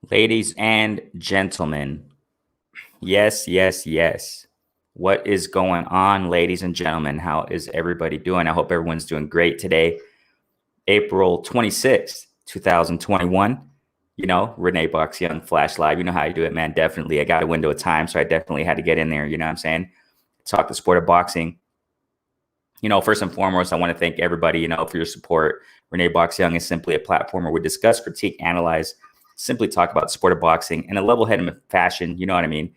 Ladies and gentlemen, yes, yes, yes. What is going on, ladies and gentlemen? How is everybody doing? I hope everyone's doing great today. April 26th, 2021. Renee Box Young Flash Live. You know how I do it, man. Definitely. I got a window of time, so I definitely had to get in there. You know what I'm saying? Talk the sport of boxing. First and foremost, I want to thank everybody, for your support. Renee Box Young is simply a platform where we discuss, critique, analyze, simply talk about the sport of boxing in a level-headed fashion. You know what I mean?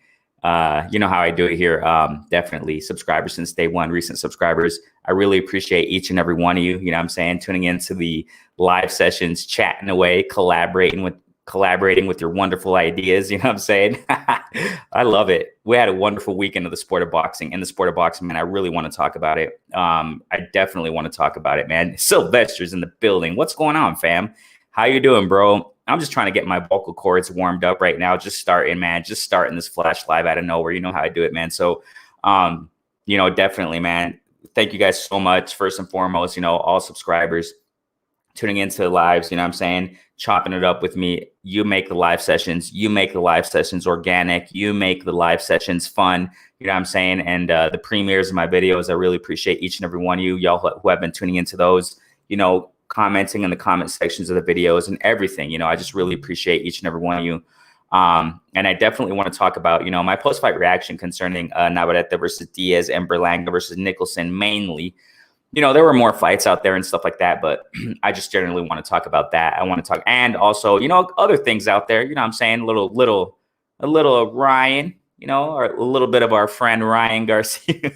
You know how I do it here. Definitely subscribers since day one, recent subscribers. I really appreciate each and every one of you. You know what I'm saying? Tuning into the live sessions, chatting away, collaborating with your wonderful ideas. You know what I'm saying? I love it. We had a wonderful weekend of the sport of boxing. In the sport of boxing, man, I really want to talk about it. I definitely want to talk about it, man. Sylvester's in the building. What's going on, fam? How you doing, bro? I'm just trying to get my vocal cords warmed up right now. Just starting this flash live out of nowhere. You know how I do it, man. So, definitely, man. Thank you guys so much. First and foremost, all subscribers tuning into the lives, you know what I'm saying? Chopping it up with me. You make the live sessions. You make the live sessions organic. You make the live sessions fun. You know what I'm saying? And the premieres of my videos, I really appreciate each and every one of you. Y'all who have been tuning into those, commenting in the comment sections of the videos and everything. I just really appreciate each and every one of you. And I definitely want to talk about, my post-fight reaction concerning Navarrete versus Diaz and Berlanga versus Nicholson mainly. There were more fights out there and stuff like that, but I just generally want to talk about that. I want to talk, and also, other things out there, you know what I'm saying? A little of Ryan, or a little bit of our friend Ryan Garcia.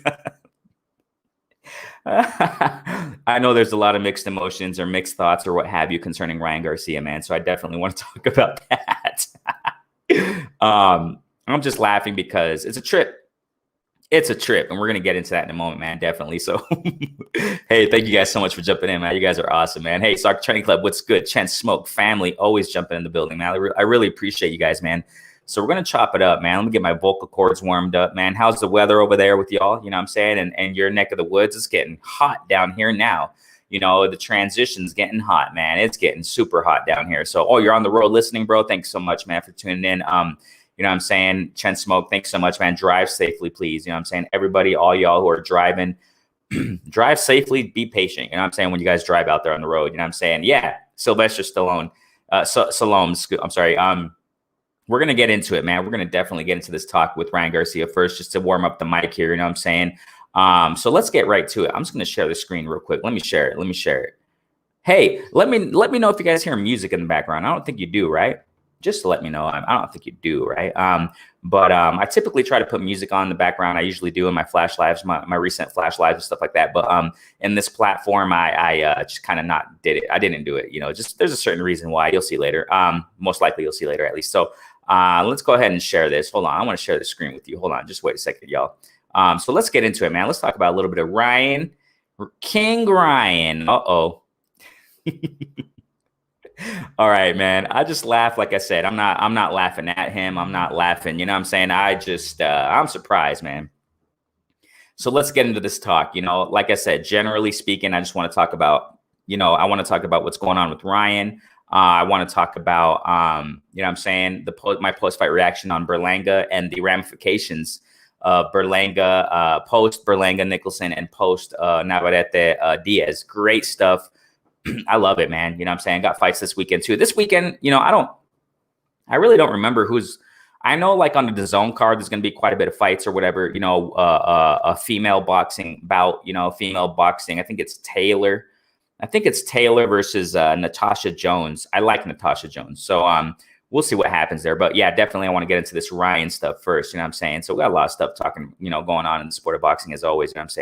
I know there's a lot of mixed emotions or mixed thoughts or what have you concerning Ryan Garcia, man. So I definitely want to talk about that. I'm just laughing because it's a trip. It's a trip, and we're going to get into that in a moment, man, definitely. So, hey, thank you guys so much for jumping in, man. You guys are awesome, man. Hey, Soccer Training Club, what's good? Chen Smoke, family, always jumping in the building, man. I really appreciate you guys, man. So we're going to chop it up, man. Let me get my vocal cords warmed up, man. How's the weather over there with y'all? You know what I'm saying? And your neck of the woods is getting hot down here now. The transition's getting hot, man. It's getting super hot down here. So, you're on the road listening, bro. Thanks so much, man, for tuning in. You know what I'm saying? Chen Smoke, thanks so much, man. Drive safely, please. You know what I'm saying? Everybody, all y'all who are driving, drive safely, be patient. You know what I'm saying? When you guys drive out there on the road, you know what I'm saying? Yeah, Sylvester Stallone. Stallone, I'm sorry. We're going to get into it, man. We're going to definitely get into this talk with Ryan Garcia first, just to warm up the mic here. You know what I'm saying? So let's get right to it. I'm just going to share the screen real quick. Let me share it. Hey, let me know if you guys hear music in the background. I don't think you do, right? Just to let me know. I don't think you do, right? But I typically try to put music on in the background. I usually do in my flash lives, my recent flash lives and stuff like that. But in this platform, I just kind of not did it. I didn't do it. Just there's a certain reason why. You'll see later. Most likely you'll see later at least. So let's go ahead and share this. Hold on. I want to share the screen with you. Hold on. Just wait a second, y'all. So let's get into it, man. Let's talk about a little bit of Ryan, King Ryan. Uh-oh. All right, man. I just laugh. Like I said, I'm not laughing at him. I'm not laughing. You know what I'm saying? I just, I'm surprised, man. So let's get into this talk. Like I said, generally speaking, I just want to talk about, I want to talk about what's going on with Ryan. I want to talk about, you know what I'm saying? My post-fight reaction on Berlanga and the ramifications of Berlanga, post Berlanga Nicholson and post Navarrete Diaz. Great stuff. I love it, man. You know what I'm saying? Got fights this weekend too. This weekend, I really don't remember I know like on the DAZN card, there's going to be quite a bit of fights or whatever, a female boxing bout, female boxing. I think it's Taylor versus Natasha Jones. I like Natasha Jones. So, we'll see what happens there. But yeah, definitely I want to get into this Ryan stuff first. You know what I'm saying? So we got a lot of stuff talking, going on in the sport of boxing as always. You know what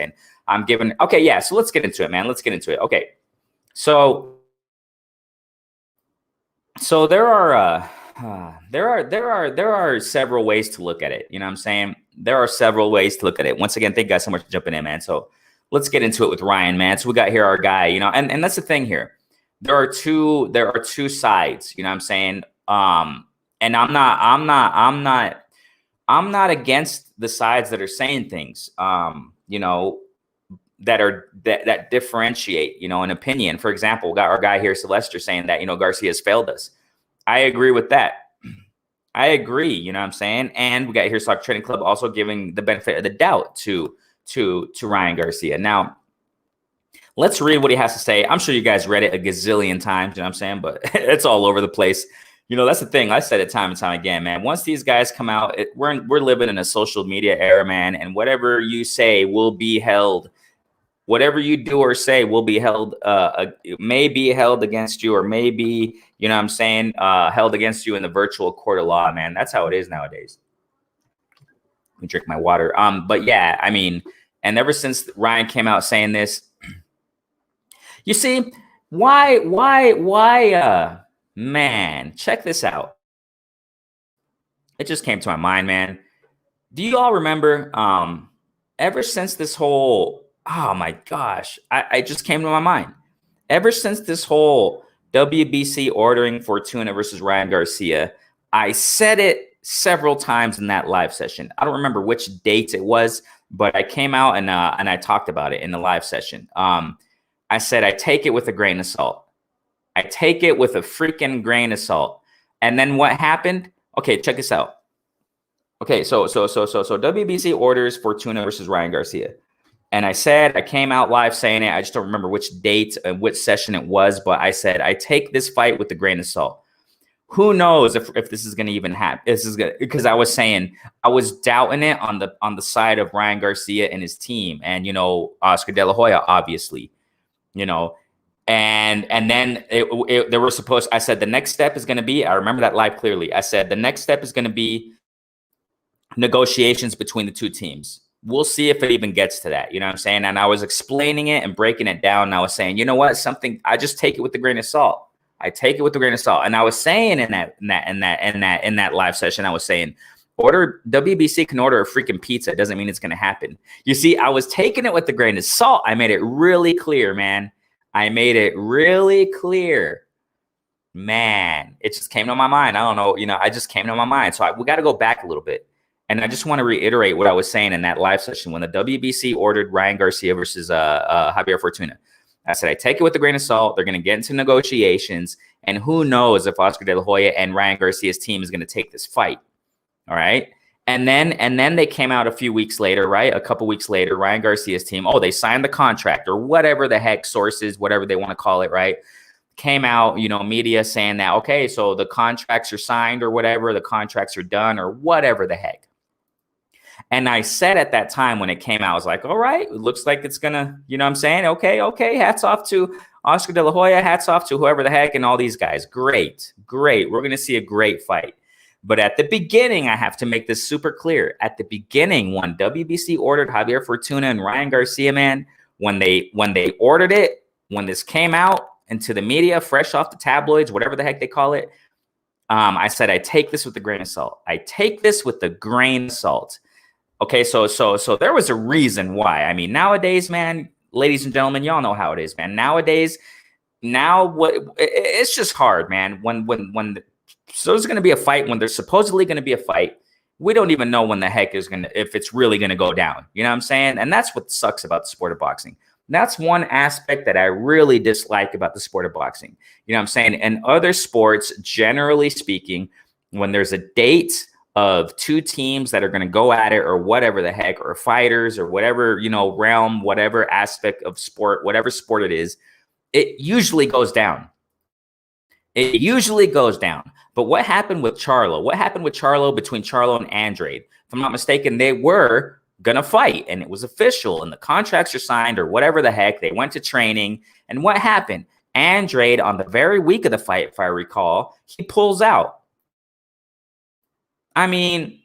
I'm saying? Okay. Yeah. So let's get into it, man. Let's get into it. Okay. So there are several ways to look at it. You know what I'm saying? There are several ways to look at it. Once again, thank you guys so much for jumping in, man. So let's get into it with Ryan, man. So we got here our guy, and that's the thing here. There are two sides, you know what I'm saying? And I'm not against the sides that are saying things, that differentiate, an opinion. For example, we got our guy here, Sylvester, saying that, Garcia's failed us. I agree with that. I agree. You know what I'm saying? And we got here Stock Trading Club also giving the benefit of the doubt to Ryan Garcia. Now, let's read what he has to say. I'm sure you guys read it a gazillion times, you know what I'm saying? But it's all over the place. You know, that's the thing. I said it time and time again, man. Once these guys come out, we're living in a social media era, man. And whatever you say will be held. Whatever you do or say will be held, may be held against you, or maybe, you know what I'm saying, held against you in the virtual court of law, man. That's how it is nowadays. Let me drink my water. But yeah, I mean, and ever since Ryan came out saying this, you see, why, man, check this out. It just came to my mind, man. Do you all remember, ever since this whole, oh my gosh, I just came to my mind. Ever since this whole WBC ordering Fortuna versus Ryan Garcia, I said it several times in that live session. I don't remember which dates it was, but I came out and I talked about it in the live session. I said, I take it with a grain of salt. I take it with a freaking grain of salt. And then what happened? Okay, check this out. Okay, so WBC orders Fortuna versus Ryan Garcia. And I came out live saying it. I just don't remember which date and which session it was, but I said, I take this fight with a grain of salt. Who knows if this is going to even happen? This is good because I was saying I was doubting it on the side of Ryan Garcia and his team, and you know, Oscar De La Hoya, obviously, you know, and then they were supposed. I said the next step is going to be. I remember that live clearly. I said the next step is going to be negotiations between the two teams. We'll see if it even gets to that. You know what I'm saying? And I was explaining it and breaking it down. And I was saying, you know what? I just take it with a grain of salt. I take it with a grain of salt. And I was saying in that live session, I was saying, WBC can order a freaking pizza. It doesn't mean it's going to happen. You see, I was taking it with a grain of salt. I made it really clear, man. I made it really clear. Man, it just came to my mind. I don't know. You know, I just came to my mind. So we got to go back a little bit. And I just want to reiterate what I was saying in that live session when the WBC ordered Ryan Garcia versus Javier Fortuna. I said, I take it with a grain of salt. They're going to get into negotiations. And who knows if Oscar De La Hoya and Ryan Garcia's team is going to take this fight. All right. And then they came out a few weeks later, right? A couple weeks later, Ryan Garcia's team, they signed the contract or whatever the heck, sources, whatever they want to call it, right? Came out, you know, media saying that, okay, so the contracts are signed or whatever, the contracts are done or whatever the heck. And I said at that time when it came out, I was like, all right, it looks like it's going to, you know what I'm saying? Okay. Hats off to Oscar De La Hoya. Hats off to whoever the heck and all these guys. Great. We're going to see a great fight. But at the beginning, I have to make this super clear. At the beginning, when WBC ordered Javier Fortuna and Ryan Garcia, man, when they ordered it, when this came out into the media, fresh off the tabloids, whatever the heck they call it, I said, I take this with a grain of salt. I take this with a grain of salt. Okay, so there was a reason why. I mean, nowadays, man, ladies and gentlemen, y'all know how it is, man. Nowadays, it's just hard, man. So there's going to be a fight when there's supposedly going to be a fight. We don't even know when the heck if it's really going to go down. You know what I'm saying? And that's what sucks about the sport of boxing. That's one aspect that I really dislike about the sport of boxing. You know what I'm saying? In other sports, generally speaking, when there's a date of two teams that are going to go at it or whatever the heck, or fighters or whatever, you know, realm, whatever aspect of sport, whatever sport it is, it usually goes down. It usually goes down. But what happened with Charlo? What happened with Charlo between Charlo and Andrade? If I'm not mistaken, they were going to fight and it was official and the contracts are signed or whatever the heck. They went to training. And what happened? Andrade, on the very week of the fight, if I recall, he pulls out. I mean,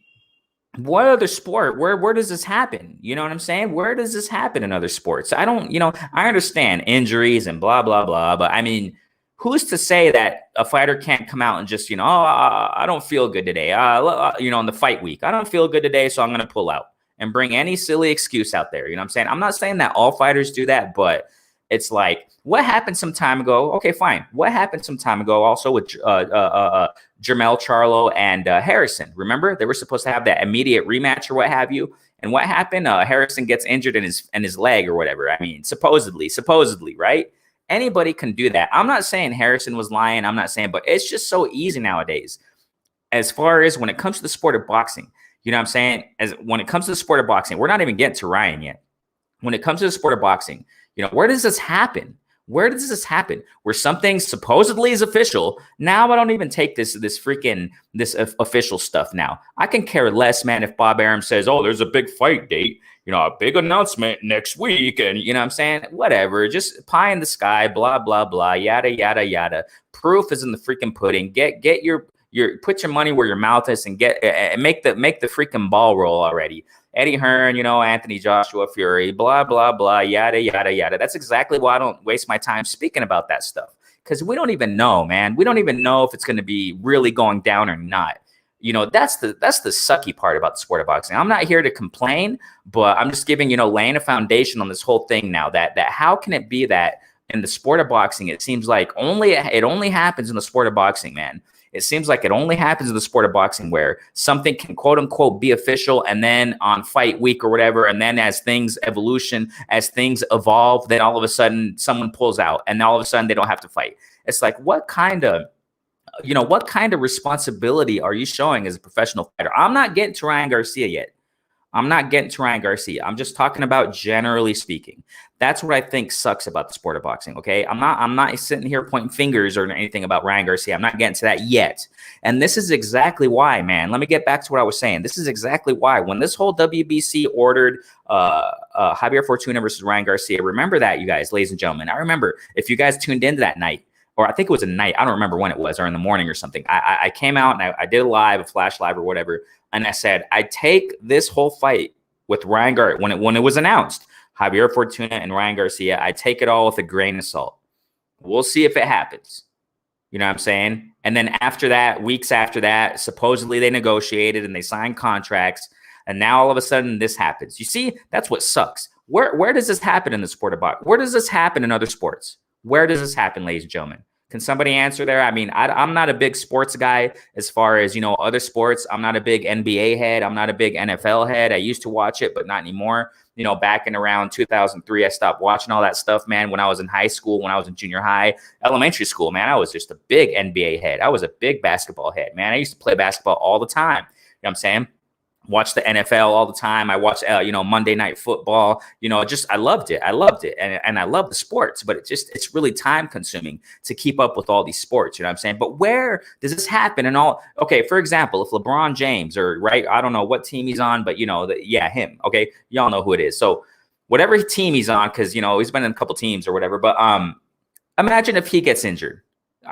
what other sport? Where does this happen? You know what I'm saying? Where does this happen in other sports? I don't, you know, I understand injuries and blah, blah, blah. But I mean, who's to say that a fighter can't come out and just, you know, I don't feel good today. You know, on the fight week, I don't feel good today, so I'm going to pull out and bring any silly excuse out there. You know what I'm saying? I'm not saying that all fighters do that, but it's like, what happened some time ago? Okay, fine. What happened some time ago also with Jermell Charlo and Harrison? Remember, they were supposed to have that immediate rematch or what have you. And what happened? Harrison gets injured in his leg or whatever. I mean, supposedly, right? Anybody can do that. I'm not saying Harrison was lying. I'm not saying, but it's just so easy nowadays. as far as when it comes to the sport of boxing, you know what I'm saying? As when it comes to the sport of boxing, we're not even getting to Ryan yet. When it comes to the sport of boxing, where does this happen? Where does this happen? Where something supposedly is official. Now I don't even take this official stuff now. I can care less, man, if Bob Arum says, oh, there's a big fight date, a big announcement next week. And you know what I'm saying? Whatever. Just pie in the sky, blah, blah, blah, yada, yada, yada. Proof is in the freaking pudding. Get your put your money where your mouth is and make the freaking ball roll already. Eddie Hearn, Anthony Joshua Fury, blah, blah, blah, yada, yada, yada. That's exactly why I don't waste my time speaking about that stuff, because we don't even know, man. We don't even know if it's going to be really going down or not. That's the sucky part about the sport of boxing. I'm not here to complain, but I'm just giving, laying a foundation on this whole thing now that how can it be that in the sport of boxing, it seems like it only happens in the sport of boxing, man. It seems like it only happens in the sport of boxing where something can quote unquote be official, and then on fight week or whatever, and then as things evolve, then all of a sudden someone pulls out and all of a sudden they don't have to fight. It's like, what kind of responsibility are you showing as a professional fighter? I'm not getting to Ryan Garcia yet. I'm just talking about generally speaking. That's what I think sucks about the sport of boxing. Okay. I'm not sitting here pointing fingers or anything about Ryan Garcia. I'm not getting to that yet. And this is exactly why, man. Let me get back to what I was saying. This is exactly why when this whole WBC ordered Javier Fortuna versus Ryan Garcia, remember that, you guys, ladies and gentlemen. I remember, if you guys tuned into that night, or I think it was a night, I don't remember when it was, or in the morning or something. I came out and I did a flash live or whatever. And I said, I take this whole fight with Ryan Garcia, when it was announced, Javier Fortuna and Ryan Garcia, I take it all with a grain of salt. We'll see if it happens. You know what I'm saying? And then after that, weeks after that, supposedly they negotiated and they signed contracts. And now all of a sudden this happens. You see, that's what sucks. Where does this happen in the sport of boxing? Where does this happen in other sports? Where does this happen, ladies and gentlemen? Can somebody answer there? I mean, I'm not a big sports guy as far as, other sports. I'm not a big NBA head. I'm not a big NFL head. I used to watch it, but not anymore. Back in around 2003, I stopped watching all that stuff, man. When I was in high school, when I was in junior high, elementary school, man, I was just a big NBA head. I was a big basketball head, man. I used to play basketball all the time. You know what I'm saying? Watch the NFL all the time. I watched, Monday Night Football. I loved it. And I love the sports, but it's really time consuming to keep up with all these sports. You know what I'm saying? But where does this happen? And okay, for example, if LeBron James I don't know what team he's on, but him. Okay, y'all know who it is. So whatever team he's on, because he's been in a couple teams or whatever. But imagine if he gets injured.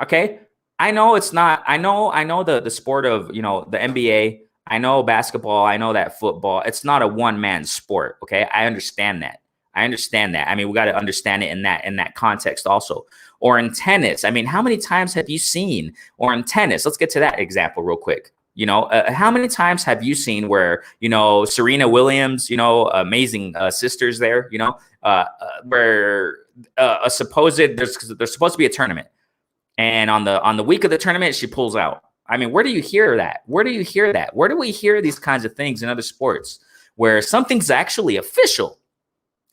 Okay, I know it's not. I know the sport of the NBA. I know basketball. I know that football. It's not a one-man sport. Okay, I understand that. I mean, we got to understand it in that context also. Or in tennis. I mean, how many times have you seen? Or in tennis, let's get to that example real quick. How many times have you seen where Serena Williams, amazing sisters there, where there's supposed to be a tournament, and on the week of the tournament she pulls out. I mean, where do you hear that? Where do we hear these kinds of things in other sports where something's actually official?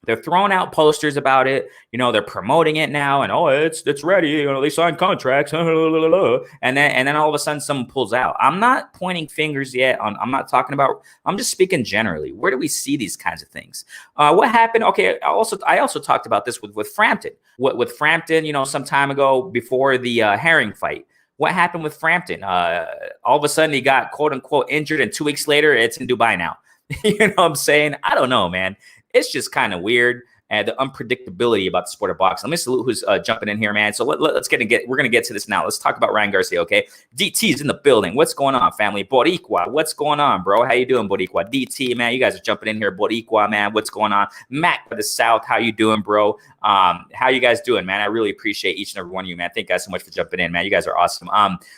They're throwing out posters about it. They're promoting it now, and it's ready. They signed contracts, and then all of a sudden someone pulls out. I'm not pointing fingers yet. I'm not talking about. I'm just speaking generally. Where do we see these kinds of things? What happened? Okay, I also talked about this with Frampton. With Frampton, some time ago before the Herring fight. What happened with Frampton? All of a sudden he got quote unquote injured, and 2 weeks later it's in Dubai now. You know what I'm saying? I don't know, man. It's just kind of weird. The unpredictability about the sport of boxing. Let me salute who's jumping in here, man. So we're going to get to this now. Let's talk about Ryan Garcia, okay? DT's in the building. What's going on, family? Boricua, what's going on, bro? How you doing, Boricua? DT, man, you guys are jumping in here. Boricua, man, what's going on? Mac for the South, how you doing, bro? How you guys doing, man? I really appreciate each and every one of you, man. Thank you guys so much for jumping in, man. You guys are awesome.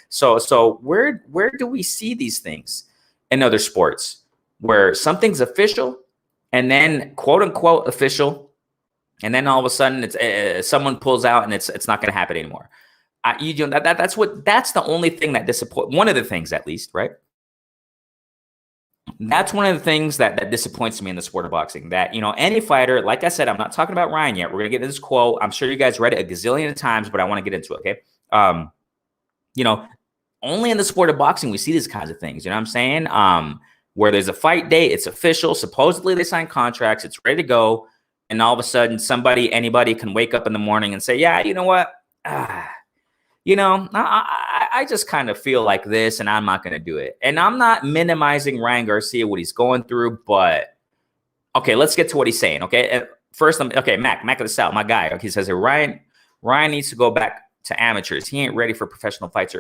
So where do we see these things in other sports where something's official and then quote unquote official, and then all of a sudden it's someone pulls out and it's not going to happen anymore? That's the only thing that disappoints. One of the things, at least, right? That's one of the things that disappoints me in the sport of boxing. That any fighter, like I said, I'm not talking about Ryan yet. We're gonna get to this quote. I'm sure you guys read it a gazillion of times, but I want to get into it. Okay, only in the sport of boxing we see these kinds of things. You know what I'm saying? Where there's a fight date, it's official. Supposedly they sign contracts, it's ready to go, and all of a sudden anybody can wake up in the morning and say, yeah, you know what? I just kind of feel like this, and I'm not going to do it. And I'm not minimizing Ryan Garcia, what he's going through, but okay, let's get to what he's saying. Okay, first, Mac of the South, my guy. Okay, he says here, Ryan needs to go back to amateurs. He ain't ready for professional fights.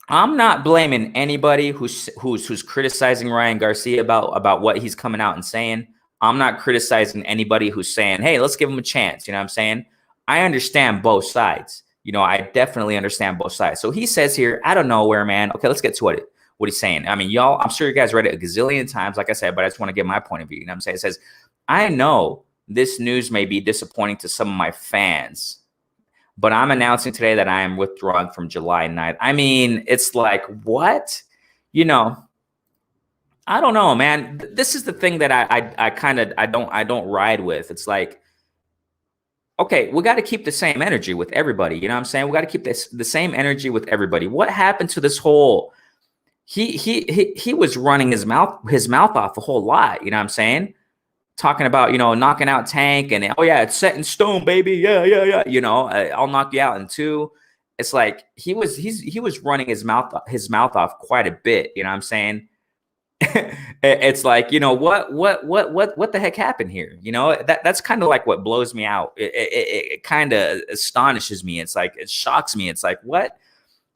I'm not blaming anybody who's criticizing Ryan Garcia about what he's coming out and saying. I'm not criticizing anybody who's saying, hey, let's give him a chance. You know what I'm saying? I understand both sides. I definitely understand both sides. So he says here, out of nowhere, man. Okay, let's get to what he's saying. I mean, y'all, I'm sure you guys read it a gazillion times, like I said, but I just want to give my point of view. You know what I'm saying? It says, I know this news may be disappointing to some of my fans, but I'm announcing today that I am withdrawing from July 9th. I mean, it's like, what? I don't know, man. This is the thing that I don't ride with. It's like, okay, we got to keep the same energy with everybody. You know what I'm saying? We got to keep the same energy with everybody. What happened to this whole? He was running his mouth off a whole lot. You know what I'm saying? Talking about knocking out Tank and oh yeah, it's set in stone, baby. Yeah. I'll knock you out in 2. It's like he was running his mouth off quite a bit. You know what I'm saying? It's like, what the heck happened here? That's kind of like what blows me out. It kind of astonishes me. It's like, it shocks me. It's like, what?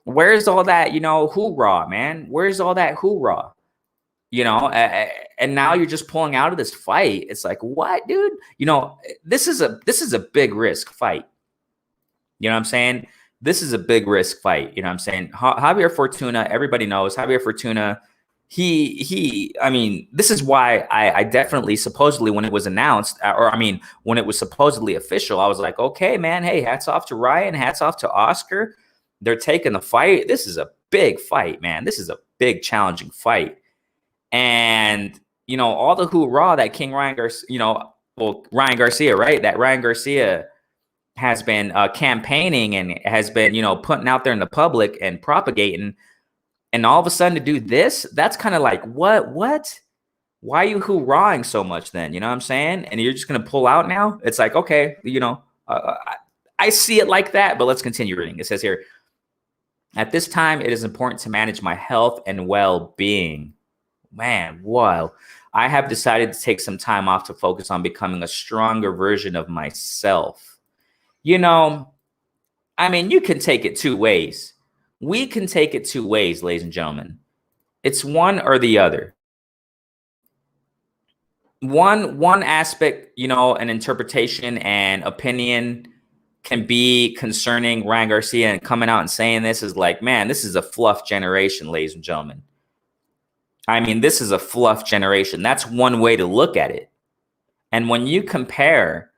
Where's all that, hoorah, man? Where's all that hoorah? And now you're just pulling out of this fight. It's like, what, dude? This is a big risk fight. You know what I'm saying? This is a big risk fight. You know what I'm saying? Javier Fortuna, everybody knows Javier Fortuna. I mean, this is why I definitely, supposedly, when it was announced, when it was supposedly official, I was like, okay, man, hey, hats off to Ryan, hats off to Oscar. They're taking the fight. This is a big fight, man. This is a big, challenging fight. And, all the hoorah that King Ryan Garcia, Ryan Garcia, right? That Ryan Garcia has been campaigning and has been, putting out there in the public and propagating. And all of a sudden to do this, that's kind of like, what? Why are you hoorahing so much then? You know what I'm saying? And you're just going to pull out now? It's like, okay, I see it like that, but let's continue reading. It says here, at this time, it is important to manage my health and well-being. Man, wow. I have decided to take some time off to focus on becoming a stronger version of myself. You can take it 2 ways. We can take it 2 ways, ladies and gentlemen. It's one or the other. One aspect, an interpretation and opinion can be concerning Ryan Garcia, and coming out and saying this is like, man, this is a fluff generation, ladies and gentlemen. I mean, this is a fluff generation. That's one way to look at it. And when you compare,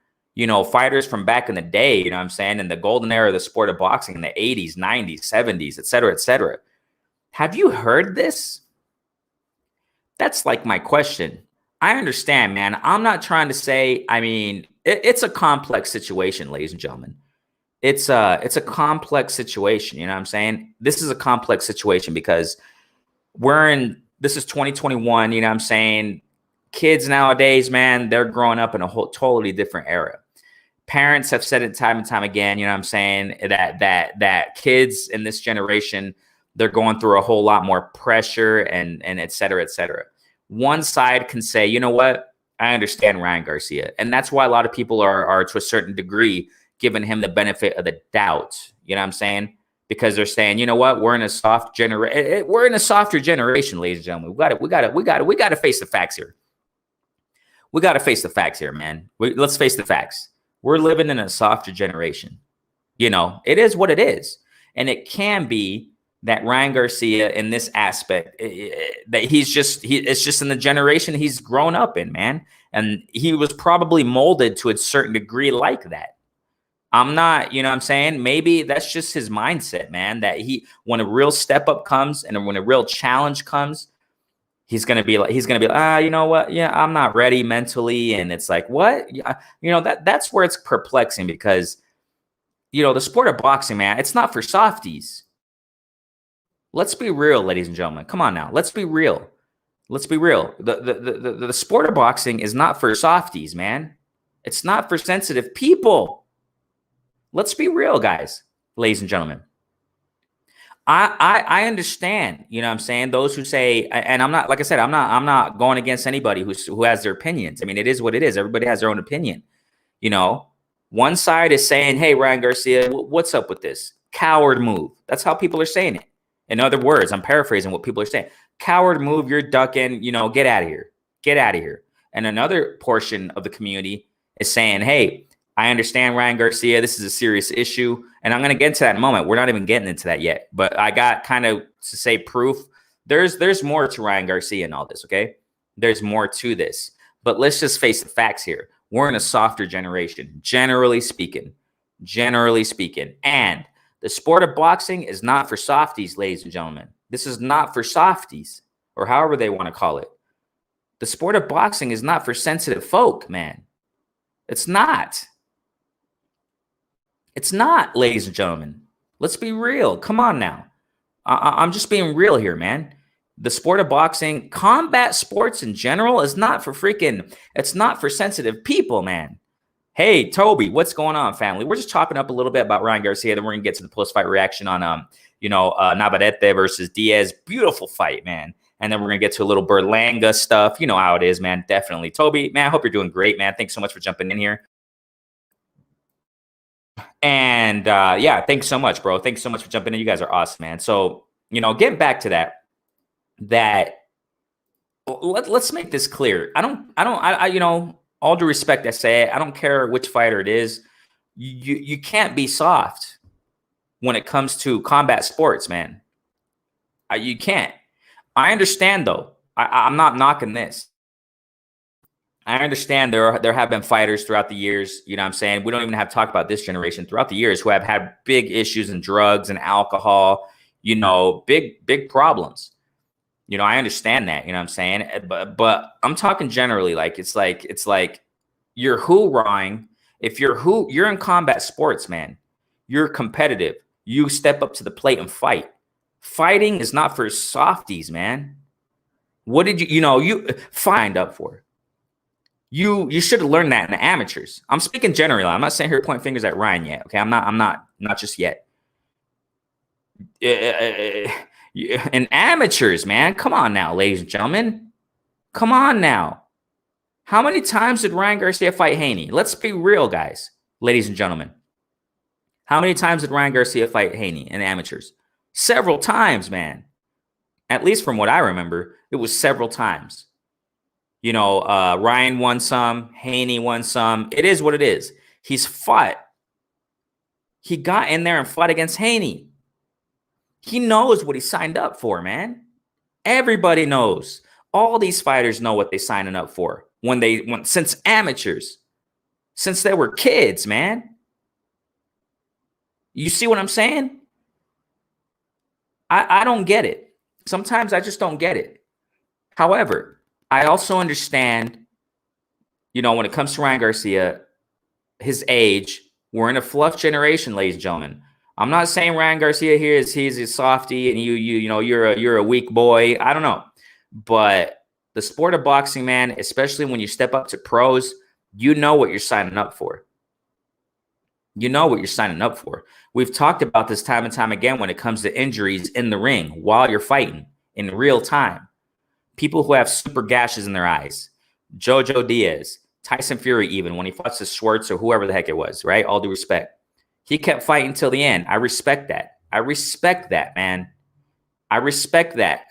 fighters from back in the day, you know what I'm saying, in the golden era of the sport of boxing in the 80s, 90s, 70s, et cetera, have you heard this? That's like my question. I understand, man. I'm not trying to say, it's a complex situation, ladies and gentlemen. It's a complex situation. You know what I'm saying? This is a complex situation because this is 2021. You know what I'm saying? Kids nowadays, man, they're growing up in a whole totally different era. Parents have said it time and time again, you know what I'm saying, that kids in this generation, they're going through a whole lot more pressure and et cetera, et cetera. One side can say, you know what, I understand Ryan Garcia. And that's why a lot of people are to a certain degree giving him the benefit of the doubt. You know what I'm saying? Because they're saying, you know what, we're in a softer generation, ladies and gentlemen. We got to face the facts here. We got to face the facts here, man. Let's face the facts. We're living in a softer generation. It is what it is. And it can be that Ryan Garcia in this aspect, that it's just in the generation he's grown up in, man. And he was probably molded to a certain degree like that. I'm not, you know what I'm saying? Maybe that's just his mindset, man, that when a real step up comes and when a real challenge comes, he's going to be like, you know what? Yeah, I'm not ready mentally. And it's like, what? That's where it's perplexing, because the sport of boxing, man, it's not for softies. Let's be real, ladies and gentlemen. Come on now. Let's be real. Let's be real. The sport of boxing is not for softies, man. It's not for sensitive people. Let's be real, guys, ladies and gentlemen. I understand, you know what I'm saying? Those who say, and I'm not, like I said, I'm not going against anybody who has their opinions. I mean, it is what it is. Everybody has their own opinion. You know, one side is saying, hey, Ryan Garcia, what's up with this? Coward move. That's how people are saying it. In other words, I'm paraphrasing what people are saying. Coward move, you're ducking, get out of here. Get out of here. And another portion of the community is saying, hey, I understand, Ryan Garcia, this is a serious issue. And I'm going to get into that in a moment. We're not even getting into that yet. But I got kind of to say proof. There's more to Ryan Garcia and all this, okay? There's more to this. But let's just face the facts here. We're in a softer generation, generally speaking. Generally speaking. And the sport of boxing is not for softies, ladies and gentlemen. This is not for softies, or however they want to call it. The sport of boxing is not for sensitive folk, man. It's not. It's not, ladies and gentlemen. Let's be real. Come on now. I'm just being real here, man. The sport of boxing, combat sports in general, is not for it's not for sensitive people, man. Hey, Toby, what's going on, family? We're just chopping up a little bit about Ryan Garcia. Then we're going to get to the post-fight reaction on, Navarrete versus Diaz. Beautiful fight, man. And then we're going to get to a little Berlanga stuff. You know how it is, man. Definitely. Toby, man, I hope you're doing great, man. Thanks so much for jumping in here. And yeah, thanks so much, bro. Thanks so much for jumping in. You guys are awesome, man. So, getting back to that let's make this clear. All due respect, I say, I don't care which fighter it is. You can't be soft when it comes to combat sports, man. You can't. I understand, though. I'm not knocking this. I understand there have been fighters throughout the years, you know what I'm saying? We don't even have to talk about this generation throughout the years who have had big issues in drugs and alcohol, big problems. I understand that, you know what I'm saying? But I'm talking generally, it's like you're hoorahing. If you're in combat sports, man, you're competitive. You step up to the plate and fight. Fighting is not for softies, man. What did you signed up for? You should have learned that in the amateurs. I'm speaking generally. I'm not saying here point fingers at Ryan yet. Okay, I'm not just yet. In amateurs, man. Come on now, ladies and gentlemen. Come on now. How many times did Ryan Garcia fight Haney? Let's be real, guys, ladies and gentlemen. How many times did Ryan Garcia fight Haney in amateurs? Several times, man. At least from what I remember, it was several times. Ryan won some, Haney won some. It is what it is. He's fought. He got in there and fought against Haney. He knows what he signed up for, man. Everybody knows. All these fighters know what they're signing up for since amateurs, since they were kids, man. You see what I'm saying? I don't get it. Sometimes I just don't get it. However, I also understand, when it comes to Ryan Garcia, his age, we're in a fluff generation, ladies and gentlemen. I'm not saying Ryan Garcia here he's a softie and you're a weak boy. I don't know. But the sport of boxing, man, especially when you step up to pros, you know what you're signing up for. You know what you're signing up for. We've talked about this time and time again when it comes to injuries in the ring while you're fighting in real time. People who have super gashes in their eyes. Jojo Diaz, Tyson Fury, even when he fought to Schwartz or whoever the heck it was, right? All due respect. He kept fighting till the end. I respect that. I respect that, man. I respect that.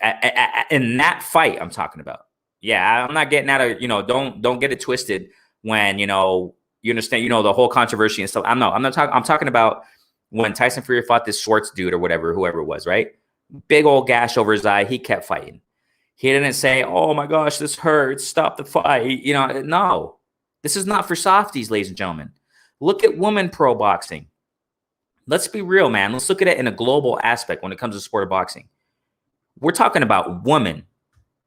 In that fight I'm talking about. Yeah, I'm not getting out of, don't get it twisted when, you understand, the whole controversy and stuff. I'm talking about when Tyson Fury fought this Schwartz dude or whoever it was, right? Big old gash over his eye. He kept fighting. He didn't say, oh my gosh, this hurts, stop the fight. No. This is not for softies, ladies and gentlemen. Look at women pro boxing. Let's be real, man. Let's look at it in a global aspect when it comes to sport of boxing. We're talking about women.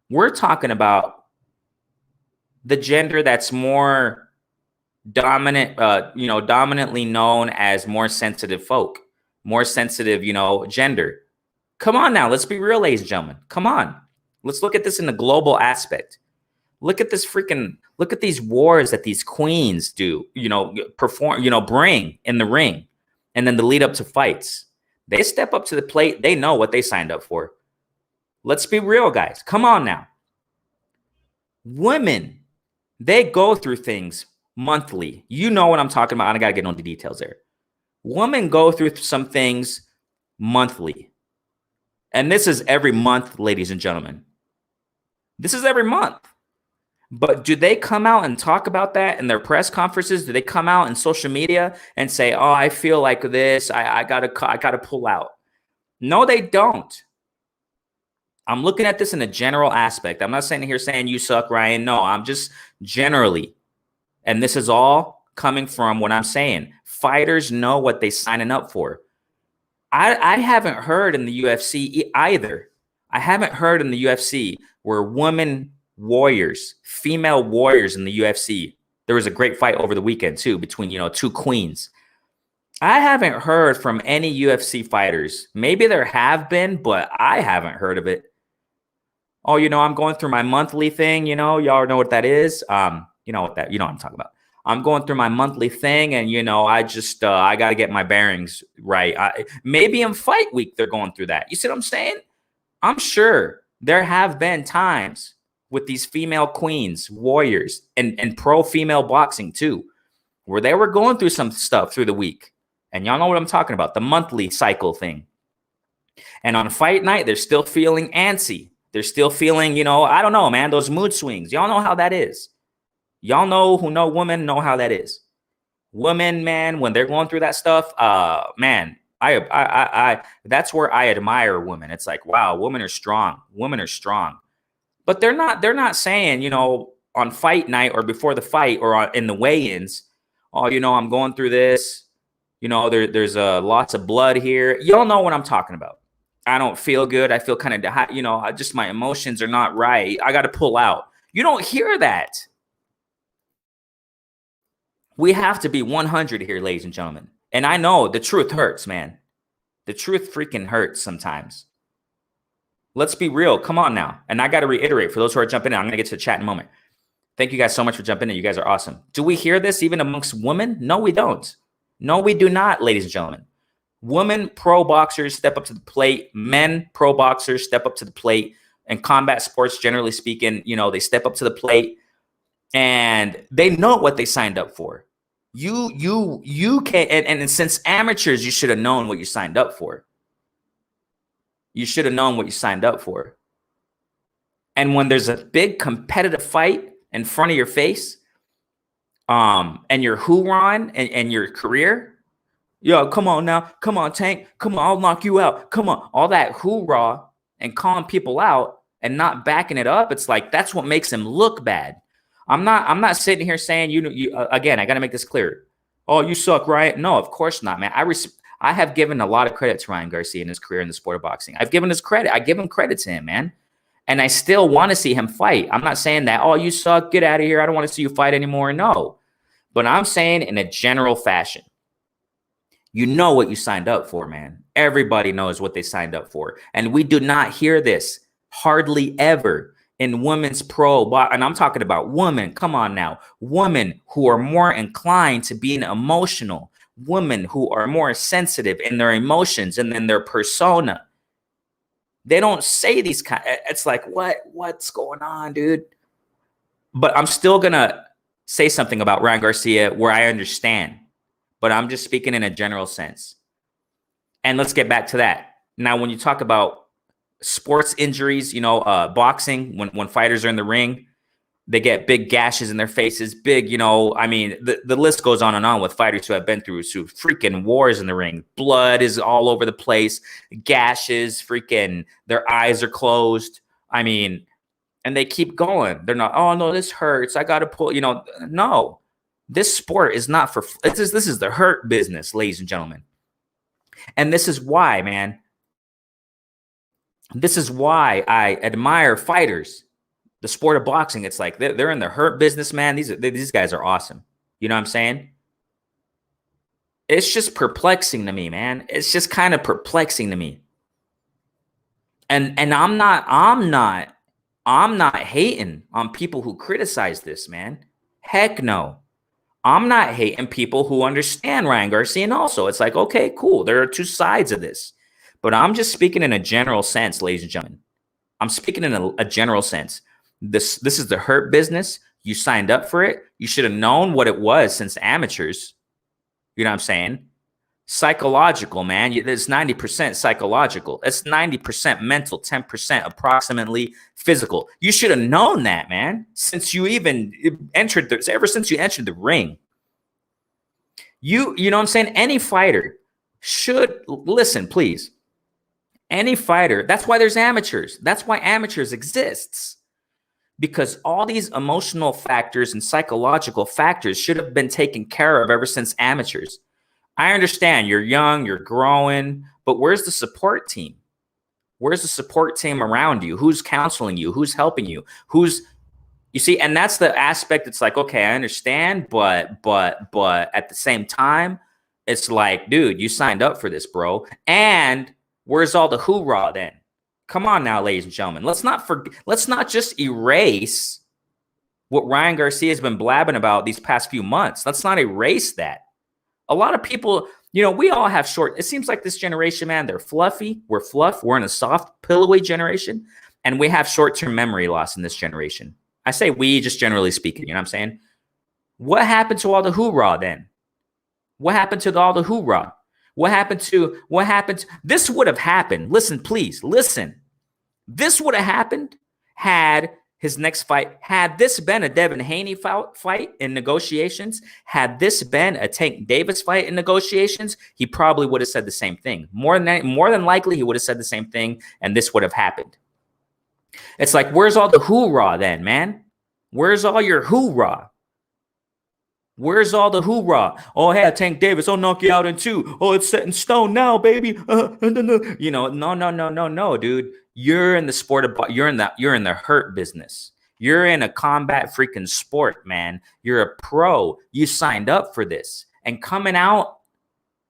We're talking about the gender that's more dominantly known as more sensitive folk, more sensitive, gender. Come on now, let's be real, ladies and gentlemen. Come on. Let's look at this in a global aspect. Look at these wars that these queens do, perform, bring in the ring. And then the lead up to fights. They step up to the plate. They know what they signed up for. Let's be real, guys. Come on now. Women, they go through things monthly. You know what I'm talking about. I got to get on the details there. Women go through some things monthly. And this is every month, ladies and gentlemen. This is every month. But do they come out and talk about that in their press conferences? Do they come out in social media and say, "Oh, I feel like this. I gotta pull out"? No, they don't. I'm looking at this in a general aspect. I'm not saying here saying you suck, Ryan. No, I'm just generally, and this is all coming from what I'm saying. Fighters know what they're signing up for. I haven't heard in the UFC either. I haven't heard in the UFC where women warriors, female warriors in the UFC. There was a great fight over the weekend too between, two queens. I haven't heard from any UFC fighters. Maybe there have been, but I haven't heard of it. Oh, I'm going through my monthly thing, y'all know what that is. You know what I'm talking about. I'm going through my monthly thing and, I just, I got to get my bearings right. Maybe in fight week, they're going through that. You see what I'm saying? I'm sure there have been times with these female queens, warriors, and pro female boxing too, where they were going through some stuff through the week. And y'all know what I'm talking about, the monthly cycle thing. And on fight night, they're still feeling antsy. They're still feeling, I don't know, man, those mood swings. Y'all know how that is. Y'all know who know women know how that is. Women, man, when they're going through that stuff, man, I that's where I admire women. It's like, wow, women are strong. Women are strong. But they're not saying, on fight night or before the fight or in the weigh-ins, oh, I'm going through this. There's lots of blood here. Y'all know what I'm talking about. I don't feel good. I feel kind of, just my emotions are not right. I got to pull out. You don't hear that. We have to be 100 here, ladies and gentlemen. And I know the truth hurts, man. The truth freaking hurts sometimes. Let's be real. Come on now. And I got to reiterate for those who are jumping in, I'm going to get to the chat in a moment. Thank you guys so much for jumping in. You guys are awesome. Do we hear this even amongst women? No, we don't. No, we do not, ladies and gentlemen. Women pro boxers step up to the plate. Men pro boxers step up to the plate. And combat sports, generally speaking, they step up to the plate and they know what they signed up for. You can, and since amateurs, you should have known what you signed up for. You should have known what you signed up for. And when there's a big competitive fight in front of your face, and your hoorah and your career, yo, come on now, come on, Tank, come on, I'll knock you out, come on, all that hoorah and calling people out and not backing it up, it's like that's what makes him look bad. I'm not sitting here saying you again. I got to make this clear. Oh, you suck, Ryan. No, of course not, man. I have given a lot of credit to Ryan Garcia in his career in the sport of boxing. I've given his credit. I give him credit to him, man. And I still want to see him fight. I'm not saying that, oh, you suck, get out of here, I don't want to see you fight anymore. No. But I'm saying in a general fashion, you know what you signed up for, man. Everybody knows what they signed up for. And we do not hear this hardly ever in women's pro. And I'm talking about women. Come on now. Women who are more inclined to being emotional. Women who are more sensitive in their emotions and in their persona. They don't say these kind. It's like, what's going on, dude? But I'm still going to say something about Ryan Garcia where I understand. But I'm just speaking in a general sense. And let's get back to that. Now, when you talk about sports injuries, boxing, when fighters are in the ring, they get big gashes in their faces, big, I mean, the list goes on and on with fighters who have been through freaking wars in the ring. Blood is all over the place, gashes, freaking, their eyes are closed. I mean, and they keep going. They're not, oh, no, this hurts, I got to pull, no. This sport is not for, this is the hurt business, ladies and gentlemen. And this is why, man, this is why I admire fighters. The sport of boxing, it's like they're in the hurt business, man. These guys are awesome. You know what I'm saying? It's just perplexing to me, man. It's just kind of perplexing to me. And I'm not hating on people who criticize this, man. Heck no. I'm not hating people who understand Ryan Garcia. And also, it's like, okay, cool. There are two sides of this. But I'm just speaking in a general sense, ladies and gentlemen. I'm speaking in a general sense. This is the hurt business. You signed up for it. You should have known what it was since amateurs. You know what I'm saying? Psychological, man. It's 90% psychological. It's 90% mental, 10% approximately physical. You should have known that, man, since you even entered ever since you entered the ring. You know what I'm saying? Any fighter should listen, please. Any fighter, that's why there's amateurs. That's why amateurs exists. Because all these emotional factors and psychological factors should have been taken care of ever since amateurs. I understand you're young, you're growing, but where's the support team? Where's the support team around you? Who's counseling you? Who's helping you? You see, and that's the aspect. It's like, okay, I understand, but at the same time, it's like, dude, you signed up for this, bro. And where's all the hoorah then? Come on now, ladies and gentlemen. Let's not just erase what Ryan Garcia has been blabbing about these past few months. Let's not erase that. A lot of people, we all have it seems like this generation, man, they're fluffy. We're fluff. We're in a soft, pillowy generation. And we have short-term memory loss in this generation. I say we, just generally speaking, you know what I'm saying? What happened to all the hoorah then? What happened to all the hoorah? What happened? This would have happened. Listen, please, listen. This would have happened had his next fight, had this been a Devin Haney fight in negotiations, had this been a Tank Davis fight in negotiations, he probably would have said the same thing. More than likely, he would have said the same thing, and this would have happened. It's like, where's all the hoorah then, man? Where's all your hoorah? Where's all the hoorah? Oh, hey, Tank Davis, I'll knock you out in 2. Oh, it's set in stone now, baby. No, dude. You're in the sport of you're in the hurt business. You're in a combat freaking sport, man. You're a pro. You signed up for this. And coming out,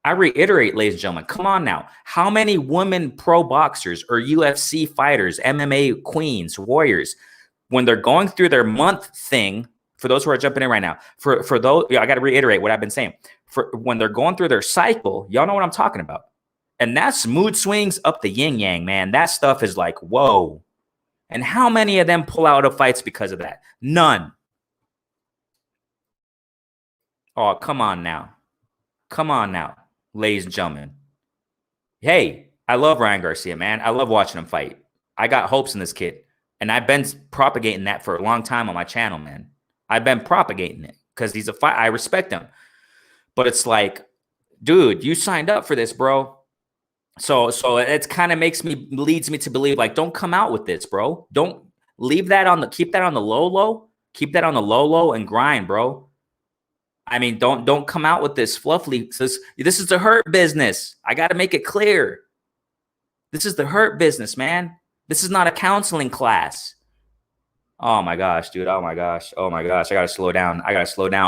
I reiterate, ladies and gentlemen, come on now. How many women pro boxers or UFC fighters, MMA queens, warriors, when they're going through their month thing, for those who are jumping in right now, for those, I got to reiterate what I've been saying. For when they're going through their cycle, y'all know what I'm talking about. And that's mood swings up the yin yang, man. That stuff is like, whoa. And how many of them pull out of fights because of that? None. Oh, come on now. Come on now, ladies and gentlemen. Hey, I love Ryan Garcia, man. I love watching him fight. I got hopes in this kid. And I've been propagating that for a long time on my channel, man. I've been propagating it because he's a fight. I respect him. But it's like, dude, you signed up for this, bro. So it kind of leads me to believe, like, don't come out with this, bro. Don't keep that on the low. Keep that on the low and grind, bro. I mean, don't come out with this fluffy. This is the hurt business. I got to make it clear. This is the hurt business, man. This is not a counseling class. Oh my gosh, dude. Oh my gosh. I got to slow down.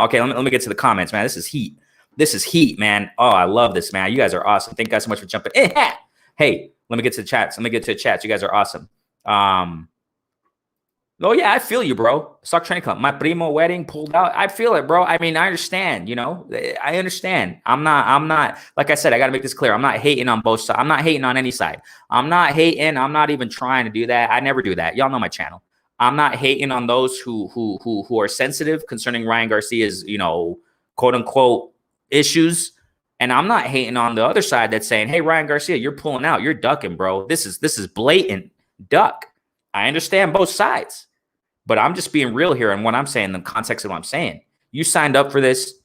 Okay, let me get to the comments, man. This is heat. This is heat, man. Oh, I love this, man. You guys are awesome. Thank you guys so much for jumping in. Hey, let me get to the chats. You guys are awesome. Oh, yeah, I feel you, bro. Stock training club. My primo wedding pulled out. I feel it, bro. I mean, I understand, I understand. I'm not, like I said, I got to make this clear. I'm not hating on both sides. I'm not hating on any side. I'm not hating. I'm not even trying to do that. I never do that. Y'all know my channel. I'm not hating on those who are sensitive concerning Ryan Garcia's, quote unquote issues. And I'm not hating on the other side that's saying, hey, Ryan Garcia, you're pulling out. You're ducking, bro. This is blatant duck. I understand both sides. But I'm just being real here and what I'm saying, the context of what I'm saying. You signed up for this.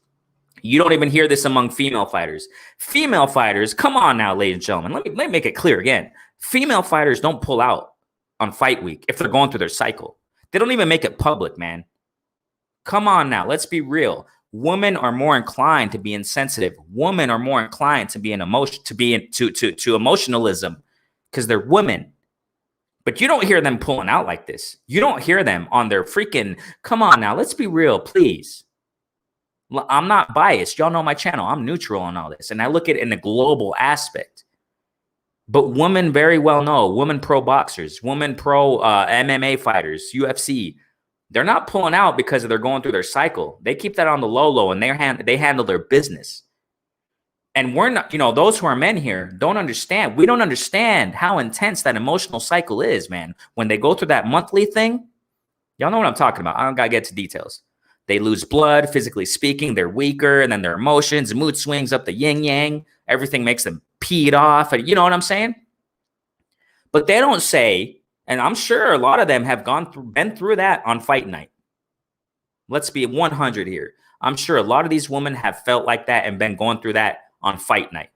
You don't even hear this among female fighters. Female fighters, come on now, ladies and gentlemen. Let me make it clear again. Female fighters don't pull out on fight week if they're going through their cycle. They don't even make it public, man. Come on now. Let's be real. Women are more inclined to be insensitive. Women are more inclined to be to emotionalism because they're women. But you don't hear them pulling out like this. You don't hear them on their freaking, come on now, let's be real, please. I'm not biased. Y'all know my channel. I'm neutral on all this. And I look at it in the global aspect. But women very well know, women pro boxers, women pro MMA fighters, UFC, they're not pulling out because they're going through their cycle. They keep that on the low and they handle their business. And we're not, those who are men here don't understand. We don't understand how intense that emotional cycle is, man. When they go through that monthly thing, y'all know what I'm talking about. I don't got to get to details. They lose blood, physically speaking. They're weaker, and then their emotions, mood swings up the yin yang. Everything makes them peed off. And you know what I'm saying? But they don't say, and I'm sure a lot of them have been through that on fight night. Let's be 100 here. I'm sure a lot of these women have felt like that and been going through that on fight night.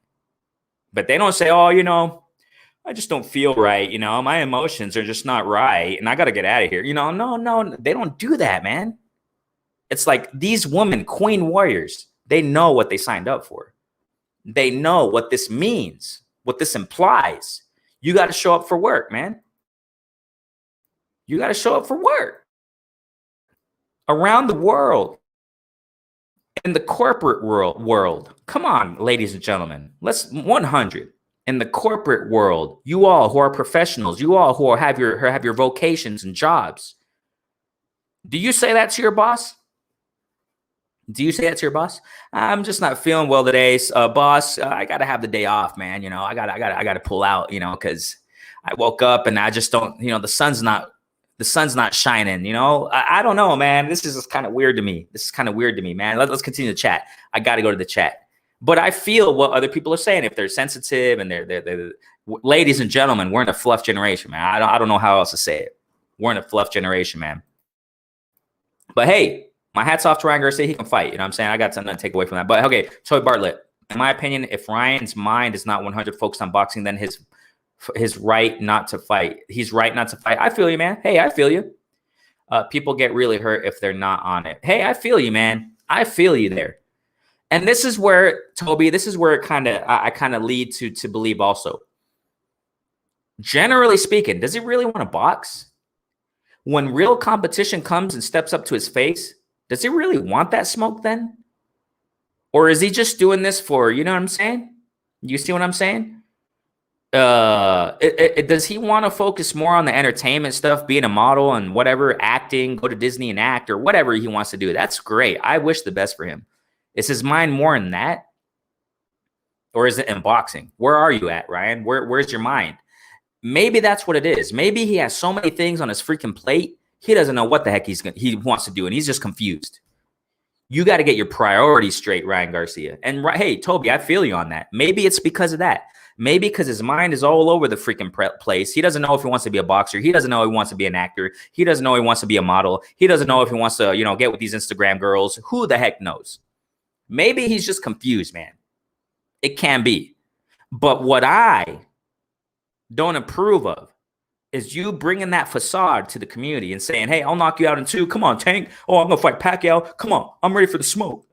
But they don't say, oh, I just don't feel right. My emotions are just not right. And I got to get out of here. No, they don't do that, man. It's like these women, queen warriors, they know what they signed up for. They know what this means, what this implies. You got to show up for work, man. You got to show up for work. Around the world, in the corporate world. Come on, ladies and gentlemen. Let's 100. In the corporate world, you all who are professionals, you all who have your vocations and jobs. Do you say that to your boss? Do you say that to your boss? I'm just not feeling well today, boss. I gotta have the day off, man. I gotta pull out, because I woke up and I just don't. The sun's not shining. I don't know, man. This is just kind of weird to me. Man. Let's continue to chat. I gotta go to the chat, but I feel what other people are saying. If they're sensitive and they're ladies and gentlemen, we're in a fluff generation, man. I don't know how else to say it. We're in a fluff generation, man. But hey. My hat's off to Ryan Garcia. He can fight. You know what I'm saying? I got something to take away from that. But okay, Troy Bartlett. In my opinion, if Ryan's mind is not 100 focused on boxing, then his right not to fight. He's right not to fight. I feel you, man. Hey, I feel you. People get really hurt if they're not on it. Hey, I feel you, man. I feel you there. And this is where, Toby, I kind of lead to believe also. Generally speaking, does he really want to box? When real competition comes and steps up to his face, does he really want that smoke then? Or is he just doing this for, you know what I'm saying? You see what I'm saying? Does he want to focus more on the entertainment stuff, being a model and whatever, acting, go to Disney and act or whatever he wants to do? That's great. I wish the best for him. Is his mind more in that? Or is it in boxing? Where are you at, Ryan? Where's your mind? Maybe that's what it is. Maybe he has so many things on his freaking plate. He doesn't know what the heck he wants to do, and he's just confused. You got to get your priorities straight, Ryan Garcia. And hey, Toby, I feel you on that. Maybe it's because of that. Maybe because his mind is all over the freaking place. He doesn't know if he wants to be a boxer. He doesn't know if he wants to be an actor. He doesn't know if he wants to be a model. He doesn't know if he wants to, get with these Instagram girls. Who the heck knows? Maybe he's just confused, man. It can be. But what I don't approve of is you bringing that facade to the community and saying, hey, I'll knock you out in 2. Come on, Tank. Oh, I'm going to fight Pacquiao. Come on. I'm ready for the smoke.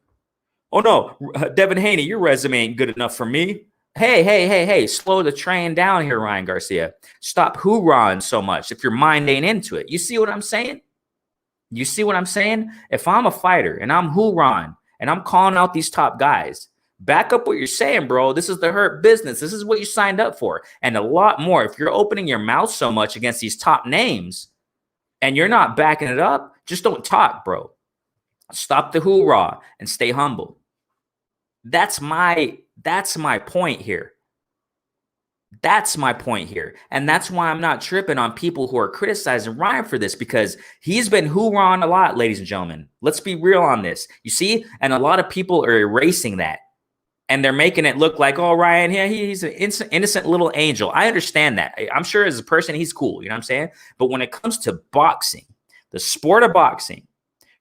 Oh, no. Devin Haney, your resume ain't good enough for me. Hey. Slow the train down here, Ryan Garcia. Stop hoorahing so much if your mind ain't into it. You see what I'm saying? You see what I'm saying? If I'm a fighter and I'm hoorahing and I'm calling out these top guys, back up what you're saying, bro. This is the hurt business. This is what you signed up for. And a lot more. If you're opening your mouth so much against these top names and you're not backing it up, just don't talk, bro. Stop the hoorah and stay humble. That's my point here. That's my point here. And that's why I'm not tripping on people who are criticizing Ryan for this, because he's been hoorahing a lot, ladies and gentlemen. Let's be real on this. You see? And a lot of people are erasing that. And they're making it look like, oh, Ryan, yeah, he's an innocent little angel. I understand that. I'm sure as a person, he's cool. You know what I'm saying? But when it comes to boxing, the sport of boxing,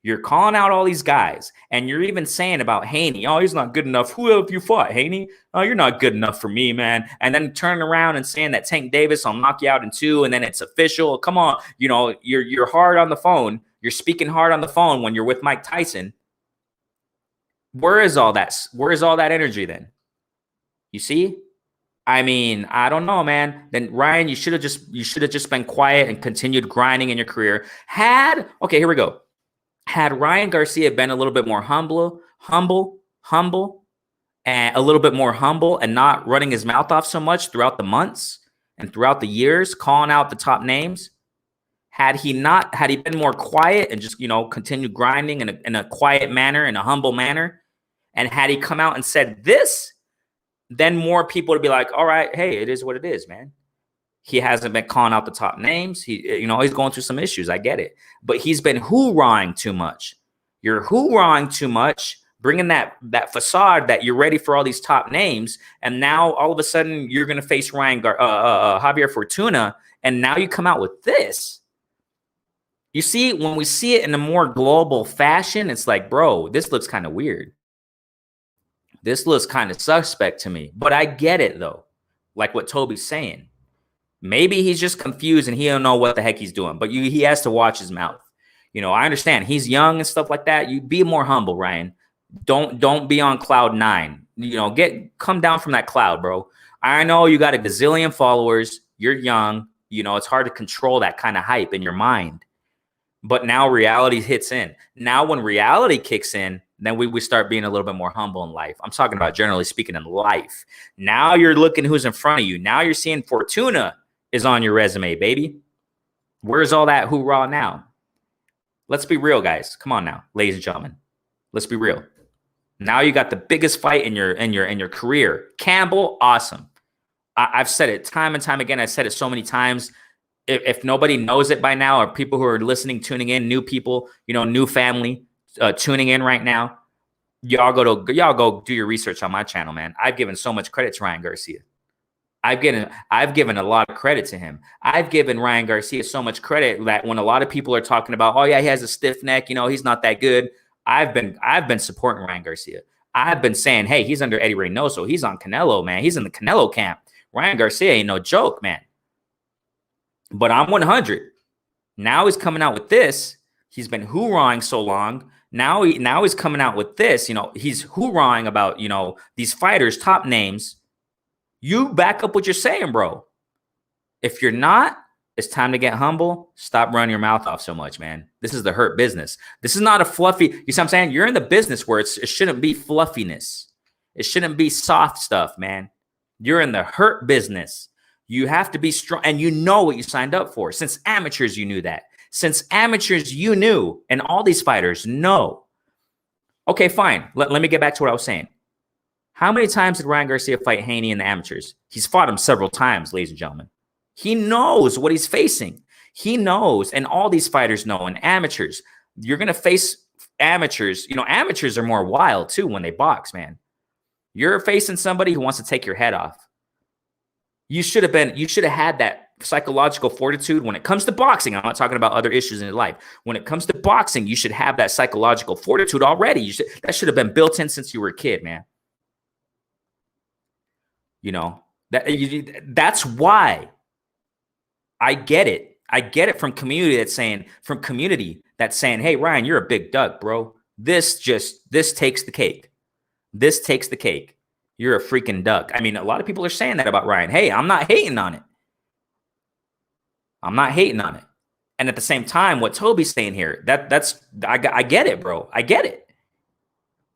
you're calling out all these guys, and you're even saying about Haney, oh, he's not good enough. Who have you fought, Haney? Oh, you're not good enough for me, man. And then turning around and saying that Tank Davis, I'll knock you out in 2, and then it's official. Come on, you're hard on the phone. You're speaking hard on the phone when you're with Mike Tyson. Where is all that? Where is all that energy then? You see? I mean, I don't know, man. Then Ryan, you should have just been quiet and continued grinding in your career. Okay, here we go. Had Ryan Garcia been a little bit more humble, humble, and a little bit more humble, and not running his mouth off so much throughout the months and throughout the years, calling out the top names, had he been more quiet and just, continued grinding in a quiet manner, in a humble manner, and had he come out and said this, then more people would be like, all right, hey, it is what it is, man. He hasn't been calling out the top names. He's going through some issues. I get it. But he's been hoorahing too much. You're hoorahing too much, bringing that facade that you're ready for all these top names. And now all of a sudden you're going to face Javier Fortuna. And now you come out with this. You see, when we see it in a more global fashion, it's like, bro, this looks kind of weird. This looks kind of suspect to me. But I get it, though. Like what Toby's saying. Maybe he's just confused and he don't know what the heck he's doing. But he has to watch his mouth. I understand. He's young and stuff like that. You be more humble, Ryan. Don't be on cloud 9. Come down from that cloud, bro. I know you got a gazillion followers. You're young. It's hard to control that kind of hype in your mind. But now reality hits in. Now when reality kicks in, then we start being a little bit more humble in life. I'm talking about generally speaking in life. Now you're looking who's in front of you. Now you're seeing Fortuna is on your resume, baby. Where's all that hoorah now? Let's be real, guys. Come on now, ladies and gentlemen. Let's be real. Now you got the biggest fight in your career. Campbell, awesome. I've said it time and time again. I've said it so many times. If nobody knows it by now, or people who are listening, tuning in, new people, new family tuning in right now, y'all go do your research on my channel, man. I've given so much credit to Ryan Garcia. I've given a lot of credit to him. I've given Ryan Garcia so much credit that when a lot of people are talking about, oh yeah, he has a stiff neck, he's not that good. I've been supporting Ryan Garcia. I've been saying, hey, he's under Eddie Reynoso. He's on Canelo, man. He's in the Canelo camp. Ryan Garcia ain't no joke, man. But I'm 100. Now he's coming out with this. He's been hoorahing so long. Now he's coming out with this. He's hoorahing about, these fighters, top names. You back up what you're saying, bro. If you're not, it's time to get humble. Stop running your mouth off so much, man. This is the hurt business. This is not a fluffy, you see what I'm saying? You're in the business where it shouldn't be fluffiness. It shouldn't be soft stuff, man. You're in the hurt business. You have to be strong, and you know what you signed up for. Since amateurs, you knew that. Since amateurs, you knew, and all these fighters know. Okay, fine. Let me get back to what I was saying. How many times did Ryan Garcia fight Haney in the amateurs? He's fought him several times, ladies and gentlemen. He knows what he's facing. He knows, and all these fighters know, and amateurs. You're going to face amateurs. Amateurs are more wild, too, when they box, man. You're facing somebody who wants to take your head off. You should have had that psychological fortitude when it comes to boxing. I'm not talking about other issues in your life. When it comes to boxing, you should have that psychological fortitude already. That should have been built in since you were a kid, man. That's why. I get it. I get it from community that's saying, hey, Ryan, you're a big duck, bro. This takes the cake. This takes the cake. You're a freaking duck. I mean, a lot of people are saying that about Ryan. Hey, I'm not hating on it. I'm not hating on it. And at the same time, what Toby's saying here, I get it, bro. I get it.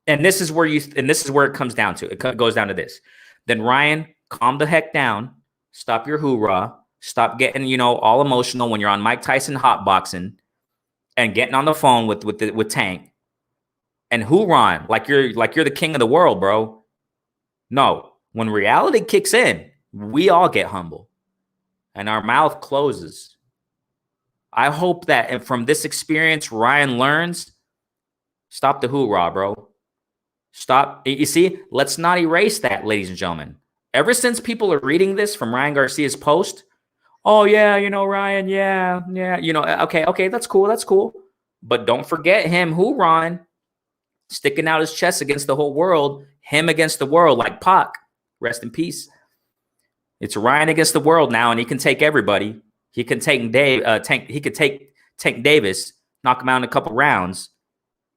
And this is where it comes down to. It goes down to this. Then Ryan, calm the heck down. Stop your hoorah. Stop getting, all emotional when you're on Mike Tyson hotboxing and getting on the phone with Tank and hoorahing like you're the king of the world, bro. No, when reality kicks in, we all get humble and our mouth closes. I hope that from this experience, Ryan learns, stop the hoorah, bro. Stop. You see, let's not erase that, ladies and gentlemen. Ever since people are reading this from Ryan Garcia's post, oh, yeah, Ryan, yeah, okay, that's cool. But don't forget him, hoorahing, sticking out his chest against the whole world, him against the world, like Pac. Rest in peace. It's Ryan against the world now, and he can take everybody. He can take he could take Tank Davis, knock him out in a couple rounds.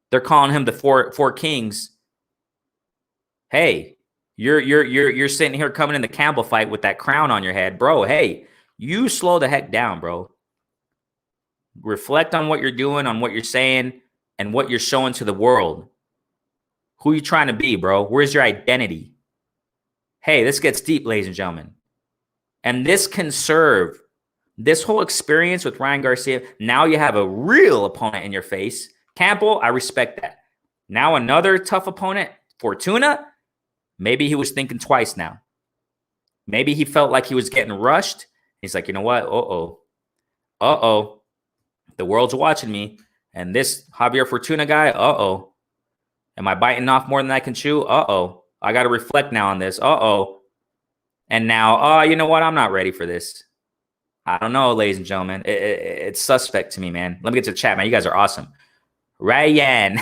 They're calling him the four kings. Hey, you're sitting here coming in the Campbell fight with that crown on your head, bro. Hey, you slow the heck down, bro. Reflect on what you're doing, on what you're saying, and what you're showing to the world. Who you trying to be, bro? Where's your identity? Hey, this gets deep, ladies and gentlemen. And this can serve this whole experience with Ryan Garcia. Now you have a real opponent in your face. Campbell, I respect that. Now another tough opponent, Fortuna. Maybe he was thinking twice now. Maybe he felt like he was getting rushed. He's like, you know what? Uh-oh. The world's watching me. And this Javier Fortuna guy, uh-oh. Am I biting off more than I can chew? Uh-oh. I got to reflect now on this. Uh-oh. And now, you know what? I'm not ready for this. I don't know, ladies and gentlemen. It's suspect to me, man. Let me get to the chat, man. You guys are awesome. Ryan,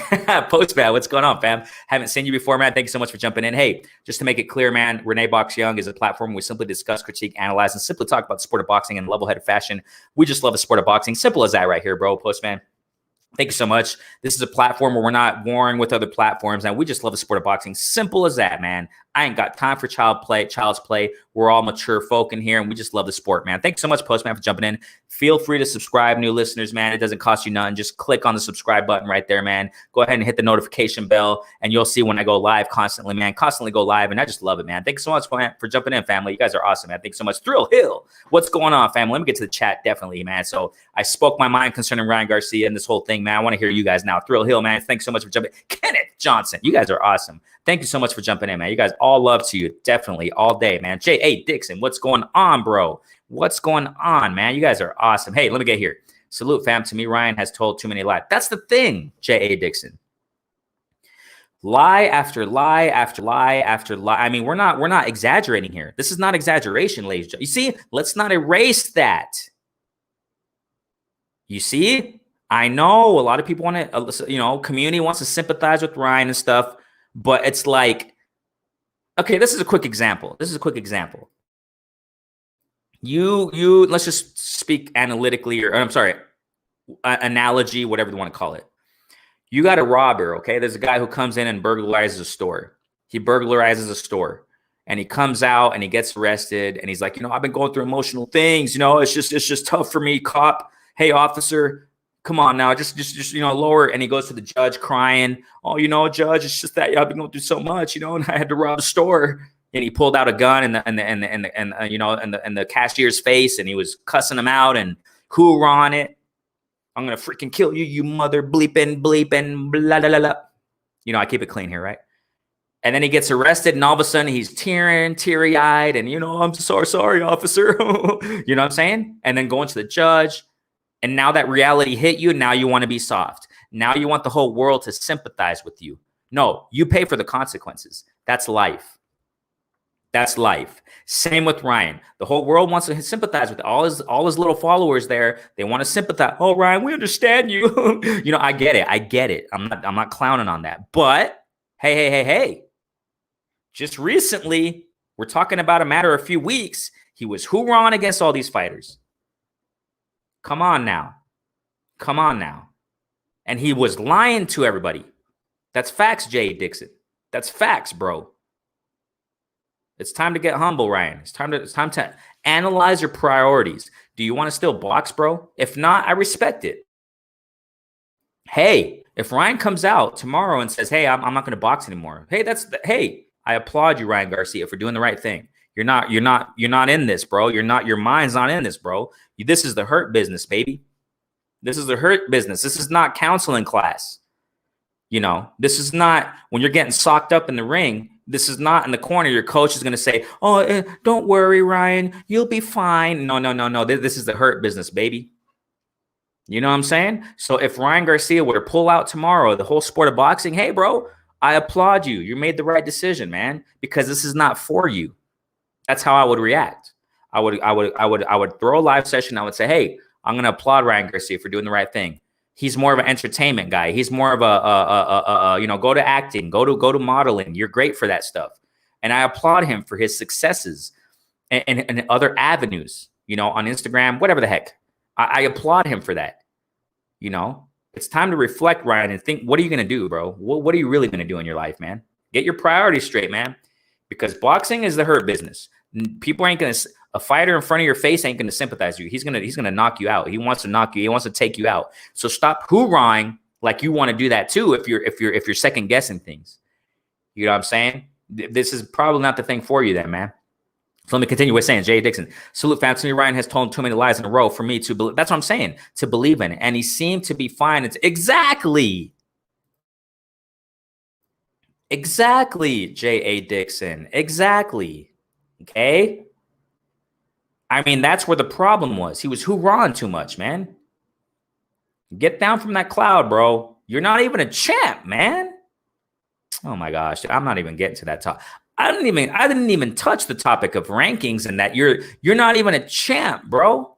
Postman, what's going on, fam? Haven't seen you before, man. Thank you so much for jumping in. Hey, just to make it clear, man, Renee Box Young is a platform where we simply discuss, critique, analyze, and simply talk about the sport of boxing in a level-headed fashion. We just love the sport of boxing. Simple as that right here, bro. Postman. Thank you so much. This is a platform where we're not warring with other platforms, and we just love the sport of boxing. Simple as that, man. I ain't got time for child's play. We're all mature folk in here, and we just love the sport, man. Thanks so much, Postman, for jumping in. Feel free to subscribe, new listeners, man. It doesn't cost you nothing. Just click on the subscribe button right there, man. Go ahead and hit the notification bell, and you'll see when I go live constantly, man. Constantly go live, and I just love it, man. Thanks so much for jumping in, family. You guys are awesome, man. Thanks so much. Thrill Hill, what's going on, family? Let me get to the chat, definitely, man. So I spoke my mind concerning Ryan Garcia and this whole thing, man. I want to hear you guys now. Thrill Hill, man. Thanks so much for jumping in. Kenneth Johnson, you guys are awesome. Thank you so much for jumping in, man. You guys, all love to you. Definitely all day, man. J.A. Dixon, what's going on, bro? What's going on, man? You guys are awesome. Hey, let me get here. Salute, fam. To me, Ryan has told too many lies. That's the thing, J.A. Dixon. Lie after lie after lie after lie. I mean, we're not exaggerating here. This is not exaggeration, ladies and gentlemen. You see, let's not erase that. You see? I know a lot of people want to, community wants to sympathize with Ryan and stuff, but it's like, okay, this is a quick example. You let's just speak analytically, or I'm sorry, analogy, whatever you want to call it. You got a robber, okay? There's a guy who comes in and burglarizes a store. He burglarizes a store, and he comes out and he gets arrested, and he's like, I've been going through emotional things. It's just tough for me, cop. Hey, officer, come on now, just lower. And he goes to the judge crying. Oh, judge, it's just that I've been going through so much, and I had to rob a store. And he pulled out a gun in the cashier's face, and he was cussing him out and hoorah on it. I'm gonna freaking kill you, you mother bleeping blah blah blah. I keep it clean here, right? And then he gets arrested, and all of a sudden he's teary-eyed, and I'm so sorry, officer. You know what I'm saying? And then going to the judge. And now that reality hit you, now you want to be soft. Now you want the whole world to sympathize with you. No, you pay for the consequences. That's life. That's life. Same with Ryan. The whole world wants to sympathize with all his little followers there. They want to sympathize. Oh, Ryan, we understand you. I get it. I'm not clowning on that. But hey. Just recently, we're talking about a matter of a few weeks, he was hoorahing against all these fighters. Come on now. And he was lying to everybody. That's facts, Jay Dixon. That's facts, bro. It's time to get humble, Ryan. It's time to analyze your priorities. Do you want to still box, bro? If not, I respect it. Hey, if Ryan comes out tomorrow and says, hey, I'm not going to box anymore. Hey, I applaud you, Ryan Garcia, for doing the right thing. You're not in this, bro. Your mind's not in this, bro. This is the hurt business, baby. This is the hurt business. This is not counseling class. This is not when you're getting socked up in the ring. This is not in the corner. Your coach is going to say, don't worry, Ryan. You'll be fine. No. This is the hurt business, baby. You know what I'm saying? So if Ryan Garcia were to pull out tomorrow, the whole sport of boxing, hey, bro, I applaud you. You made the right decision, man, because this is not for you. That's how I would react. I would throw a live session. I would say, hey, I'm going to applaud Ryan Garcia for doing the right thing. He's more of an entertainment guy. He's more of go to acting, go to modeling. You're great for that stuff. And I applaud him for his successes and other avenues, on Instagram, whatever the heck. I applaud him for that. It's time to reflect, Ryan, and think, what are you going to do, bro? What are you really going to do in your life, man? Get your priorities straight, man. Because boxing is the hurt business. People ain't going to, a fighter in front of your face ain't going to sympathize with you. He's going to knock you out. He wants to knock you. He wants to take you out. So stop hoorahing like you want to do that too. If you're second guessing things, You know what I'm saying? This is probably not the thing for you then, man. So let me continue with saying, Jay Dixon, salute Anthony Ryan has told too many lies in a row for me to believe. That's what I'm saying, to believe in it. And he seemed to be fine. It's exactly, J.A. Dixon. Exactly. Okay? I mean, that's where the problem was. He was hoorahing too much, man. Get down from that cloud, bro. You're not even a champ, man. Oh my gosh, I'm not even getting to that top. I didn't even touch the topic of rankings and that you're not even a champ, bro.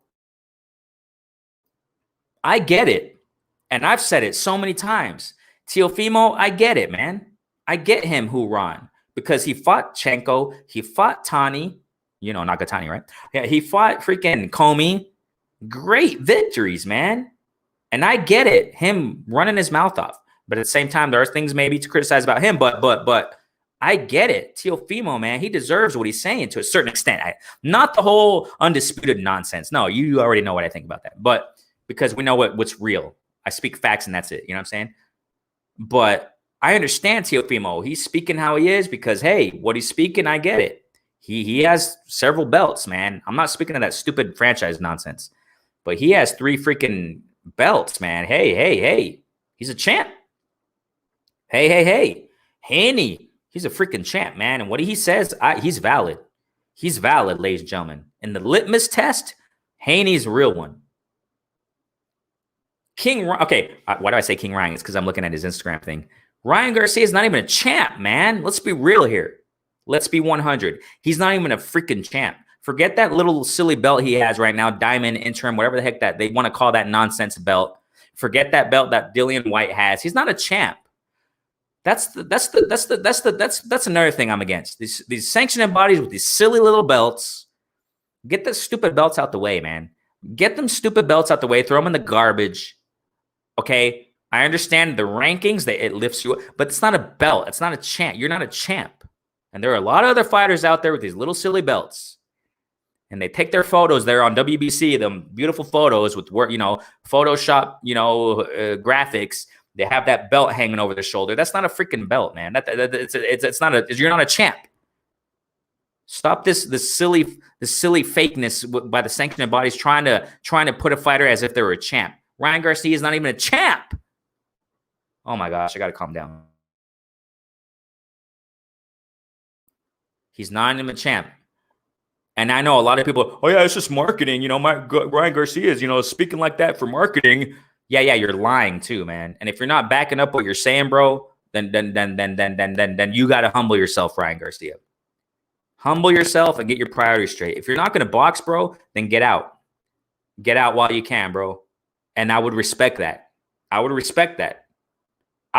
I get it. And I've said it so many times. Teofimo, I get it, man. I get him hoorahing because he fought Chenko, he fought Tani, you know, Nakatani, right? Yeah, he fought freaking Comey. Great victories, man. And I get it, him running his mouth off. But at the same time, there are things maybe to criticize about him. But I get it. Teofimo, man, he deserves what he's saying to a certain extent. Not the whole undisputed nonsense. No, you already know what I think about that. But because we know what's real. I speak facts and that's it. You know what I'm saying? But I understand Teofimo. He's speaking how he is because, hey, what he's speaking, I get it. He has several belts, man. I'm not speaking of that stupid franchise nonsense. But he has 3 freaking belts, man. Hey. He's a champ. Hey. Haney, he's a freaking champ, man. And what he says, he's valid. He's valid, ladies and gentlemen. In the litmus test, Haney's a real one. Okay, why do I say King Ryan? It's because I'm looking at his Instagram thing. Ryan Garcia is not even a champ, man. Let's be real here. Let's be 100. He's not even a freaking champ. Forget that little silly belt he has right now, diamond, interim, whatever the heck that they want to call that nonsense belt. Forget that belt that Dillian White has. He's not a champ. That's another thing I'm against. These sanctioning bodies with these silly little belts. Get the stupid belts out the way, man. Get them stupid belts out the way. Throw them in the garbage. Okay, I understand the rankings that it lifts you up, but it's not a belt. It's not a champ. You're not a champ. And there are a lot of other fighters out there with these little silly belts. And they take their photos there on WBC, them beautiful photos with work, Photoshop, graphics. They have that belt hanging over their shoulder. That's not a freaking belt, man. It's not a. You're not a champ. Stop this silly fakeness by the sanctioning bodies trying to put a fighter as if they were a champ. Ryan Garcia is not even a champ. Oh my gosh, I got to calm down. He's not even a champ. And I know a lot of people, oh yeah, it's just marketing. Ryan Garcia is, speaking like that for marketing. Yeah, you're lying too, man. And if you're not backing up what you're saying, bro, then you got to humble yourself, Ryan Garcia. Humble yourself and get your priorities straight. If you're not going to box, bro, then get out. Get out while you can, bro. And I would respect that. I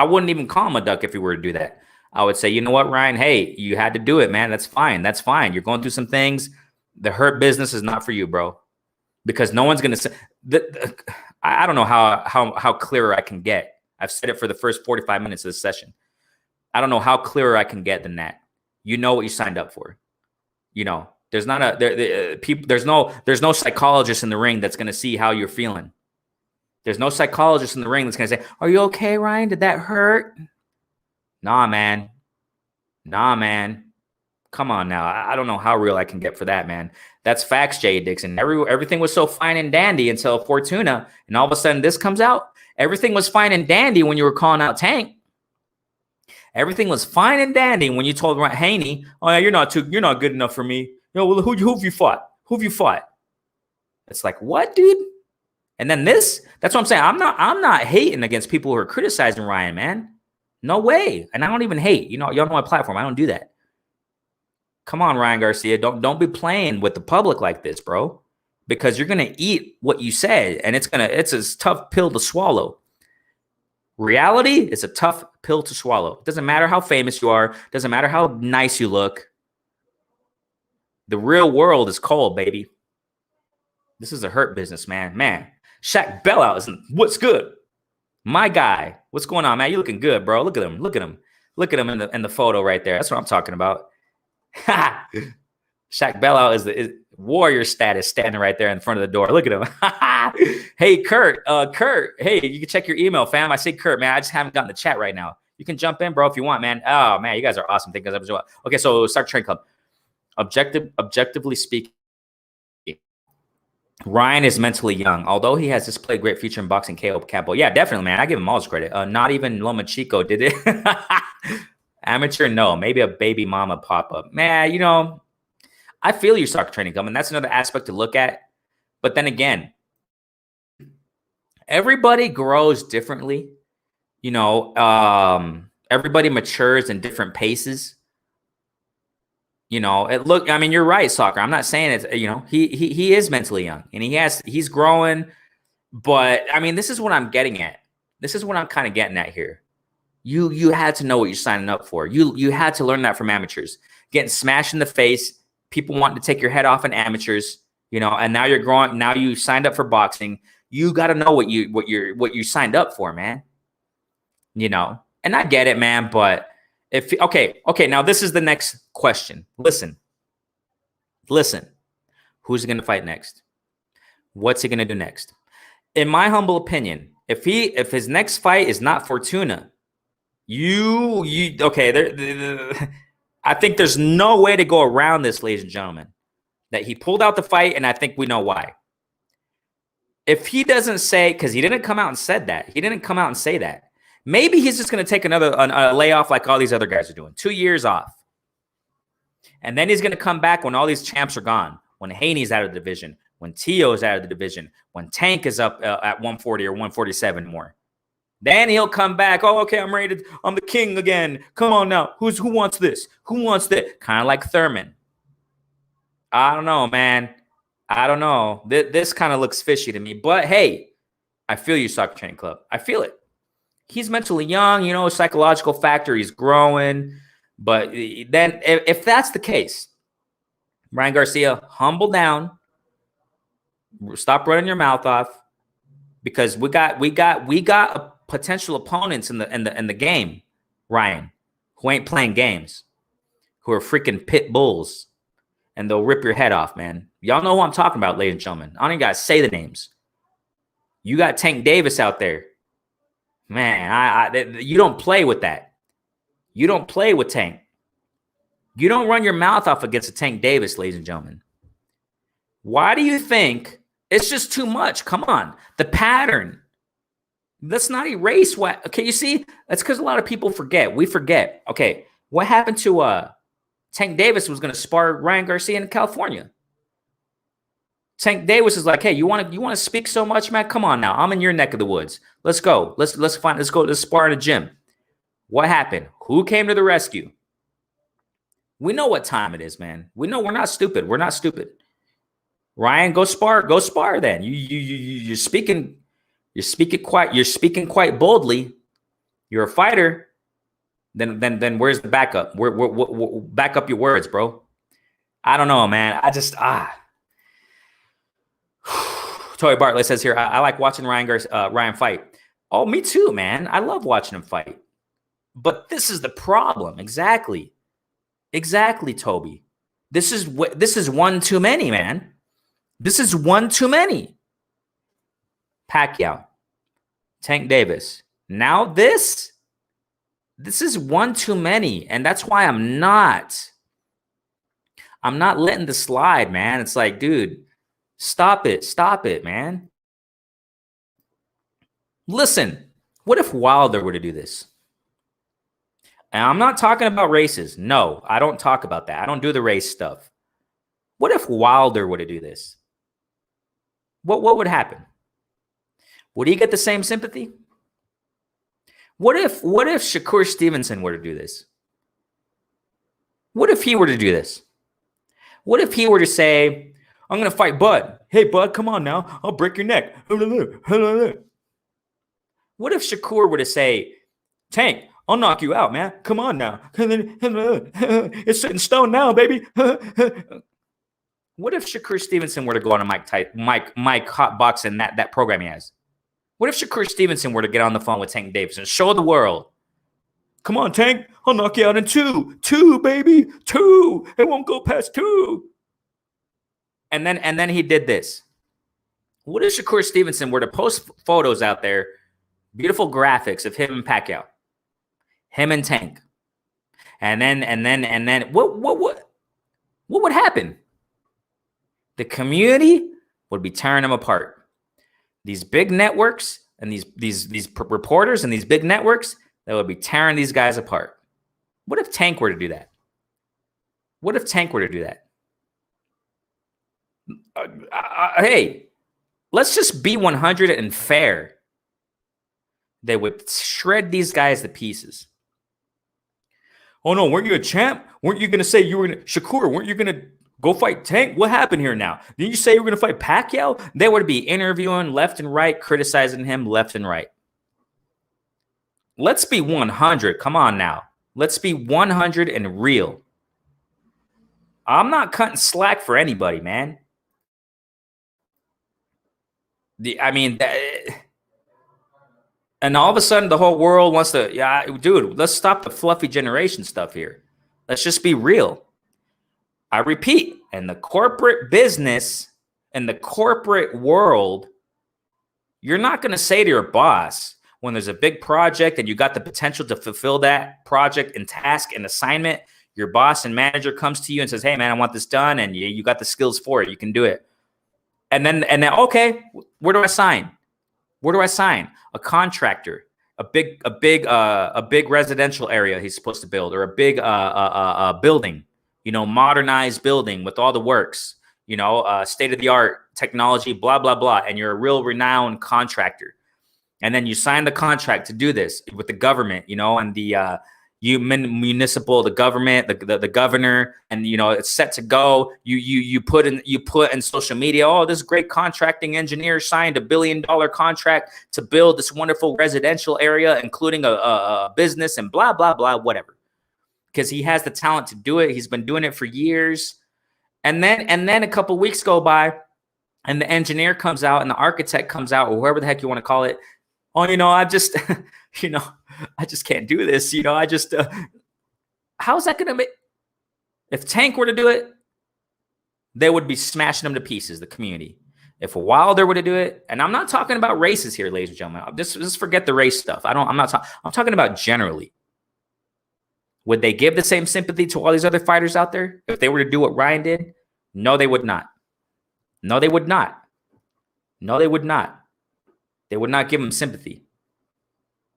wouldn't even call him a duck if he were to do that. I would say, you know what, Ryan? Hey, you had to do it, man. That's fine. You're going through some things. The hurt business is not for you, bro. Because no one's going to say I don't know how clearer I can get. I've said it for the first 45 minutes of this session. I don't know how clearer I can get than that. You know what you signed up for. There's not there's no psychologist in the ring that's going to see how you're feeling. There's no psychologist in the ring that's going to say, "Are you okay, Ryan? Did that hurt?" Nah, man. Come on now. I don't know how real I can get for that, man. That's facts, Jay Dixon. Everything was so fine and dandy until Fortuna, and all of a sudden this comes out. Everything was fine and dandy when you were calling out Tank. Everything was fine and dandy when you told Haney, "Oh yeah, you're not good enough for me." Well, who have you fought? It's like, what, dude? And then that's what I'm saying. I'm not hating against people who are criticizing Ryan, man. No way. And I don't even hate. Y'all know my platform. I don't do that. Come on, Ryan Garcia. Don't be playing with the public like this, bro. Because you're gonna eat what you said, and it's a tough pill to swallow. Reality is a tough pill to swallow. It doesn't matter how famous you are, doesn't matter how nice you look. The real world is cold, baby. This is a hurt business, man. Man, Shaq Bellout is what's good. My guy, what's going on, man? You looking good, bro. Look at him. Look at him in the photo right there. That's what I'm talking about. Shaq Bellout is warrior status standing right there in front of the door. Look at him. Hey, Kurt. Hey, you can check your email, fam. I say Kurt, man. I just haven't gotten the chat right now. You can jump in, bro, if you want, man. Oh, man, you guys are awesome. Thank you guys. Okay, so Star Training Club. Objectively speaking, Ryan is mentally young, although he has displayed great future in boxing. KO Campbell, yeah, definitely, man. I give him all his credit. Not even Loma Chico did it. Amateur, no. Maybe a baby mama pop up, man. You know, I feel your Soccer Training Club, and that's another aspect to look at. But then again, everybody grows differently. You know, everybody matures in different paces. You know, I mean, you're right, Soccer. I'm not saying it's, you know, he is mentally young and he's growing, but I mean, this is what I'm getting at. This is what I'm kind of getting at here. You had to know what you're signing up for. You had to learn that from amateurs. Getting smashed in the face, people wanting to take your head off in amateurs, you know, and now you're growing, now you signed up for boxing. You got to know what you signed up for, man. You know, and I get it, man, but okay, now this is the next question. Listen. Who's he going to fight next? What's he going to do next? In my humble opinion, if his next fight is not Fortuna, okay, I think there's no way to go around this, ladies and gentlemen, that he pulled out the fight, and I think we know why. If he doesn't say, because he didn't come out and said that, he didn't come out and say that. Maybe he's just going to take a layoff like all these other guys are doing. 2 years off. And then he's going to come back when all these champs are gone. When Haney's out of the division. When Tio's out of the division. When Tank is up at 140 or 147 more. Then he'll come back. Oh, okay, I'm ready. I'm the king again. Come on now. Who wants this? Who wants that? Kind of like Thurman. I don't know, man. I don't know. This kind of looks fishy to me. But, hey, I feel you, Soccer Training Club. I feel it. He's mentally young, you know, psychological factor. He's growing. But then if that's the case, Ryan Garcia, humble down. Stop running your mouth off, because we got potential opponents in the game, Ryan, who ain't playing games, who are freaking pit bulls, and they'll rip your head off, man. Y'all know who I'm talking about, ladies and gentlemen. I don't even gotta say the names. You got Tank Davis out there. Man, you don't play with that. You don't play with Tank. You don't run your mouth off against a Tank Davis, ladies and gentlemen. Why do you think it's just too much? Come on. The pattern. Let's not erase what. Okay, you see? That's because a lot of people forget. We forget. Okay, what happened to Tank Davis was going to spar Ryan Garcia in California. Tank Davis is like, hey, you want to speak so much, man? Come on now. I'm in your neck of the woods. Let's go. Let's go to spar in a gym. What happened? Who came to the rescue? We know what time it is, man. We know we're not stupid. We're not stupid. Ryan, go spar. Go spar then. You're speaking quite boldly. You're a fighter. Then where's the backup? Where back up your words, bro. I don't know, man. Toy Bartlett says here, I like watching Ryan fight. Oh, me too, man. I love watching him fight. But this is the problem. Exactly, Toby. This is one too many, man. This is one too many. Pacquiao, Tank Davis. Now this is one too many, and that's why I'm not letting this slide, man. It's like, dude, stop it, man. Listen, what if Wilder were to do this? And I'm not talking about races. No, I don't talk about that. I don't do the race stuff. What if Wilder were to do this? What would happen? Would he get the same sympathy? What if Shakur Stevenson were to do this? What if he were to do this? What if he were to say, I'm going to fight Bud. Hey, Bud, come on now. I'll break your neck. What if Shakur were to say, Tank, I'll knock you out, man. Come on now. It's set in stone now, baby. What if Shakur Stevenson were to go on a Mike hot boxing that program he has? What if Shakur Stevenson were to get on the phone with Tank Davis and show the world, come on, Tank, I'll knock you out in two, baby, two. It won't go past two. And then he did this. What if Shakur Stevenson were to post photos out there, beautiful graphics of him and Pacquiao? Him and Tank. And then what would happen? The community would be tearing them apart. These big networks and these reporters and these big networks, that would be tearing these guys apart. What if Tank were to do that? What if Tank were to do that? Hey, let's just be 100 and fair. They would shred these guys to pieces. Oh no, weren't you a champ? Weren't you going to say you were going to, Shakur, weren't you going to go fight Tank? What happened here now? Didn't you say you were going to fight Pacquiao? They would be interviewing left and right, criticizing him left and right. Let's be 100. Come on now. Let's be 100 and real. I'm not cutting slack for anybody, man. And all of a sudden the whole world wants to, yeah, dude, let's stop the fluffy generation stuff here. Let's just be real. I repeat, in the corporate business, in the corporate world, you're not going to say to your boss when there's a big project and you got the potential to fulfill that project and task and assignment, your boss and manager comes to you and says, hey, man, I want this done. And you got the skills for it. You can do it. And then, okay, where do I sign? Where do I sign? A contractor, a big residential area he's supposed to build, or a big building, modernized building with all the works, state of the art technology, blah, blah, blah. And you're a real renowned contractor. And then you sign the contract to do this with the government, and the municipal, the government, the governor, and it's set to go. You put in social media, oh, this great contracting engineer signed $1 billion contract to build this wonderful residential area, including a business and blah blah blah, whatever, because he has the talent to do it. He's been doing it for years. And then a couple weeks go by, and the engineer comes out, and the architect comes out, or whoever the heck you want to call it. Oh, I just, I just can't do this. How's that going to make? If Tank were to do it, they would be smashing them to pieces, the community. If Wilder were to do it, and I'm not talking about races here, ladies and gentlemen. Just forget the race stuff. I'm talking about generally. Would they give the same sympathy to all these other fighters out there if they were to do what Ryan did? No, they would not. No, they would not. No, they would not. They would not give him sympathy.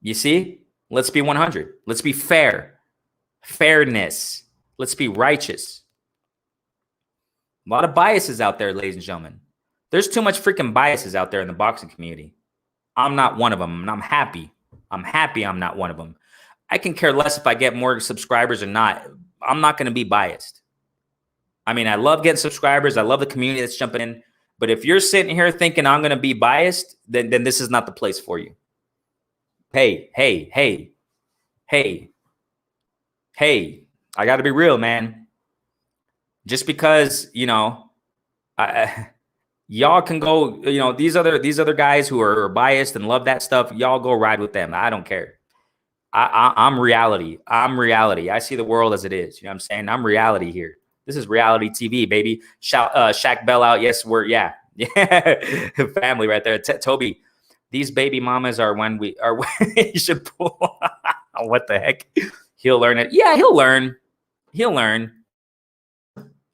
You see? Let's be 100. Let's be fair. Fairness. Let's be righteous. A lot of biases out there, ladies and gentlemen. There's too much freaking biases out there in the boxing community. I'm not one of them, and I'm happy. I'm happy I'm not one of them. I can care less if I get more subscribers or not. I'm not going to be biased. I mean, I love getting subscribers. I love the community that's jumping in. But if you're sitting here thinking I'm going to be biased, then this is not the place for you. Hey, I got to be real, man. Just because, y'all can go, these other guys who are biased and love that stuff, y'all go ride with them. I don't care. I'm reality. I'm reality. I see the world as it is. You know what I'm saying? I'm reality here. This is reality TV, baby. Shout Shaq Bell out. Yes, yeah. Family right there. Toby, these baby mamas are when you should pull. What the heck? He'll learn it. Yeah, he'll learn.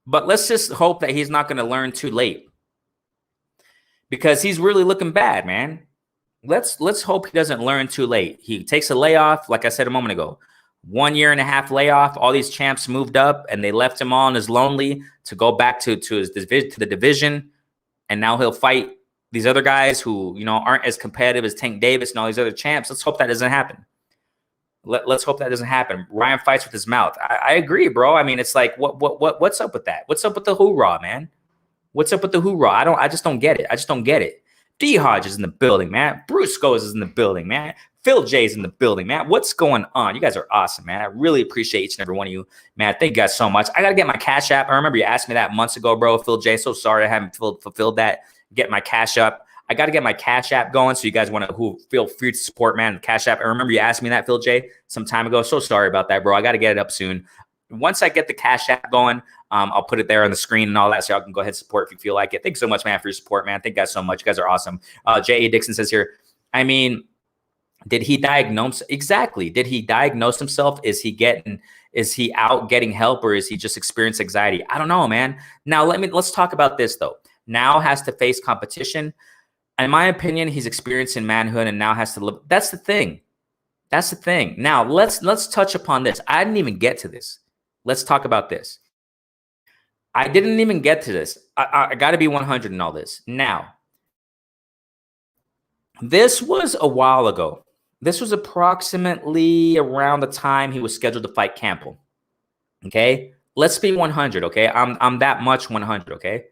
But let's just hope that he's not going to learn too late, because he's really looking bad, man. Let's hope he doesn't learn too late. He takes a layoff, like I said a moment ago. 1.5 year layoff. All these champs moved up, and they left him on as lonely to go back to the division. And now he'll fight these other guys who aren't as competitive as Tank Davis and all these other champs. Let's hope that doesn't happen. Let's hope that doesn't happen. Ryan fights with his mouth. I agree, bro. I mean, it's like what's up with that? What's up with the hoorah, man? What's up with the hoorah? I just don't get it. D Hodge is in the building, man. Bruce Goes is in the building, man. Phil J's in the building, man. What's going on? You guys are awesome, man. I really appreciate each and every one of you, man. Thank you guys so much. I got to get my Cash App. I remember you asked me that months ago, bro. Phil J, so sorry I haven't fulfilled that. Get my Cash App. I got to get my Cash App going, so you guys who feel free to support, man, the Cash App. I remember you asked me that, Phil J, some time ago. So sorry about that, bro. I got to get it up soon. Once I get the Cash App going, I'll put it there on the screen and all that, so y'all can go ahead and support if you feel like it. Thanks so much, man, for your support, man. Thank you guys so much. You guys are awesome. J.A. Dixon says here, I mean, Did he diagnose? Exactly. Did he diagnose himself? Is he out getting help, or is he just experiencing anxiety? I don't know, man. Now let's talk about this though. Now has to face competition. In my opinion, he's experiencing manhood and now has to live. That's the thing. That's the thing. Now let's touch upon this. I didn't even get to this. Let's talk about this. I didn't even get to this. I got to be 100 in all this. Now, this was a while ago. This was approximately around the time he was scheduled to fight Campbell. Okay, let's be 100. Okay, I'm that much 100. Okay,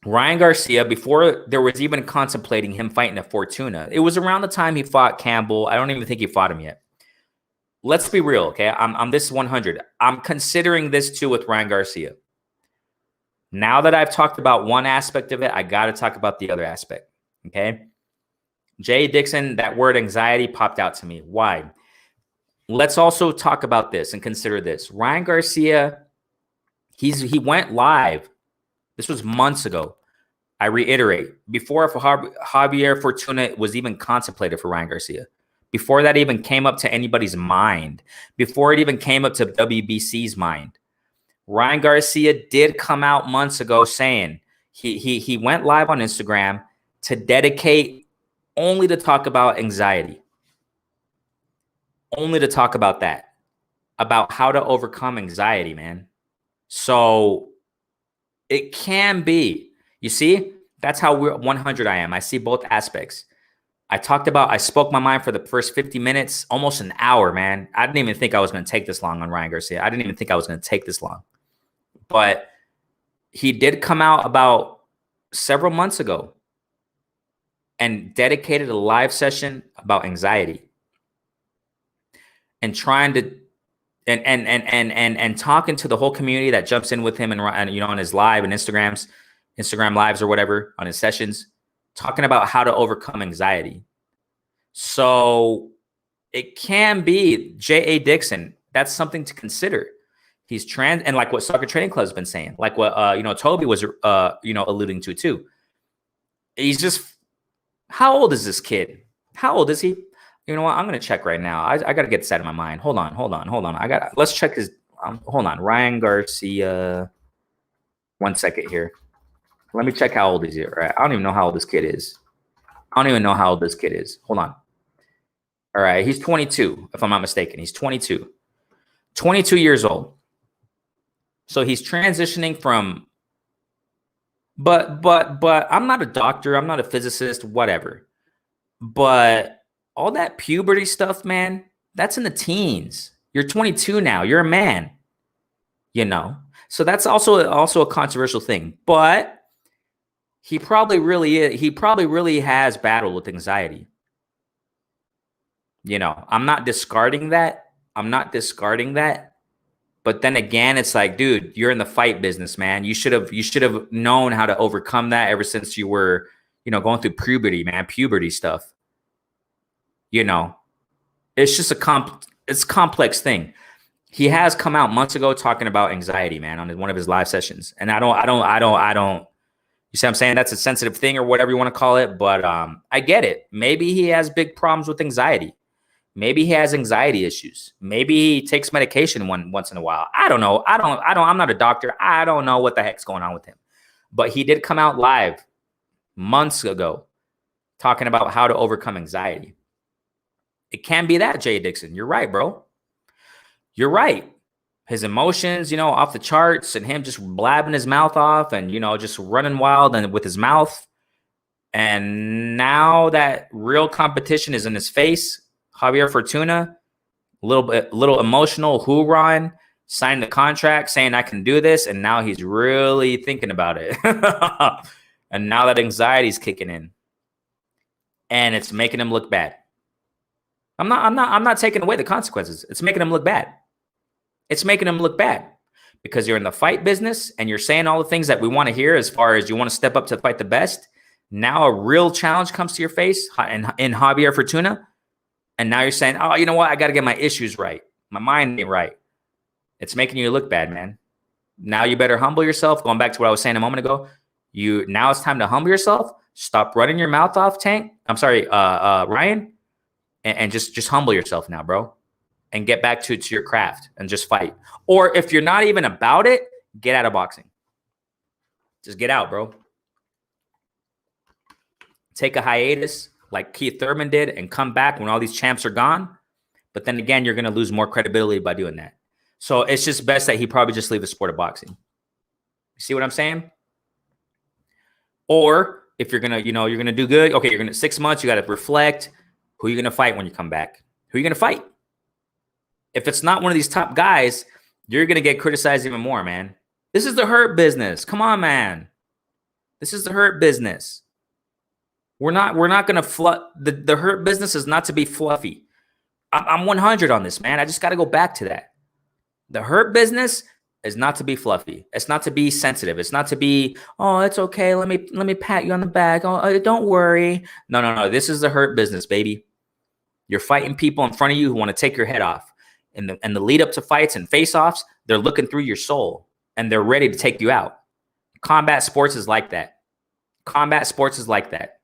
Ryan Garcia, before there was even contemplating him fighting at Fortuna, it was around the time he fought Campbell. I don't even think he fought him yet. Let's be real. Okay, I'm this 100. I'm considering this too with Ryan Garcia. Now that I've talked about one aspect of it, I got to talk about the other aspect. Okay. Jay Dixon, that word anxiety popped out to me. Why? Let's also talk about this and consider this. Ryan Garcia, he went live. This was months ago. I reiterate, before Javier Fortuna was even contemplated for Ryan Garcia, before that even came up to anybody's mind, before it even came up to WBC's mind, Ryan Garcia did come out months ago saying he went live on Instagram to dedicate only to talk about anxiety, only to talk about that, about how to overcome anxiety, man. So it can be, you see, that's how 100 I am. I see both aspects. I spoke my mind for the first 50 minutes, almost an hour, man. I didn't even think I was going to take this long on Ryan Garcia. I didn't even think I was going to take this long. But he did come out about several months ago and dedicated a live session about anxiety and trying to and talking to the whole community that jumps in with him and on his live and Instagram lives or whatever, on his sessions, talking about how to overcome anxiety. So it can be J.A. Dixon. That's something to consider. He's trans, and like what Soccer Training Club has been saying, like what Toby was alluding to too. He's just, how old is this kid? How old is he? You know what? I'm gonna check right now. I gotta get this out of my mind. Hold on. Let's check his. Hold on, Ryan Garcia. 1 second here. Let me check how old is he. Right? I don't even know how old this kid is. Hold on. All right, he's 22, if I'm not mistaken. He's 22. 22 years old. So he's transitioning from. But I'm not a doctor. I'm not a physicist. Whatever. But all that puberty stuff, man, that's in the teens. You're 22 now. You're a man. So that's also a controversial thing. But he probably really has battled with anxiety. I'm not discarding that. But then again, it's like, dude, you're in the fight business, man. You should have known how to overcome that ever since you were, going through puberty, man, puberty stuff. It's just it's a complex thing. He has come out months ago talking about anxiety, man, on one of his live sessions. And I don't, you see what I'm saying? That's a sensitive thing or whatever you want to call it. But I get it. Maybe he has big problems with anxiety. Maybe he has anxiety issues. Maybe he takes medication once in a while. I don't know. I'm not a doctor. I don't know what the heck's going on with him. But he did come out live months ago talking about how to overcome anxiety. It can be that, Jay Dixon. You're right, bro. You're right. His emotions, off the charts, and him just blabbing his mouth off and, just running wild and with his mouth. And now that real competition is in his face, Javier Fortuna, a little emotional, hoorahing, signed the contract saying I can do this. And now he's really thinking about it. And now that anxiety's kicking in and it's making him look bad. I'm not taking away the consequences. It's making him look bad. Because you're in the fight business and you're saying all the things that we want to hear as far as you want to step up to fight the best. Now a real challenge comes to your face in Javier Fortuna. And now you're saying, oh, you know what? I got to get my issues right. My mind ain't right. It's making you look bad, man. Now you better humble yourself. Going back to what I was saying a moment ago, now it's time to humble yourself Stop running your mouth off, Tank. I'm sorry, Ryan, and just humble yourself now, bro, and get back to your craft and just fight. Or if you're not even about it, get out of boxing. Just get out, bro. Take a hiatus like Keith Thurman did and come back when all these champs are gone. But then again, you're going to lose more credibility by doing that. So it's just best that he probably just leave the sport of boxing. You see what I'm saying? Or if you're going to, you're going to do good. Okay, you're going to 6 months. You got to reflect. Who are you going to fight when you come back? Who are you going to fight? If it's not one of these top guys, you're going to get criticized even more, man. This is the hurt business. Come on, man. This is the hurt business. We're not going to the hurt business is not to be fluffy. I'm 100 on this, man. I just got to go back to that. The hurt business is not to be fluffy. It's not to be sensitive. It's not to be, oh, it's okay. Let me pat you on the back. Oh, don't worry. No. This is the hurt business, baby. You're fighting people in front of you who want to take your head off. And the lead up to fights and face-offs, they're looking through your soul and they're ready to take you out. Combat sports is like that. Combat sports is like that.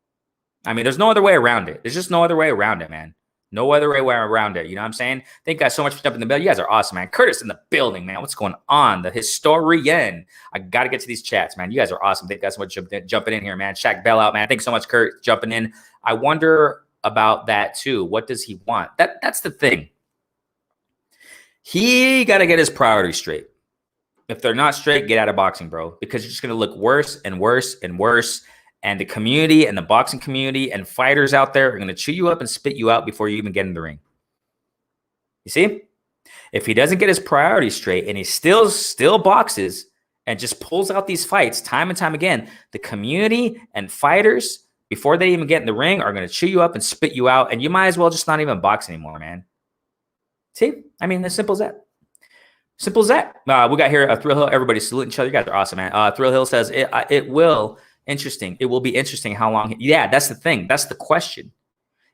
I mean, there's no other way around it. There's just no other way around it, man. No other way around it. You know what I'm saying? Thank you guys so much for jumping in the bell. You guys are awesome, man. Curtis in the building, man. What's going on? The historian. I got to get to these chats, man. You guys are awesome. Thank you guys so much for jumping in here, man. Shaq Bell out, man. Thanks so much, Kurt, jumping in. I wonder about that, too. What does he want? That's the thing. He got to get his priorities straight. If they're not straight, get out of boxing, bro, because you're just going to look worse and worse and worse. And the community and the boxing community and fighters out there are going to chew you up and spit you out before you even get in the ring. You see? If he doesn't get his priorities straight and he still boxes and just pulls out these fights time and time again, the community and fighters, before they even get in the ring, are going to chew you up and spit you out. And you might as well just not even box anymore, man. See? I mean, as simple as that. Simple as that. We got here Thrill Hill. Everybody saluting each other. You guys are awesome, man. Thrill Hill says, it will... Interesting. It will be interesting how long. Yeah, that's the thing. That's the question.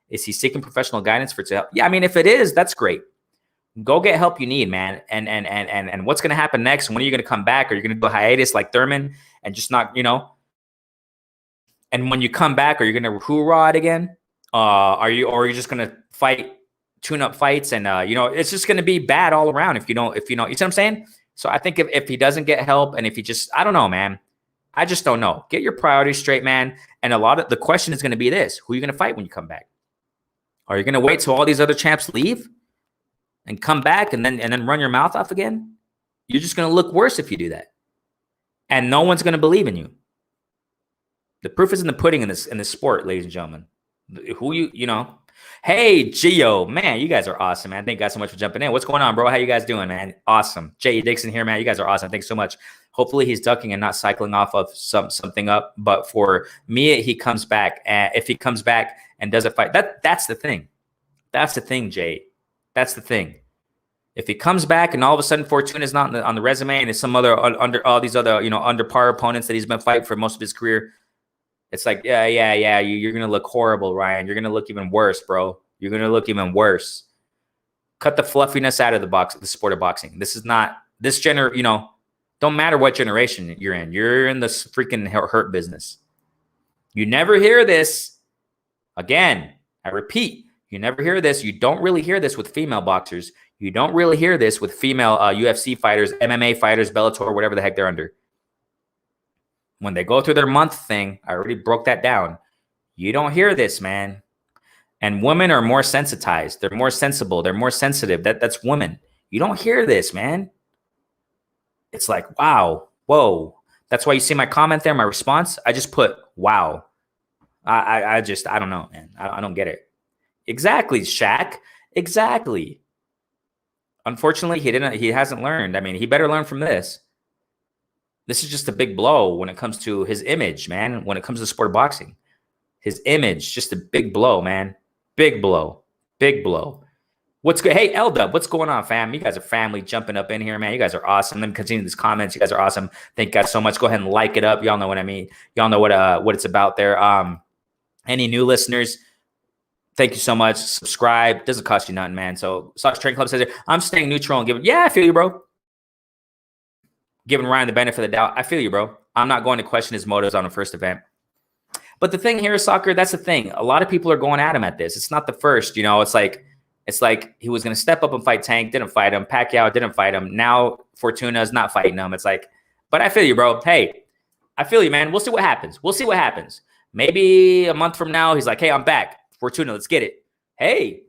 Is he seeking professional guidance for help? Yeah, I mean, if it is, that's great. Go get help you need, man. And what's going to happen next? When are you going to come back? Are you going to do a hiatus like Thurman and just not, And when you come back, are you going to hoorah it again? Are you just going to fight tune-up fights? And it's just going to be bad all around if you know. You see what I'm saying? So I think if he doesn't get help and if he just, I don't know, man. I just don't know. Get your priorities straight, man. And a lot of the question is going to be this: who are you going to fight when you come back? Are you going to wait till all these other champs leave and come back and then run your mouth off again? You're just going to look worse if you do that, and no one's going to believe in you. The proof is in the pudding in this sport, ladies and gentlemen. Hey, Gio, man, you guys are awesome, man. Thank you guys so much for jumping in. What's going on, bro? How you guys doing, man? Awesome. Jay Dixon here, man. You guys are awesome. Thanks so much. Hopefully he's ducking and not cycling off of something up. But for me, he comes back. And if he comes back and doesn't fight, that's the thing. That's the thing, Jay. That's the thing. If he comes back and all of a sudden Fortuna is not on the resume and it's some other under all these other under par opponents that he's been fighting for most of his career, it's like yeah. You're gonna look horrible, Ryan. You're gonna look even worse, bro. You're gonna look even worse. Cut the fluffiness out of the sport of boxing. This is not this Don't matter what generation you're in. You're in this freaking hurt business. You never hear this. Again, I repeat, you never hear this. You don't really hear this with female boxers. You don't really hear this with female UFC fighters, MMA fighters, Bellator, whatever the heck they're under. When they go through their month thing, I already broke that down. You don't hear this, man. And women are more sensitized. They're more sensible. They're more sensitive. That's women. You don't hear this, man. It's like, wow, whoa. That's why you see my comment there, my response. I just put, wow. I don't know, man. I don't get it. Exactly, Shaq. Exactly. Unfortunately, he hasn't learned. I mean, he better learn from this. This is just a big blow when it comes to his image, man. When it comes to the sport of boxing. His image, just a big blow, man. Big blow. Big blow. What's good? Hey, L-Dub, what's going on, fam? You guys are family jumping up in here, man. You guys are awesome. Let me continue these comments. You guys are awesome. Thank you guys so much. Go ahead and like it up. Y'all know what I mean. Y'all know what it's about there. Any new listeners, thank you so much. Subscribe. Doesn't cost you nothing, man. So Sox Training Club says, I'm staying neutral and giving. Yeah, I feel you, bro. Giving Ryan the benefit of the doubt. I feel you, bro. I'm not going to question his motives on the first event. But the thing here is soccer. That's the thing. A lot of people are going at him at this. It's not the first. You know, it's like he was going to step up and fight Tank, didn't fight him. Pacquiao didn't fight him. Now Fortuna's not fighting him. It's like, but I feel you, bro. Hey, I feel you, man. We'll see what happens. We'll see what happens. Maybe a month from now, he's like, hey, I'm back. Fortuna, let's get it. Hey,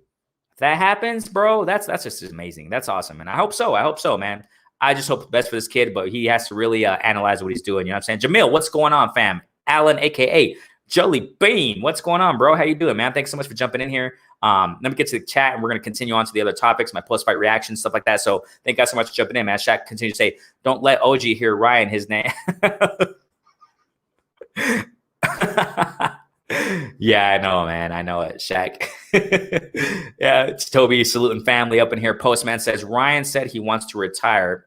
if that happens, bro, that's just amazing. That's awesome. And I hope so. I hope so, man. I just hope the best for this kid, but he has to really analyze what he's doing. You know what I'm saying? Jamil, what's going on, fam? Alan, a.k.a. Jelly Bean. What's going on, bro? How you doing, man? Thanks so much for jumping in here. Let me get to the chat, and we're going to continue on to the other topics, my post-fight reactions, stuff like that. So thank you guys so much for jumping in, man. Shaq continue to say, don't let OG hear Ryan his name. Yeah, I know, man. I know it, Shaq. Yeah, it's Toby saluting family up in here. Postman says, Ryan said he wants to retire.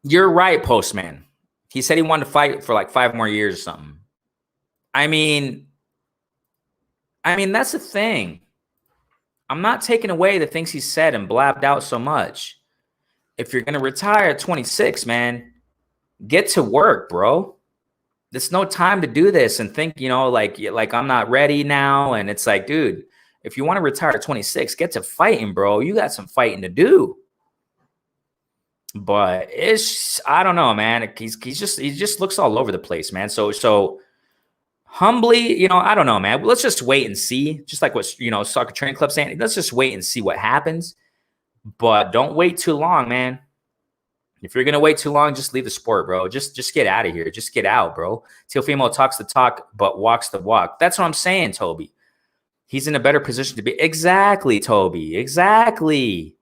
You're right, Postman. He said he wanted to fight for like 5 more years or something. I mean, that's the thing. I'm not taking away the things he said and blabbed out so much. If you're going to retire at 26, man, get to work, bro. There's no time to do this and think, you know, like I'm not ready now. And it's like, dude, if you want to retire at 26, get to fighting, bro. You got some fighting to do. But I don't know, man. He just looks all over the place, man. So humbly, you know, I don't know, man. Let's just wait and see. Just like what, you know, Soccer Training Club saying, let's just wait and see what happens. But don't wait too long, man. If you're gonna wait too long, just leave the sport, bro. Just get out of here. Just get out, bro. Teofimo talks the talk, but walks the walk. That's what I'm saying, Toby. He's in a better position to be. Exactly, Toby. Exactly.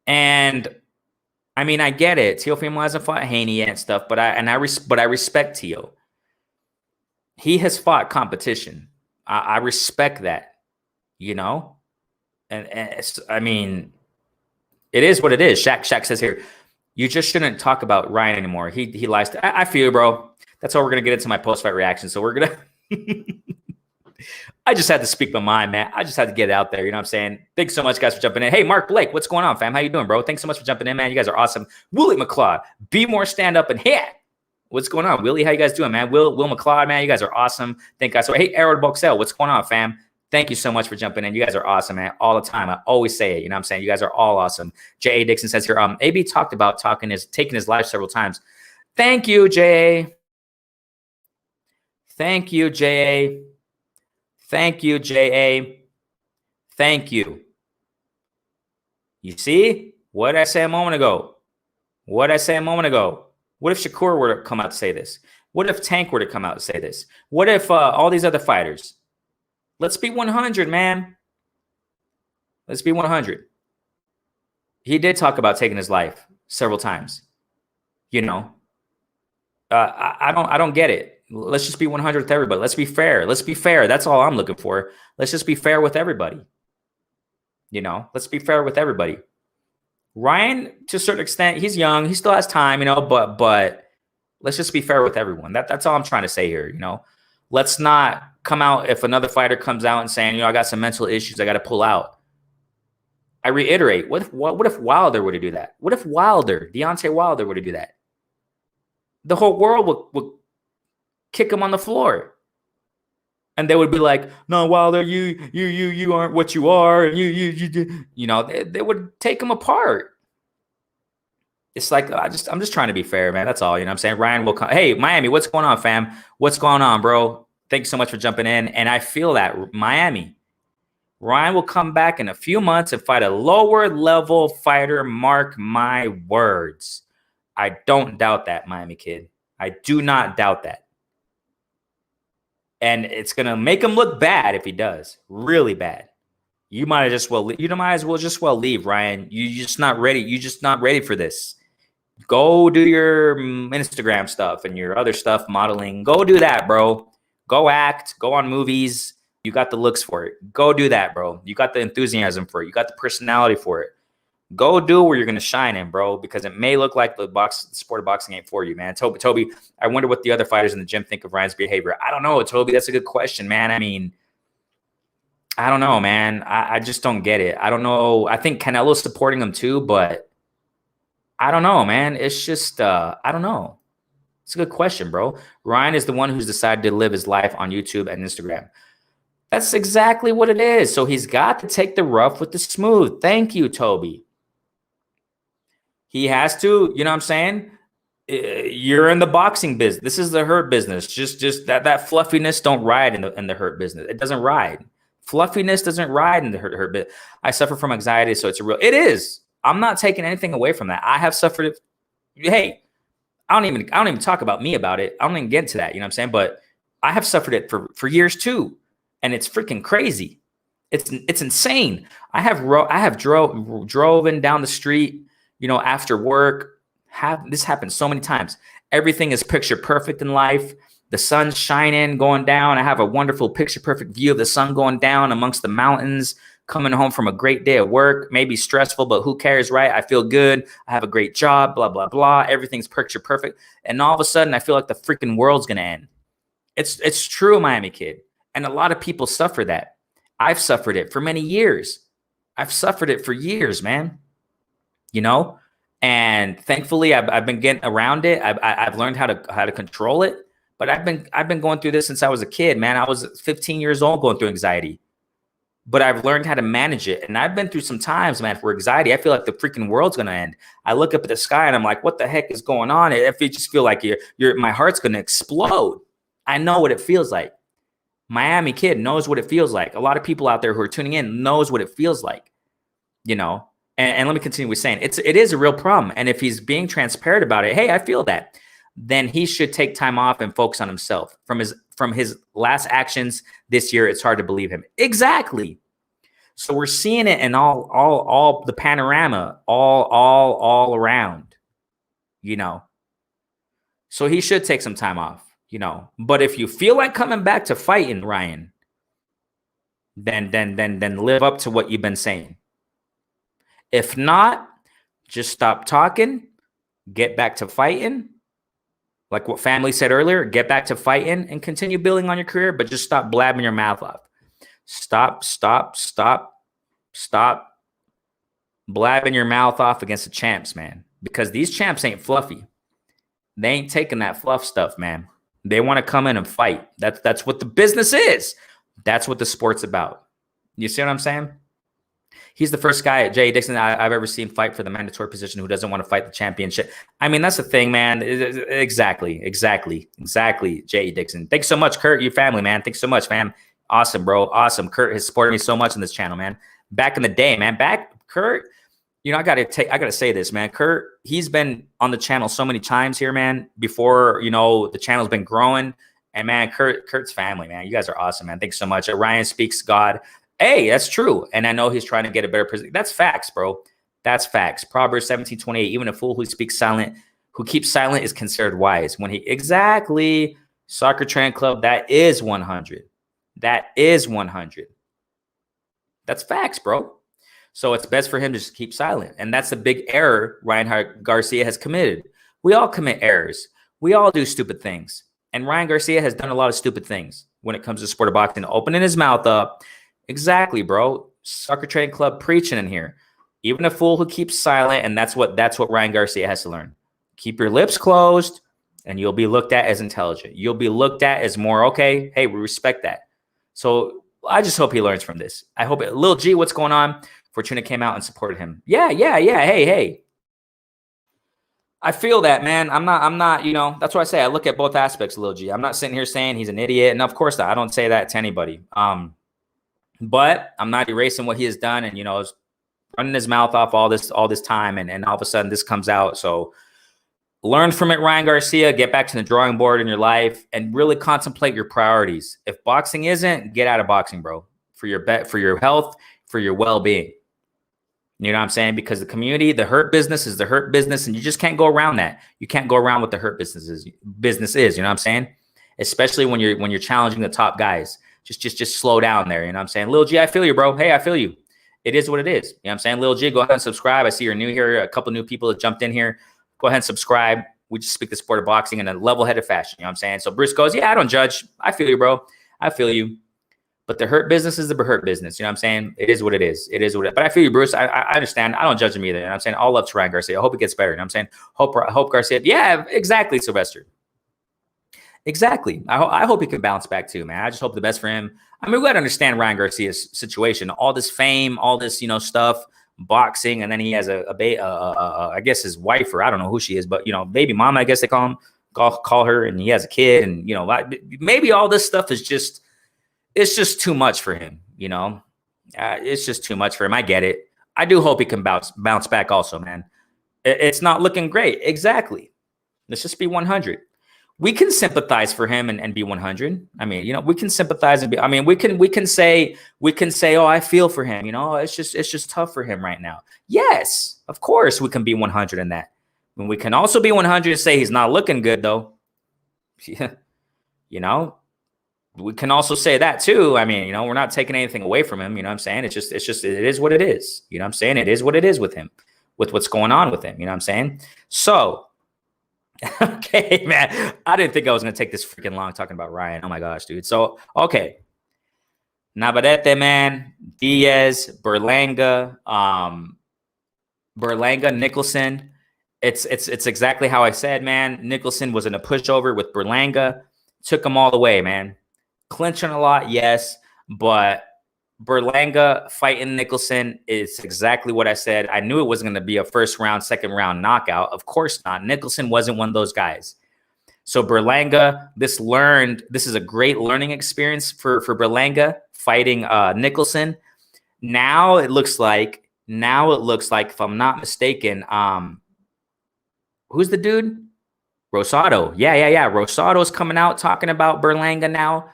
And I mean, I get it. Teofimo hasn't fought Haney yet and stuff, but I respect Teo. He has fought competition. I respect that, you know? And I mean, it is what it is. Shaq says here, you just shouldn't talk about Ryan anymore. He lies to, I feel you, bro. That's how we're going to get into my post-fight reaction. So we're going to, I just had to speak my mind, man. I just had to get it out there. You know what I'm saying? Thanks so much, guys, for jumping in. Hey, Mark Blake, what's going on, fam? How you doing, bro? Thanks so much for jumping in, man. You guys are awesome. Willie McLeod, be more stand up and hit. What's going on, Willie? How you guys doing, man? Will McLeod, man. You guys are awesome. Thank you guys. So, hey, Aaron Boxell, what's going on, fam? Thank you so much for jumping in. You guys are awesome, man. All the time. I always say it. You know what I'm saying? You guys are all awesome. J.A. Dixon says here, AB talked about taking his life several times. Thank you, J.A. Thank you, J.A. Thank you, J.A. Thank you. You see? What did I say a moment ago? What did I say a moment ago? What if Shakur were to come out to say this? What if Tank were to come out and say this? What if all these other fighters? Let's be 100, man. Let's be 100. He did talk about taking his life several times. You know, I don't get it. Let's just be 100 with everybody. Let's be fair. Let's be fair. That's all I'm looking for. Let's just be fair with everybody. You know, let's be fair with everybody. Ryan, to a certain extent, he's young. He still has time, you know, but let's just be fair with everyone. That's all I'm trying to say here, you know. Let's not come out if another fighter comes out and saying, you know, I got some mental issues, I got to pull out. I reiterate, what if Wilder were to do that? What if Deontay Wilder were to do that? The whole world would kick him on the floor. And they would be like, no, Wilder, you aren't what you are. You know, they would take him apart. It's like, I'm just trying to be fair, man. That's all, you know what I'm saying? Ryan will come. Hey, Miami, what's going on, fam? What's going on, bro? Thanks so much for jumping in. And I feel that, Miami, Ryan will come back in a few months and fight a lower level fighter. Mark my words. I don't doubt that, Miami kid. I do not doubt that. And it's going to make him look bad if he does. Really bad. You might as well just leave, Ryan. You're just not ready. You're just not ready for this. Go do your Instagram stuff and your other stuff, modeling. Go do that, bro. Go act. Go on movies. You got the looks for it. Go do that, bro. You got the enthusiasm for it. You got the personality for it. Go do where you're going to shine in, bro, because it may look like the sport of boxing ain't for you, man. Toby, I wonder what the other fighters in the gym think of Ryan's behavior. I don't know, Toby. That's a good question, man. I mean, I don't know, man. I just don't get it. I don't know. I think Canelo's supporting him too, but I don't know, man. It's just, I don't know. It's a good question, bro. Ryan is the one who's decided to live his life on YouTube and Instagram. That's exactly what it is. So he's got to take the rough with the smooth. Thank you, Toby. He has to, you know what I'm saying? You're in the boxing business. This is the hurt business. Just that fluffiness don't ride in the hurt business. It doesn't ride. Fluffiness doesn't ride in the hurt bit. I suffer from anxiety, so it is. I'm not taking anything away from that. I have suffered it. Hey, I don't even talk about me about it. I don't even get into that. You know what I'm saying? But I have suffered it for years too, and it's freaking crazy. It's insane. I have driven down the street, you know, after work. This happened so many times. Everything is picture perfect in life. The sun's shining, going down. I have a wonderful picture perfect view of the sun going down amongst the mountains, coming home from a great day at work, maybe stressful, but who cares, right? I feel good. I have a great job, blah, blah, blah. Everything's picture perfect. And all of a sudden, I feel like the freaking world's going to end. It's true, Miami Kid. And a lot of people suffer that. I've suffered it for many years. I've suffered it for years, man. You know? And thankfully, I've been getting around it. I've learned how to control it. But I've been going through this since I was a kid, man. I was 15 years old going through anxiety. But I've learned how to manage it. And I've been through some times, man, for anxiety. I feel like the freaking world's going to end. I look up at the sky and I'm like, what the heck is going on? If you just feel like my heart's going to explode. I know what it feels like. Miami Kid knows what it feels like. A lot of people out there who are tuning in knows what it feels like, you know. And let me continue with saying it is a real problem. And if he's being transparent about it, hey, I feel that, then he should take time off and focus on himself. From his last actions this year, it's hard to believe him. Exactly. So we're seeing it in all the panorama, all around, you know. So he should take some time off, you know. But if you feel like coming back to fighting, Ryan, then live up to what you've been saying. If not, just stop talking, get back to fighting. Like what family said earlier, get back to fighting and continue building on your career, but just stop blabbing your mouth off. Stop blabbing your mouth off against the champs, man. Because these champs ain't fluffy. They ain't taking that fluff stuff, man. They want to come in and fight. That's what the business is. That's what the sport's about. You see what I'm saying? He's the first guy at J.E. Dixon I've ever seen fight for the mandatory position who doesn't want to fight the championship. I mean, that's the thing, man. Exactly. J.E. Dixon. Thanks so much, Kurt. Your family, man. Thanks so much, fam. Awesome, bro. Awesome. Kurt has supported me so much on this channel, man. Back in the day, man. Kurt, you know, I gotta say this, man. Kurt, he's been on the channel so many times here, man. Before, you know, the channel's been growing. And man, Kurt's family, man. You guys are awesome, man. Thanks so much. Ryan speaks God. Hey, that's true. And I know he's trying to get a better position. That's facts, bro. That's facts. Proverbs 17:28. Even a fool who keeps silent is considered wise. Exactly. Soccer Training Club, that is 100. That is 100. That's facts, bro. So it's best for him to just keep silent. And that's the big error Ryan Garcia has committed. We all commit errors. We all do stupid things. And Ryan Garcia has done a lot of stupid things when it comes to sport of boxing, opening his mouth up. Exactly, bro. Soccer Training Club preaching in here. Even a fool who keeps silent, and that's what Ryan Garcia has to learn. Keep your lips closed, and you'll be looked at as intelligent. You'll be looked at as more, okay, hey, we respect that. So I just hope he learns from this. I hope it. Lil G, what's going on? Fortuna came out and supported him. Yeah. Hey. I feel that, man. I'm not, you know, that's why I say I look at both aspects of Lil G. I'm not sitting here saying he's an idiot. And of course, I don't say that to anybody. But I'm not erasing what he has done and, you know, running his mouth off all this time. And all of a sudden this comes out. So learn from it, Ryan Garcia. Get back to the drawing board in your life and really contemplate your priorities. If boxing isn't, get out of boxing, bro, for your health, for your well-being. You know what I'm saying? Because the community, the hurt business is the hurt business, and you just can't go around that. You can't go around what the hurt business is. You know what I'm saying? Especially when you're challenging the top guys. Just slow down there. You know what I'm saying? Lil G, I feel you, bro. Hey, I feel you. It is what it is. You know what I'm saying? Lil G, go ahead and subscribe. I see you're new here. A couple new people that jumped in here. Go ahead and subscribe. We just speak the sport of boxing in a level-headed fashion. You know what I'm saying? So Bruce goes, yeah, I don't judge. I feel you, bro. I feel you. But the hurt business is the hurt business. You know what I'm saying? It is what it is. It is what it is. But I feel you, Bruce. I understand. I don't judge him either. You know what I'm saying? All love to Ryan Garcia. I hope it gets better. You know what I'm saying? Hope Garcia. Yeah, exactly, Sylvester. Exactly. I hope he can bounce back too, man. I just hope the best for him. I mean, we got to understand Ryan Garcia's situation. All this fame, all this, stuff, boxing, and then he has I guess his wife, or I don't know who she is, but, baby mama, I guess they call her, and he has a kid, and, maybe all this stuff is it's just too much for him, it's just too much for him. I get it. I do hope he can bounce back also, man. It's not looking great. Exactly. Let's just be 100. We can sympathize for him and be 100. I mean, we can sympathize and be, I mean, we can say, oh, I feel for him. It's just tough for him right now. Yes, of course we can be 100 in that. And we can also be 100 and say he's not looking good though. We can also say that too. I mean, we're not taking anything away from him. You know what I'm saying? It is what it is. You know what I'm saying? It is what it is with him, with what's going on with him. You know what I'm saying? So, okay, man. I didn't think I was going to take this freaking long talking about Ryan. Oh my gosh, dude. So, okay. Navarrete, man. Diaz, Berlanga, Nicholson. It's exactly how I said, man. Nicholson was in a pushover with Berlanga. Took him all the way, man. Clinching a lot, yes. But Berlanga fighting Nicholson is exactly what I said. I knew it wasn't going to be a first round, second round knockout. Of course not. Nicholson wasn't one of those guys. So Berlanga, this is a great learning experience for Berlanga fighting Nicholson. Now it looks like, if I'm not mistaken, who's the dude? Rosado. Yeah. Rosado's coming out talking about Berlanga now.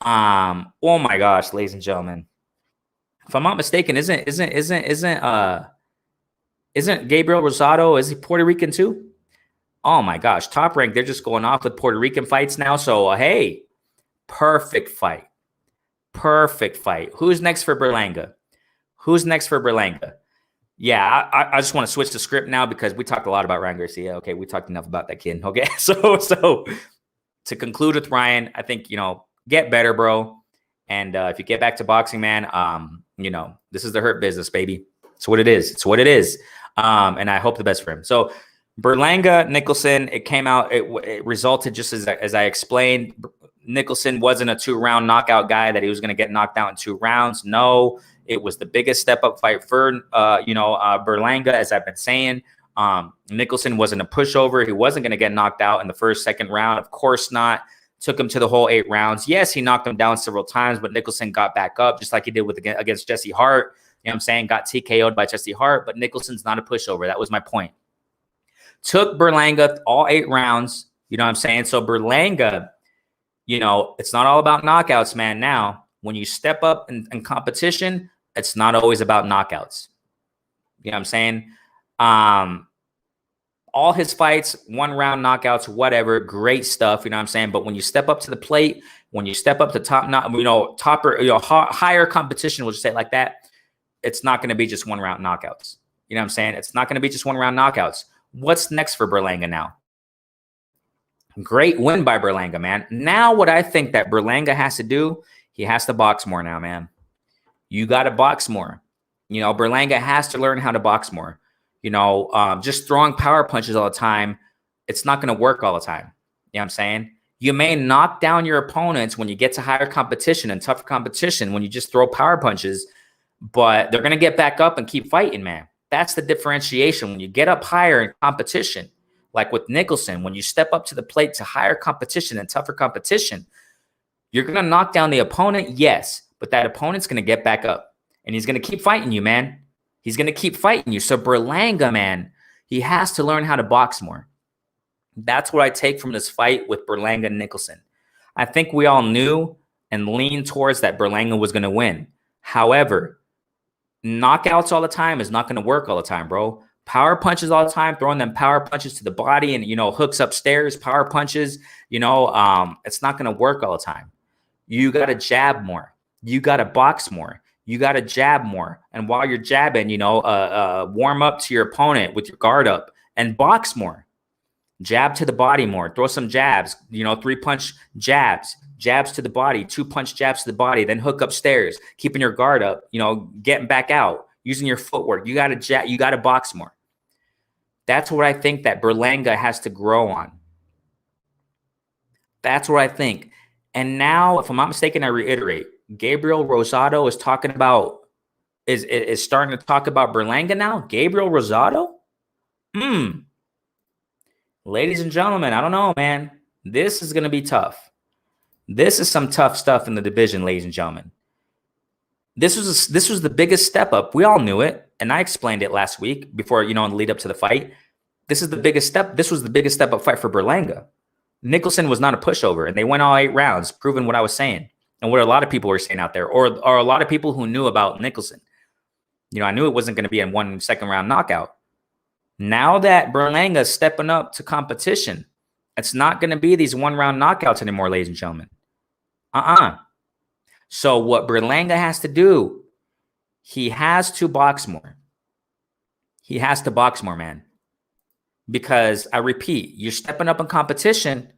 Oh my gosh, ladies and gentlemen. If I'm not mistaken, isn't Gabriel Rosado, is he Puerto Rican too? Oh my gosh, Top Rank, they're just going off with Puerto Rican fights now. So hey, perfect fight. Who's next for Berlanga? Yeah, I just want to switch the script now because we talked a lot about Ryan Garcia. Okay, we talked enough about that kid. Okay, so to conclude with Ryan, I think, get better, bro. And if you get back to boxing, man, this is the hurt business, baby. It's what it is. And I hope the best for him. So Berlanga, Nicholson, it came out, it resulted just as I explained. Nicholson wasn't a 2-round knockout guy that he was going to get knocked out in 2 rounds. No, it was the biggest step-up fight for, Berlanga, as I've been saying. Nicholson wasn't a pushover. He wasn't going to get knocked out in the first, second round. Of course not. Took him to the whole 8 rounds. Yes, he knocked him down several times, but Nicholson got back up just like he did against Jesse Hart. You know what I'm saying? Got TKO'd by Jesse Hart, but Nicholson's not a pushover. That was my point. Took Berlanga all 8 rounds. You know what I'm saying? So Berlanga, it's not all about knockouts, man. Now, when you step up in competition, it's not always about knockouts. You know what I'm saying? All his fights, 1-round knockouts, whatever, great stuff. You know what I'm saying? But when you step up to the plate, when you step up to higher competition, we'll just say it like that, it's not going to be just 1-round knockouts. You know what I'm saying? It's not going to be just 1-round knockouts. What's next for Berlanga now? Great win by Berlanga, man. Now what I think that Berlanga has to do, he has to box more now, man. You got to box more. Berlanga has to learn how to box more. Just throwing power punches all the time, it's not going to work all the time. You know what I'm saying? You may knock down your opponents when you get to higher competition and tougher competition when you just throw power punches, but they're going to get back up and keep fighting, man. That's the differentiation. When you get up higher in competition, like with Nicholson, when you step up to the plate to higher competition and tougher competition, you're going to knock down the opponent, yes, but that opponent's going to get back up, and he's going to keep fighting you, man. He's going to keep fighting you. So Berlanga, man, he has to learn how to box more. That's what I take from this fight with Berlanga and Nicholson. I think we all knew and leaned towards that Berlanga was going to win. However, knockouts all the time is not going to work all the time, bro. Power punches all the time, throwing them power punches to the body and, hooks upstairs, power punches, it's not going to work all the time. You got to jab more. You got to box more. You got to jab more. And while you're jabbing, warm up to your opponent with your guard up and box more. Jab to the body more. Throw some jabs, 3-punch jabs to the body, 2-punch jabs to the body, then hook upstairs, keeping your guard up, getting back out, using your footwork. You got to jab, you got to box more. That's what I think that Berlanga has to grow on. That's what I think. And now, if I'm not mistaken, I reiterate, Gabriel Rosado is talking about is starting to talk about Berlanga now. Gabriel Rosado? Ladies and gentlemen, I don't know, man. This is going to be tough. This is some tough stuff in the division, ladies and gentlemen. This was the biggest step up. We all knew it, and I explained it last week before, in the lead up to the fight. This is the biggest step. This was the biggest step up fight for Berlanga. Nicholson was not a pushover, and they went all 8 rounds, proving what I was saying and what a lot of people were saying out there, or a lot of people who knew about Nicholson. I knew it wasn't going to be a 1 second round knockout. Now that Berlanga is stepping up to competition, it's not going to be these 1 round knockouts anymore, ladies and gentlemen. So what Berlanga has to do, he has to box more. He has to box more, man. Because I repeat, you're stepping up in competition.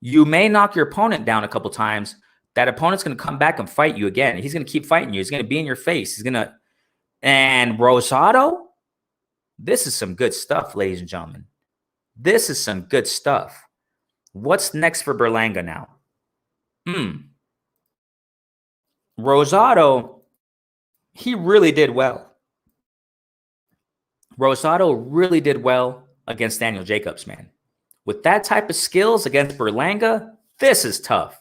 You may knock your opponent down a couple times. That opponent's going to come back and fight you again. He's going to keep fighting you. He's going to be in your face. And Rosado, this is some good stuff, ladies and gentlemen. This is some good stuff. What's next for Berlanga now? Rosado, he really did well. Rosado really did well against Daniel Jacobs, man. With that type of skills against Berlanga, this is tough.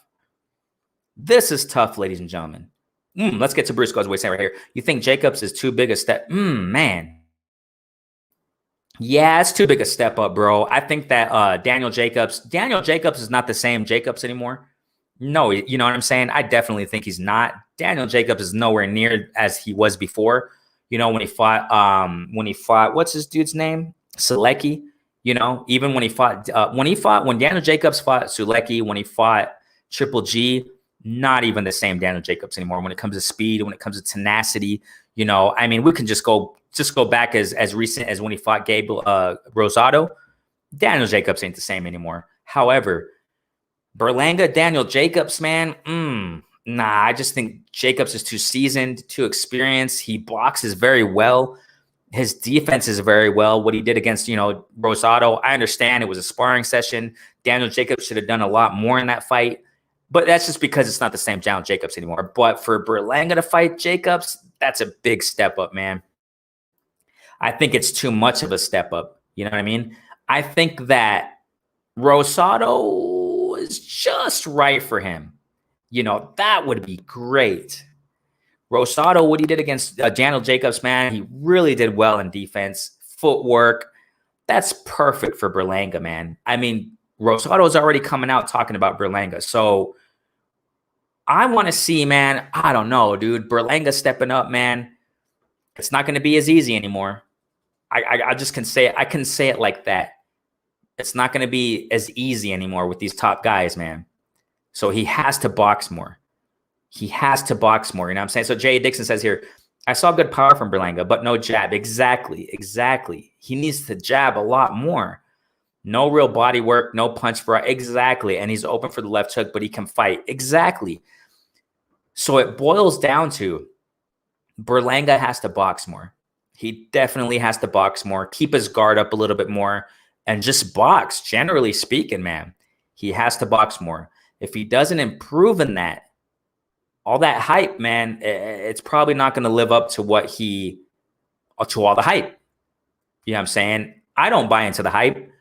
This is tough, ladies and gentlemen. Let's get to Bruce Goes Away right here. You think Jacobs is too big a step? Man. Yeah, it's too big a step up, bro. I think that Daniel Jacobs is not the same Jacobs anymore. No, you know what I'm saying? I definitely think he's not. Daniel Jacobs is nowhere near as he was before. When he fought, what's his dude's name? Sulecki. Even when Daniel Jacobs fought Sulecki, when he fought Triple G, not even the same Daniel Jacobs anymore. When it comes to speed, when it comes to tenacity, we can just go back as recent as when he fought Gabriel Rosado. Daniel Jacobs ain't the same anymore. However, Berlanga, Daniel Jacobs, man, I just think Jacobs is too seasoned, too experienced. He boxes very well. His defense is very well. What he did against, Rosado, I understand it was a sparring session. Daniel Jacobs should have done a lot more in that fight. But that's just because it's not the same Daniel Jacobs anymore. But for Berlanga to fight Jacobs, that's a big step up, man. I think it's too much of a step up. You know what I mean? I think that Rosado is just right for him. That would be great. Rosado, what he did against Daniel Jacobs, man, he really did well in defense, footwork. That's perfect for Berlanga, man. Rosado is already coming out talking about Berlanga. So I want to see, man, I don't know, dude. Berlanga stepping up, man. It's not going to be as easy anymore. I just can say it. I can say it like that. It's not going to be as easy anymore with these top guys, man. So he has to box more. He has to box more. You know what I'm saying? So Jay Dixon says here, I saw good power from Berlanga, but no jab. Exactly. He needs to jab a lot more. No real body work, no punch for exactly. And he's open for the left hook, but he can fight. Exactly. So it boils down to Berlanga has to box more. He definitely has to box more, keep his guard up a little bit more, and just box, generally speaking, man. He has to box more. If he doesn't improve in that, all that hype, man, it's probably not going to live up to to all the hype. You know what I'm saying? I don't buy into the hype,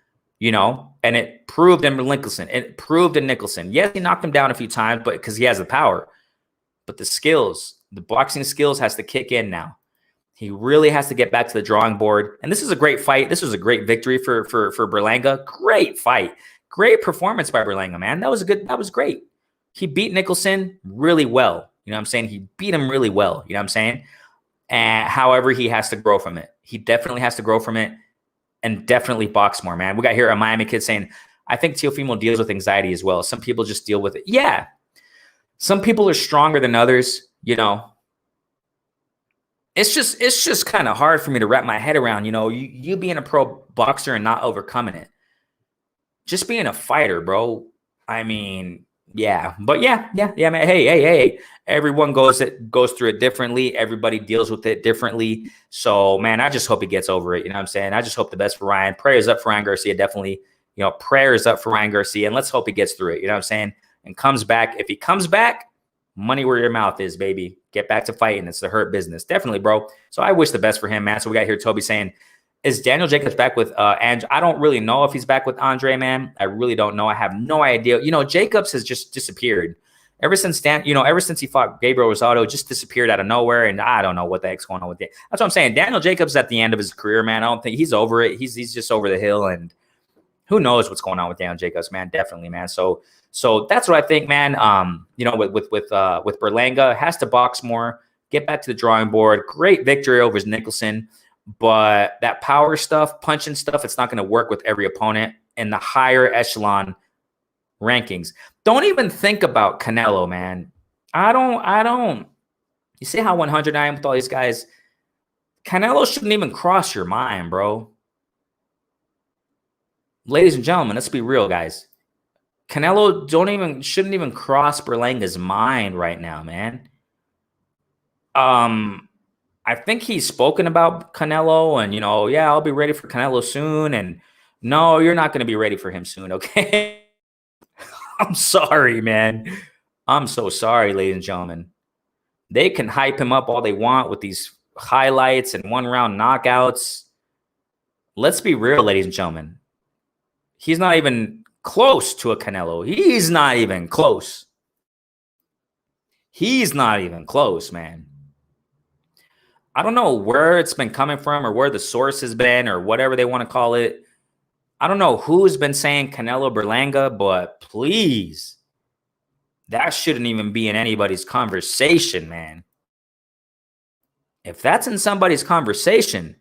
and it proved in Nicholson. It proved in Nicholson. Yes, he knocked him down a few times, but because he has the power. But the skills, the boxing skills has to kick in now. He really has to get back to the drawing board. And this is a great fight. This was a great victory for Berlanga. Great fight. Great performance by Berlanga, man. That was great. He beat Nicholson really well. You know what I'm saying? He beat him really well. You know what I'm saying? And however, he has to grow from it. He definitely has to grow from it and definitely box more, man. We got here a Miami kid saying, I think Teofimo deals with anxiety as well. Some people just deal with it. Yeah. Some people are stronger than others, It's just kind of hard for me to wrap my head around, you being a pro boxer and not overcoming it. Just being a fighter, bro. Yeah. But yeah, man. Hey. Everyone goes through it differently. Everybody deals with it differently. So, man, I just hope he gets over it. You know what I'm saying? I just hope the best for Ryan. Prayers up for Ryan Garcia. Definitely, You know, prayers up for Ryan Garcia, and let's hope he gets through it. You know what I'm saying? And comes back. If he comes back, money where your mouth is, baby. Get back to fighting. It's the Hurt business. Definitely, bro. So I wish the best for him, man. So we got here Toby saying, is Daniel Jacobs back with Andre? I don't really know if he's back with Andre, man. I really don't know. I have no idea. You know, Jacobs has just disappeared. Ever since ever since he fought Gabriel Rosado, just disappeared out of nowhere, and I don't know what the heck's going on with it. That's what I'm saying. Daniel Jacobs at the end of his career, man. I don't think he's over it. He's just over the hill, and who knows what's going on with Daniel Jacobs, man? Definitely, man. So that's what I think, man. You know, with Berlanga, has to box more, get back to the drawing board. Great victory over Nicholson, but that power stuff, punching stuff, it's not going to work with every opponent in the higher echelon rankings. Don't even think about Canelo, man. I don't. You see how 100 I am with all these guys? Canelo shouldn't even cross your mind, bro. Ladies and gentlemen, let's be real, guys. Canelo shouldn't even cross Berlanga's mind right now, man. I think he's spoken about Canelo and, you know, yeah, I'll be ready for Canelo soon. And no, you're not going to be ready for him soon, okay? I'm sorry, man. I'm so sorry, ladies and gentlemen. They can hype him up all they want with these highlights and one-round knockouts. Let's be real, ladies and gentlemen. He's not even close to a Canelo. He's not even close. He's not even close, man. I don't know where it's been coming from or where the source has been or whatever they want to call it. I don't know who's been saying Canelo Berlanga, but please, that shouldn't even be in anybody's conversation, man. If that's in somebody's conversation,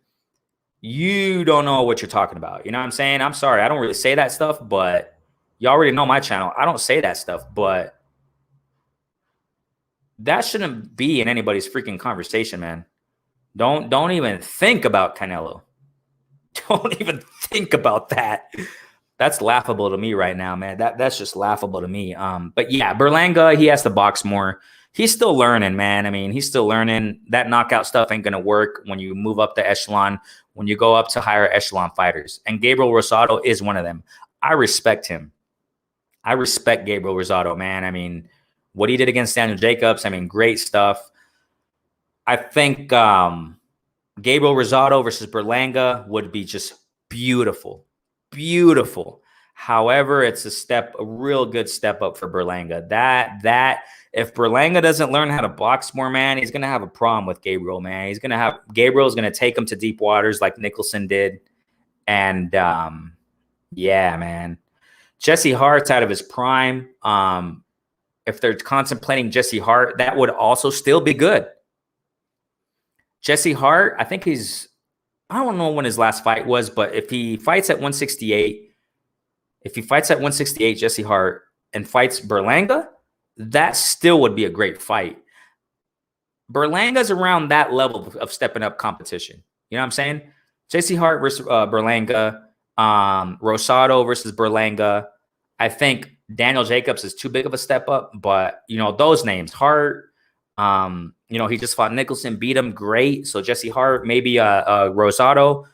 you don't know what you're talking about. You know what I'm saying? I'm sorry. I don't really say that stuff, but you already know my channel. I don't say that stuff, but that shouldn't be in anybody's freaking conversation, man. Don't even think about Canelo. Don't even think about that. That's laughable to me right now, man. That's just laughable to me. But yeah, Berlanga, he has to box more. He's still learning, man. I mean, he's still learning. That knockout stuff ain't gonna work when you move up the echelon, when you go up to higher echelon fighters. And Gabriel Rosado is one of them. I respect him. I respect Gabriel Rosado, man. I mean, what he did against Daniel Jacobs, I mean, great stuff. I think Gabriel Rosado versus Berlanga would be just beautiful. Beautiful. However, it's a real good step up for Berlanga. That if Berlanga doesn't learn how to box more, man, he's gonna have a problem with Gabriel, man. Gabriel's gonna take him to deep waters like Nicholson did. And yeah, man. Jesse Hart's out of his prime. If they're contemplating Jesse Hart, that would also still be good. Jesse Hart, I think I don't know when his last fight was, but if he fights at 168, Jesse Hart, and fights Berlanga, that still would be a great fight. Berlanga's around that level of stepping up competition. You know what I'm saying? Jesse Hart versus Berlanga, Rosado versus Berlanga. I think Daniel Jacobs is too big of a step up, but, you know, those names, Hart, you know, he just fought Nicholson, beat him, great. So Jesse Hart, maybe Rosado.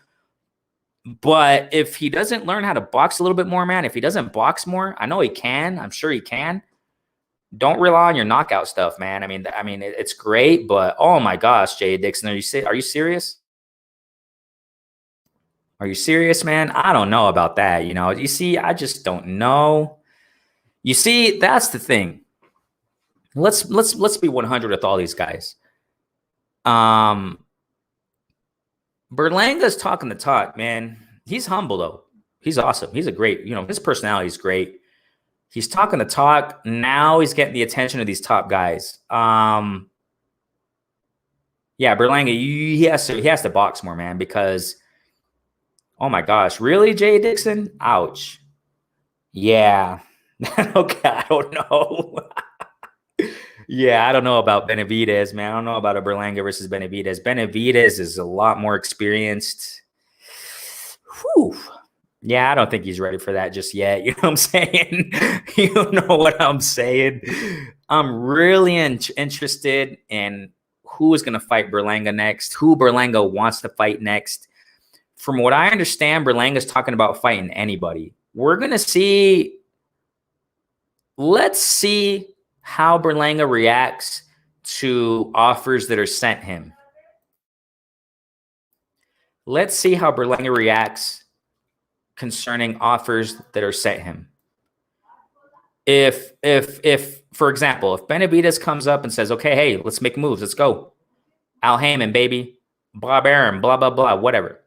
But if he doesn't learn how to box a little bit more, man, if he doesn't box more, I know he can. I'm sure he can. Don't rely on your knockout stuff, man. I mean, it's great, but oh my gosh, Jay Dixon, are you serious? Are you serious, man? I don't know about that. You know, you see, I just don't know. You see, that's the thing. Let's be 100 with all these guys. Berlanga's talking the talk, man. He's humble though. He's awesome. He's a great, you know, his personality is great. He's talking the talk. Now he's getting the attention of these top guys. Yeah, Berlanga, he has to box more, man, because oh my gosh, really, Jay Dixon? Ouch. Yeah. Okay, I don't know. Yeah, I don't know about Benavidez, man. I don't know about a Berlanga versus Benavidez. Benavidez is a lot more experienced. Whew. Yeah, I don't think he's ready for that just yet. You know what I'm saying? You know what I'm saying? I'm really interested in who is going to fight Berlanga next, who Berlanga wants to fight next. From what I understand, Berlanga's talking about fighting anybody. we're going to see. Let's see how Berlanga reacts to offers that are sent him. Let's see how Berlanga reacts concerning offers that are sent him. If, for example, if Benavidez comes up and says, okay, hey, let's make moves. Let's go. Al Heyman, baby. Bob Arum, blah, blah, blah, whatever.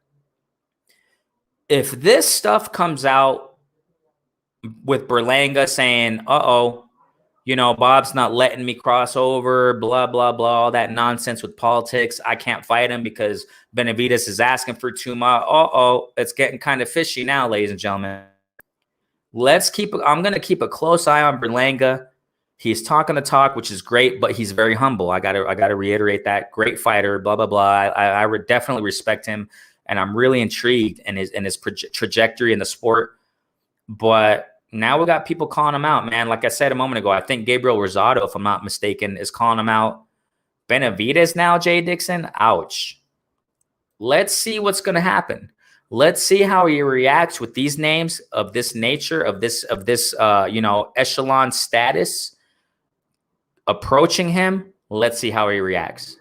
If this stuff comes out with Berlanga saying, uh-oh, you know, Bob's not letting me cross over, blah, blah, blah, all that nonsense with politics. I can't fight him because Benavidez is asking for too much. Uh-oh, it's getting kind of fishy now, ladies and gentlemen. I'm going to keep a close eye on Berlanga. He's talking the talk, which is great, but he's very humble. I gotta reiterate that. Great fighter, blah, blah, blah. I would definitely respect him, and I'm really intrigued in his trajectory in the sport. But now we got people calling him out, man. Like I said a moment ago, I think Gabriel Rosado, if I'm not mistaken, is calling him out. Benavidez now, Jay Dixon. Ouch. Let's see what's going to happen. Let's see how he reacts with these names of this nature, of this echelon status approaching him. Let's see how he reacts.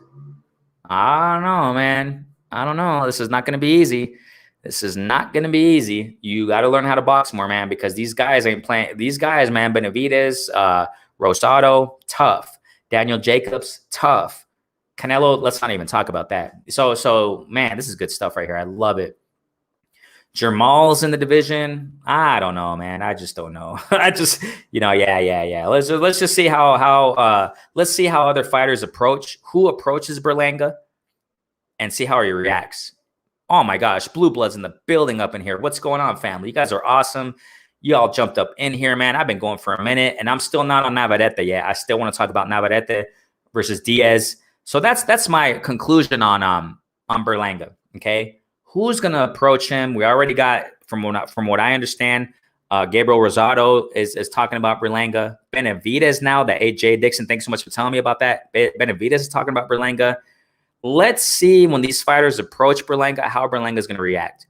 I don't know, man. I don't know. This is not going to be easy. This is not going to be easy. You got to learn how to box more, man, because these guys ain't playing. These guys, man, Benavidez, Rosado, tough. Daniel Jacobs, tough. Canelo, let's not even talk about that. So, man, this is good stuff right here. I love it. Jermal's in the division. I don't know, man. I just don't know. Yeah. Let's just see how let's see how other fighters approaches Berlanga, and see how he reacts. Oh my gosh, Blue Bloods in the building up in here. What's going on, family? You guys are awesome. You all jumped up in here, man. I've been going for a minute, and I'm still not on Navarrete yet. I still want to talk about Navarrete versus Diaz. So that's my conclusion on Berlanga. Okay. Who's going to approach him? We already got, from what I understand, Gabriel Rosado is talking about Berlanga. Benavidez now, that AJ Dixon, thanks so much for telling me about that. Benavidez is talking about Berlanga. Let's see when these fighters approach Berlanga, how Berlanga is going to react.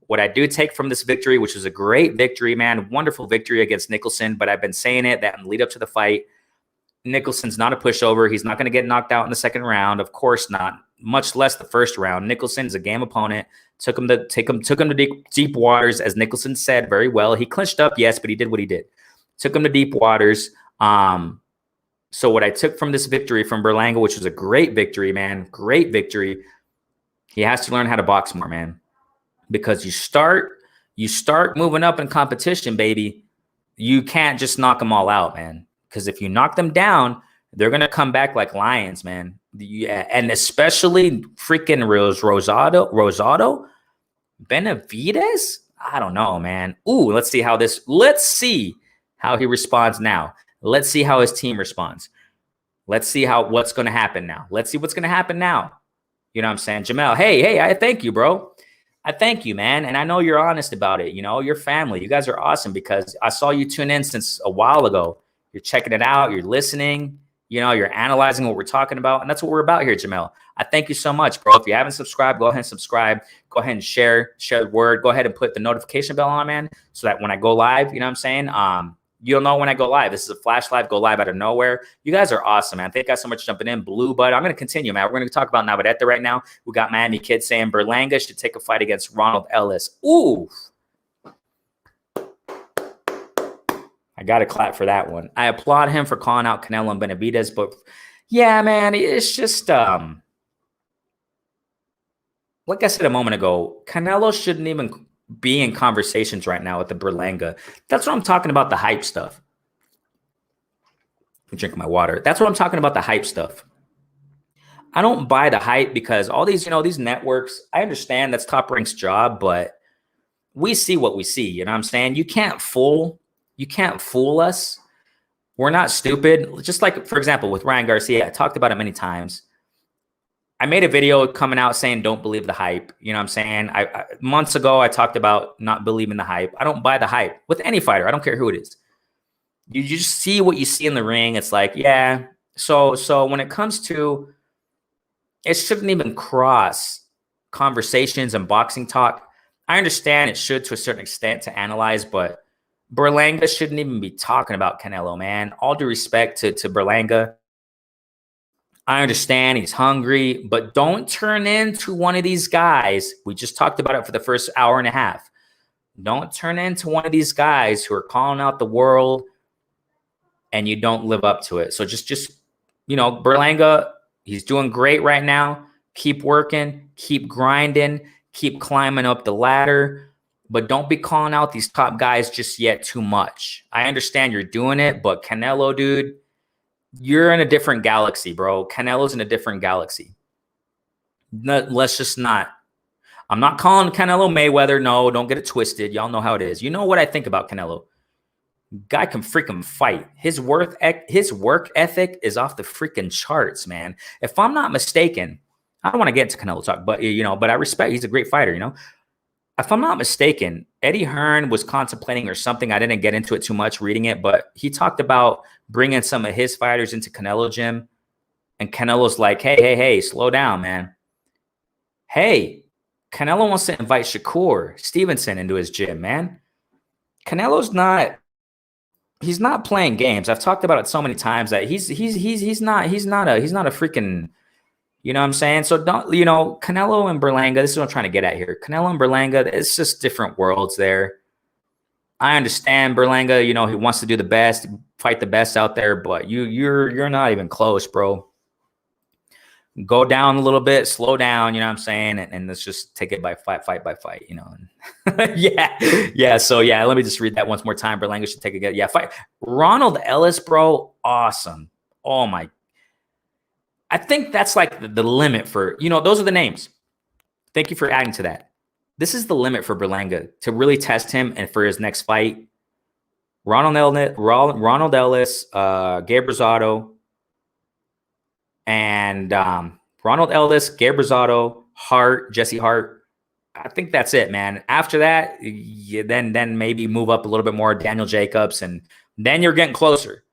What I do take from this victory, which was a great victory, man, wonderful victory against Nicholson, but I've been saying it that in the lead up to the fight, Nicholson's not a pushover. He's not going to get knocked out in the second round. Of course not, much less the first round. Nicholson's a game opponent. Took him to deep waters, as Nicholson said very well. He clinched up, yes, but he did what he did. Took him to deep waters. So what I took from this victory from Berlanga, which was a great victory, man, great victory, he has to learn how to box more, man. Because you start moving up in competition, baby. You can't just knock them all out, man. Because if you knock them down, they're going to come back like lions, man. Yeah, and especially freaking Rosado, Benavidez. I don't know, man. Ooh, let's see how he responds now. Let's see how his team responds. Let's see what's going to happen now. Let's see what's going to happen now. You know what I'm saying? Jamel, hey, I thank you, bro. I thank you, man. And I know you're honest about it. You know, your family, you guys are awesome, because I saw you tune in since a while ago. You're checking it out. You're listening. You know, you're analyzing what we're talking about. And that's what we're about here, Jamel. I thank you so much, bro. If you haven't subscribed, go ahead and subscribe. Go ahead and share the word. Go ahead and put the notification bell on, man, so that when I go live, you know what I'm saying? You'll know when I go live. This is a flash live, go live out of nowhere. You guys are awesome, man. Thank you guys so much for jumping in. Blue Bud. I'm going to continue, man. We're going to talk about Navarrete right now. We got Miami Kid saying Berlanga should take a fight against Ronald Ellis. Ooh. I got to clap for that one. I applaud him for calling out Canelo and Benavidez, but yeah, man, it's just, like I said a moment ago, Canelo shouldn't even be in conversations right now with the Berlanga. That's what I'm talking about, the hype stuff. I'm drinking my water. That's what I'm talking about, the hype stuff. I don't buy the hype, because all these, these networks, I understand that's Top Rank's job, but we see what we see. You know what I'm saying? You can't fool us. We're not stupid. Just like, for example, with Ryan Garcia, I talked about it many times. I made a video coming out saying, don't believe the hype. You know what I'm saying? Months ago, I talked about not believing the hype. I don't buy the hype with any fighter. I don't care who it is. You just see what you see in the ring. It's like, yeah. So when it comes to, it shouldn't even cross conversations and boxing talk. I understand it should to a certain extent to analyze, but Berlanga shouldn't even be talking about Canelo, man. All due respect to Berlanga. I understand he's hungry, but don't turn into one of these guys. We just talked about it for the first hour and a half. Don't turn into one of these guys who are calling out the world and you don't live up to it. So just Berlanga, he's doing great right now. Keep working, keep grinding, keep climbing up the ladder, but don't be calling out these top guys just yet too much. I understand you're doing it, but Canelo, dude, you're in a different galaxy, bro. Canelo's in a different galaxy. Let's just not. I'm not calling Canelo Mayweather. No, don't get it twisted. Y'all know how it is. You know what I think about Canelo? Guy can freaking fight. His work ethic is off the freaking charts, man. If I'm not mistaken, I don't want to get into Canelo talk, but but I respect. He's a great fighter. If I'm not mistaken, Eddie Hearn was contemplating or something. I didn't get into it too much reading it, but he talked about bringing some of his fighters into Canelo gym, and Canelo's like, hey, slow down, man. Hey, Canelo wants to invite Shakur Stevenson into his gym, man. Canelo's not. He's not playing games. I've talked about it so many times that he's not a freaking, you know what I'm saying? So don't, Canelo and Berlanga, this is what I'm trying to get at here. Canelo and Berlanga, it's just different worlds there. I understand Berlanga, he wants to do the best, fight the best out there, but you're not even close, bro. Go down a little bit, slow down, you know what I'm saying? And let's just take it by fight by fight, Yeah. So, let me just read that once more time. Berlanga should take it. Yeah, fight. Ronald Ellis, bro, awesome. Oh, my. I think that's like the limit for, those are the names. Thank you for adding to that. This is the limit for Berlanga to really test him and for his next fight. Ronald Ellis, Gabe Rosado, and Ronald Ellis, Gabe Rosado, Jesse Hart. I think that's it, man. After that, then maybe move up a little bit more, Daniel Jacobs, and then you're getting closer.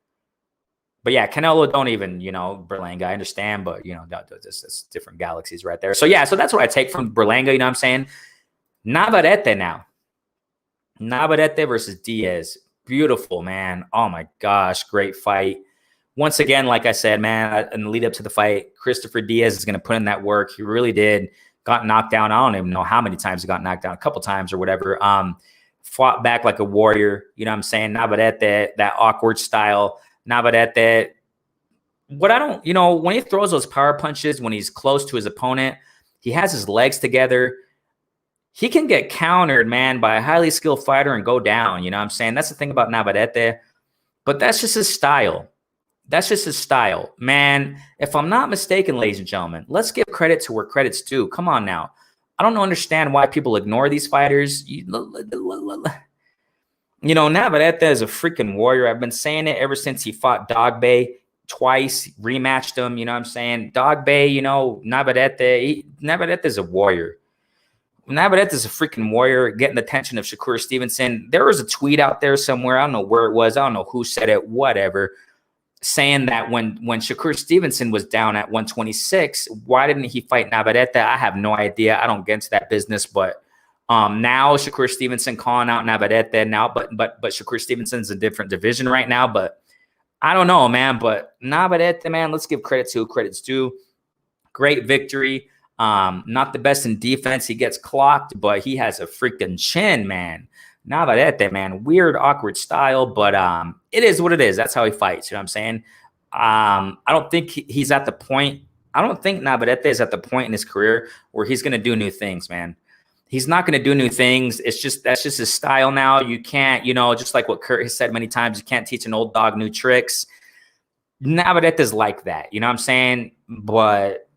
But yeah, Canelo, don't even, Berlanga, I understand, but, that's different galaxies right there. So yeah, so that's what I take from Berlanga, you know what I'm saying? Navarrete now. Navarrete versus Diaz. Beautiful, man. Oh my gosh, great fight. Once again, like I said, man, in the lead up to the fight, Christopher Diaz is going to put in that work. He really did. Got knocked down. I don't even know how many times he got knocked down, a couple times or whatever. Fought back like a warrior. You know what I'm saying? Navarrete, that awkward style. Navarrete. What I don't, when he throws those power punches, when he's close to his opponent, he has his legs together. He can get countered, man, by a highly skilled fighter and go down. You know what I'm saying? That's the thing about Navarrete. But that's just his style. That's just his style. Man, if I'm not mistaken, ladies and gentlemen, let's give credit to where credit's due. Come on now. I don't understand why people ignore these fighters. Navarrete is a freaking warrior. I've been saying it ever since he fought Dogbe twice, rematched him. You know what I'm saying? Dogbe, Navarrete is a warrior. Navarrete is a freaking warrior, getting the attention of Shakur Stevenson. There was a tweet out there somewhere. I don't know where it was. I don't know who said it, whatever, saying that when Shakur Stevenson was down at 126, why didn't he fight Navarrete? I have no idea. I don't get into that business, but now Shakur Stevenson calling out Navarrete now, but Shakur Stevenson's a different division right now, but I don't know, man. But Navarrete, man, let's give credit to who credit's due. Great victory. Not the best in defense. He gets clocked, but he has a freaking chin, man. Navarrete, man, weird, awkward style, but it is what it is. That's how he fights. You know what I'm saying? I don't think he's at the point. I don't think Navarrete is at the point in his career where he's going to do new things, man. He's not going to do new things. That's just his style now. You can't, just like what Kurt has said many times, you can't teach an old dog new tricks. Navarrete is like that. You know what I'm saying? But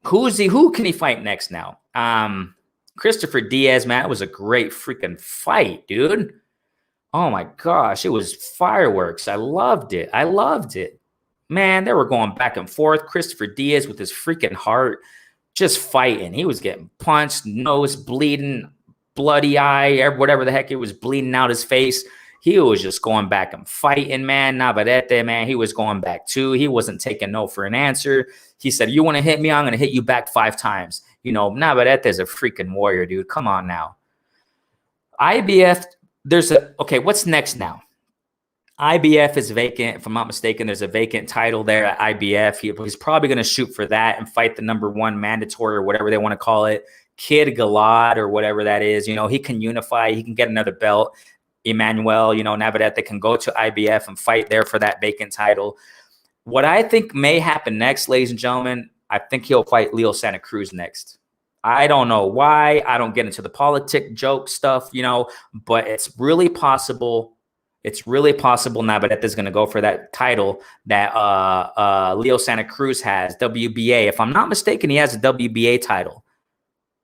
who can he fight next now? Christopher Diaz, man, it was a great freaking fight, dude. Oh my gosh, it was fireworks. I loved it. Man, they were going back and forth. Christopher Diaz with his freaking heart, just fighting. He was getting punched, nose bleeding, bloody eye, whatever the heck it was bleeding out his face. He was just going back and fighting, man. Navarrete, man, he was going back too. He wasn't taking no for an answer. He said, you want to hit me? I'm going to hit you back 5 times. Navarrete is a freaking warrior, dude. Come on now. IBF, okay, what's next now? IBF is vacant. If I'm not mistaken, there's a vacant title there at IBF. He's probably going to shoot for that and fight the #1 mandatory or whatever they want to call it, Kid Galad or whatever that is. He can unify. He can get another belt. Emmanuel, Navarrete can go to IBF and fight there for that vacant title. What I think may happen next, ladies and gentlemen, I think he'll fight Leo Santa Cruz next. I don't know why. I don't get into the politic joke stuff, but it's really possible. It's really possible Navarrete is going to go for that title that Leo Santa Cruz has, WBA. If I'm not mistaken, he has a WBA title.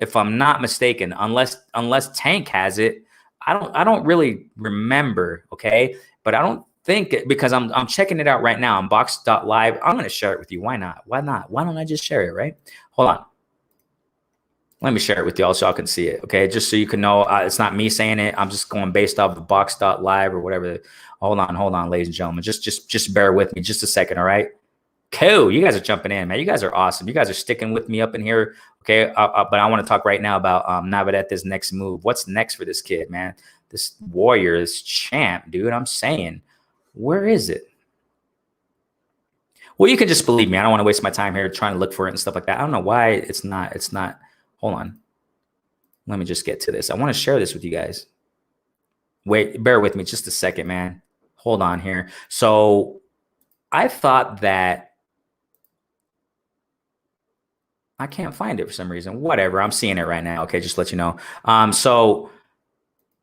If I'm not mistaken, unless Tank has it, I don't really remember. Okay, but I don't think it, because I'm checking it out right now on box.live. I'm going to share it with you. Why not? Why not? Why don't I just share it? Right? Hold on. Let me share it with y'all so y'all can see it, okay? Just so you can know it's not me saying it. I'm just going based off of box.live or whatever. Hold on, ladies and gentlemen. Just bear with me just a second, all right? Cool. You guys are jumping in, man. You guys are awesome. You guys are sticking with me up in here, okay? But I want to talk right now about Navarrete's next move. What's next for this kid, man? This warrior, this champ, dude. I'm saying, where is it? Well, you can just believe me. I don't want to waste my time here trying to look for it and stuff like that. I don't know why it's not. Hold on. Let me just get to this. I want to share this with you guys. Wait, bear with me just a second, man. Hold on here. So I thought that I can't find it for some reason. Whatever. I'm seeing it right now. Okay, just to let you know.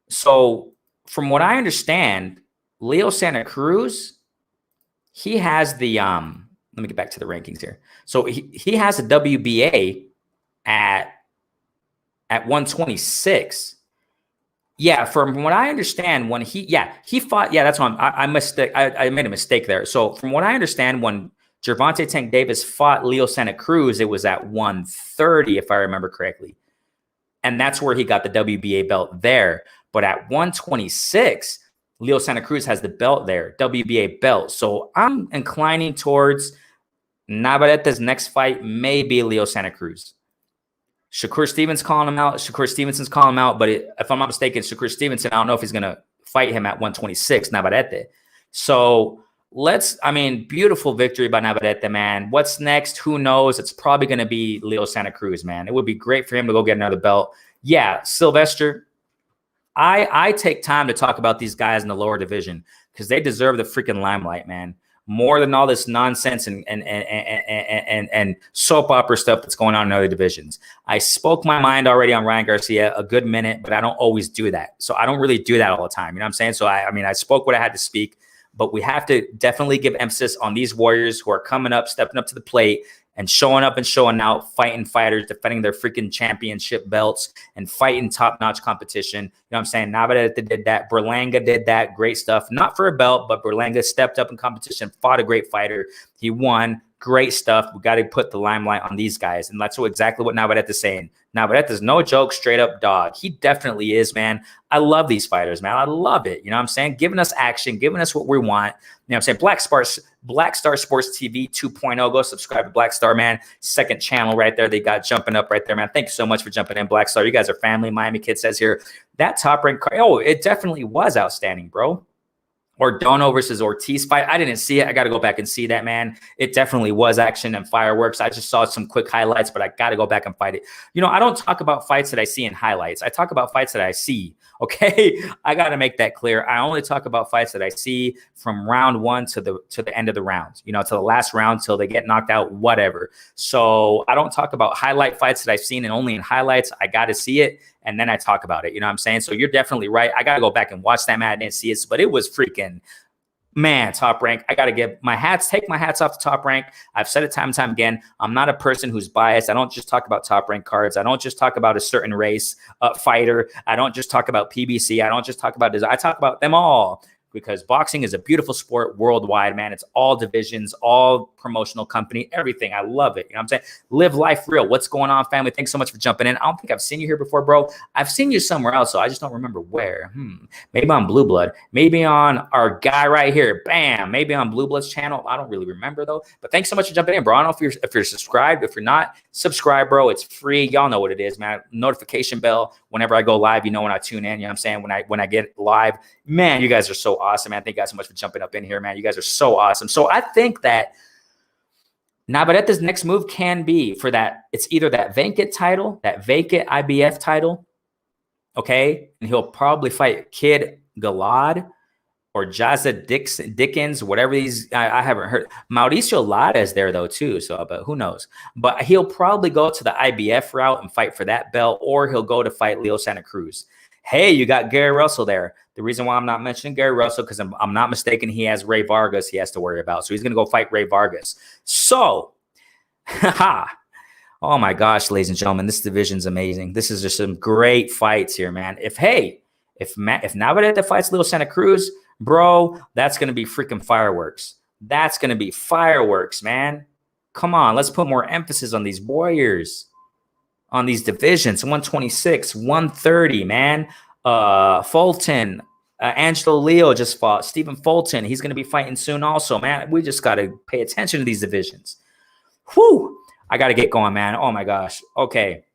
So from what I understand, Leo Santa Cruz, he has the let me get back to the rankings here. So he has a WBA at 126. Yeah, from what I understand, when he fought, that's why I made a mistake there. So from what I understand, when Gervonta Tank Davis fought Leo Santa Cruz, it was at 130, if I remember correctly. And that's where he got the WBA belt there. But at 126, Leo Santa Cruz has the belt there, WBA belt. So I'm inclining towards Navarrete's next fight may be Leo Santa Cruz. Shakur Stevenson's calling him out. But if I'm not mistaken, Shakur Stevenson, I don't know if he's going to fight him at 126, Navarrete. So beautiful victory by Navarrete, man. What's next? Who knows? It's probably going to be Leo Santa Cruz, man. It would be great for him to go get another belt. Yeah, Sylvester, I take time to talk about these guys in the lower division because they deserve the freaking limelight, man. More than all this nonsense and soap opera stuff that's going on in other divisions. I spoke my mind already on Ryan Garcia a good minute, but I don't always do that. So I don't really do that all the time. You know what I'm saying? So I spoke what I had to speak, but we have to definitely give emphasis on these warriors who are coming up, stepping up to the plate and showing up and showing out, fighting fighters, defending their freaking championship belts and fighting top-notch competition. You know what I'm saying? Navarrete did that. Berlanga did that. Great stuff. Not for a belt, but Berlanga stepped up in competition, fought a great fighter. He won. Great stuff. We got to put the limelight on these guys. And that's exactly what Navarrete is saying. Navarrete is no joke, straight up dog. He definitely is, man. I love these fighters, man. I love it. You know what I'm saying? Giving us action, giving us what we want. You know what I'm saying? Black Star Sports TV 2.0. Go subscribe to Black Star, man. Second channel right there. They got jumping up right there, man. Thank you so much for jumping in, Black Star. You guys are family. Miami Kid says here. That top rank card. Oh, it definitely was outstanding, bro. Ordonez versus Ortiz fight. I didn't see it. I got to go back and see that, man. It definitely was action and fireworks. I just saw some quick highlights, but I got to go back and fight it. I don't talk about fights that I see in highlights. I talk about fights that I see. Okay, I got to make that clear. I only talk about fights that I see from round one to the end of the round. To the last round till they get knocked out, whatever. So I don't talk about highlight fights that I've seen and only in highlights. I got to see it. And then I talk about it. You know what I'm saying? So you're definitely right. I got to go back and watch that, man. I didn't see it, but it was freaking, man, Top Rank. I got to take my hats off to Top Rank. I've said it time and time again. I'm not a person who's biased. I don't just talk about Top Rank cards. I don't just talk about a certain race fighter. I don't just talk about PBC. I don't just talk about this. I talk about them all. because boxing is a beautiful sport worldwide, man. It's all divisions, all promotional company, everything. I love it. You know what I'm saying? Live life real. What's going on, family? Thanks so much for jumping in. I don't think I've seen you here before, bro. I've seen you somewhere else, so I just don't remember where. Maybe on Blue Blood. Maybe on our guy right here. Bam. Maybe on Blue Blood's channel. I don't really remember, though. But thanks so much for jumping in, bro. I don't know if you're subscribed. If you're not, subscribe, bro. It's free. Y'all know what it is, man. Notification bell. Whenever I go live, you know when I tune in. You know what I'm saying? When I get live, man, you guys are so awesome, man. Thank you guys so much for jumping up in here, man. You guys are so awesome. So I think that Navarrete's next move can be for that. It's either that vacant title, that vacant IBF title, okay? And he'll probably fight Kid Galad or Jazza Dickens, whatever these, I haven't heard. Mauricio Lara is there though too, so but who knows? But he'll probably go to the IBF route and fight for that belt, or he'll go to fight Leo Santa Cruz. Hey, you got Gary Russell there. The reason why I'm not mentioning Gary Russell, because I'm not mistaken, he has Ray Vargas he has to worry about. So he's going to go fight Ray Vargas. So, oh my gosh, ladies and gentlemen, this division's amazing. This is just some great fights here, man. If Navarrete fights Leo Santa Cruz, bro, that's going to be freaking fireworks. That's going to be fireworks, man. Come on, let's put more emphasis on these warriors, on these divisions. 126, 130, man. Fulton, Angelo Leo just fought. Stephen Fulton, he's going to be fighting soon also, man. We just got to pay attention to these divisions. Whew. I got to get going, man. Oh, my gosh. Okay.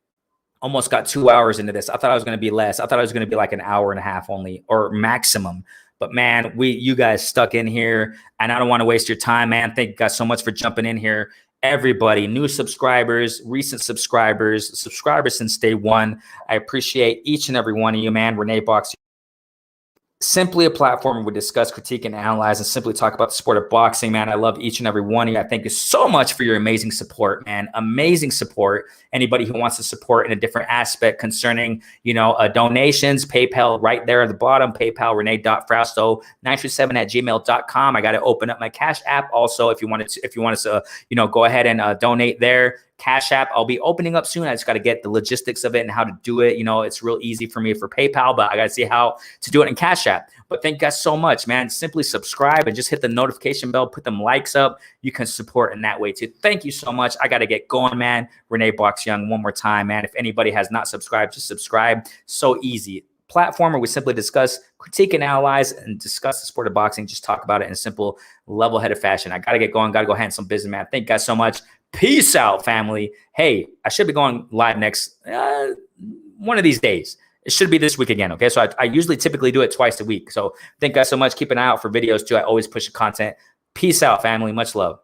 Almost got 2 hours into this. I thought I was going to be less. I thought I was going to be like an hour and a half only, or maximum. But man, you guys stuck in here, and I don't want to waste your time, man. Thank you guys so much for jumping in here. Everybody, new subscribers, recent subscribers since day one. I appreciate each and every one of you, man. Renee Box. Simply a platform where we discuss, critique, and analyze, and simply talk about the sport of boxing, man. I love each and every one of you. I thank you so much for your amazing support, man. Amazing support. Anybody who wants to support in a different aspect concerning, donations, PayPal right there at the bottom, PayPal, Rene.Frausto937@gmail.com. I got to open up my Cash App also if you wanted to, go ahead and donate there. Cash App, I'll be opening up soon. I just got to get the logistics of it and how to do it. It's real easy for me for PayPal, but I got to see how to do it in Cash App. But thank you guys so much, man. Simply subscribe and just hit the notification bell, put them likes up. You can support in that way too. Thank you so much. I got to get going, man. Renee Box Young, one more time, man. If anybody has not subscribed, just subscribe. So easy. Platform where we simply discuss, critique, and analyze, and discuss the sport of boxing. Just talk about it in a simple, level-headed fashion. I got to get going. Got to go handle some business, man. Thank you guys so much. Peace out, family. Hey, I should be going live next one of these days. It should be this week again, okay? So I usually typically do it twice a week. So thank you guys so much. Keep an eye out for videos, too. I always push the content. Peace out, family. Much love.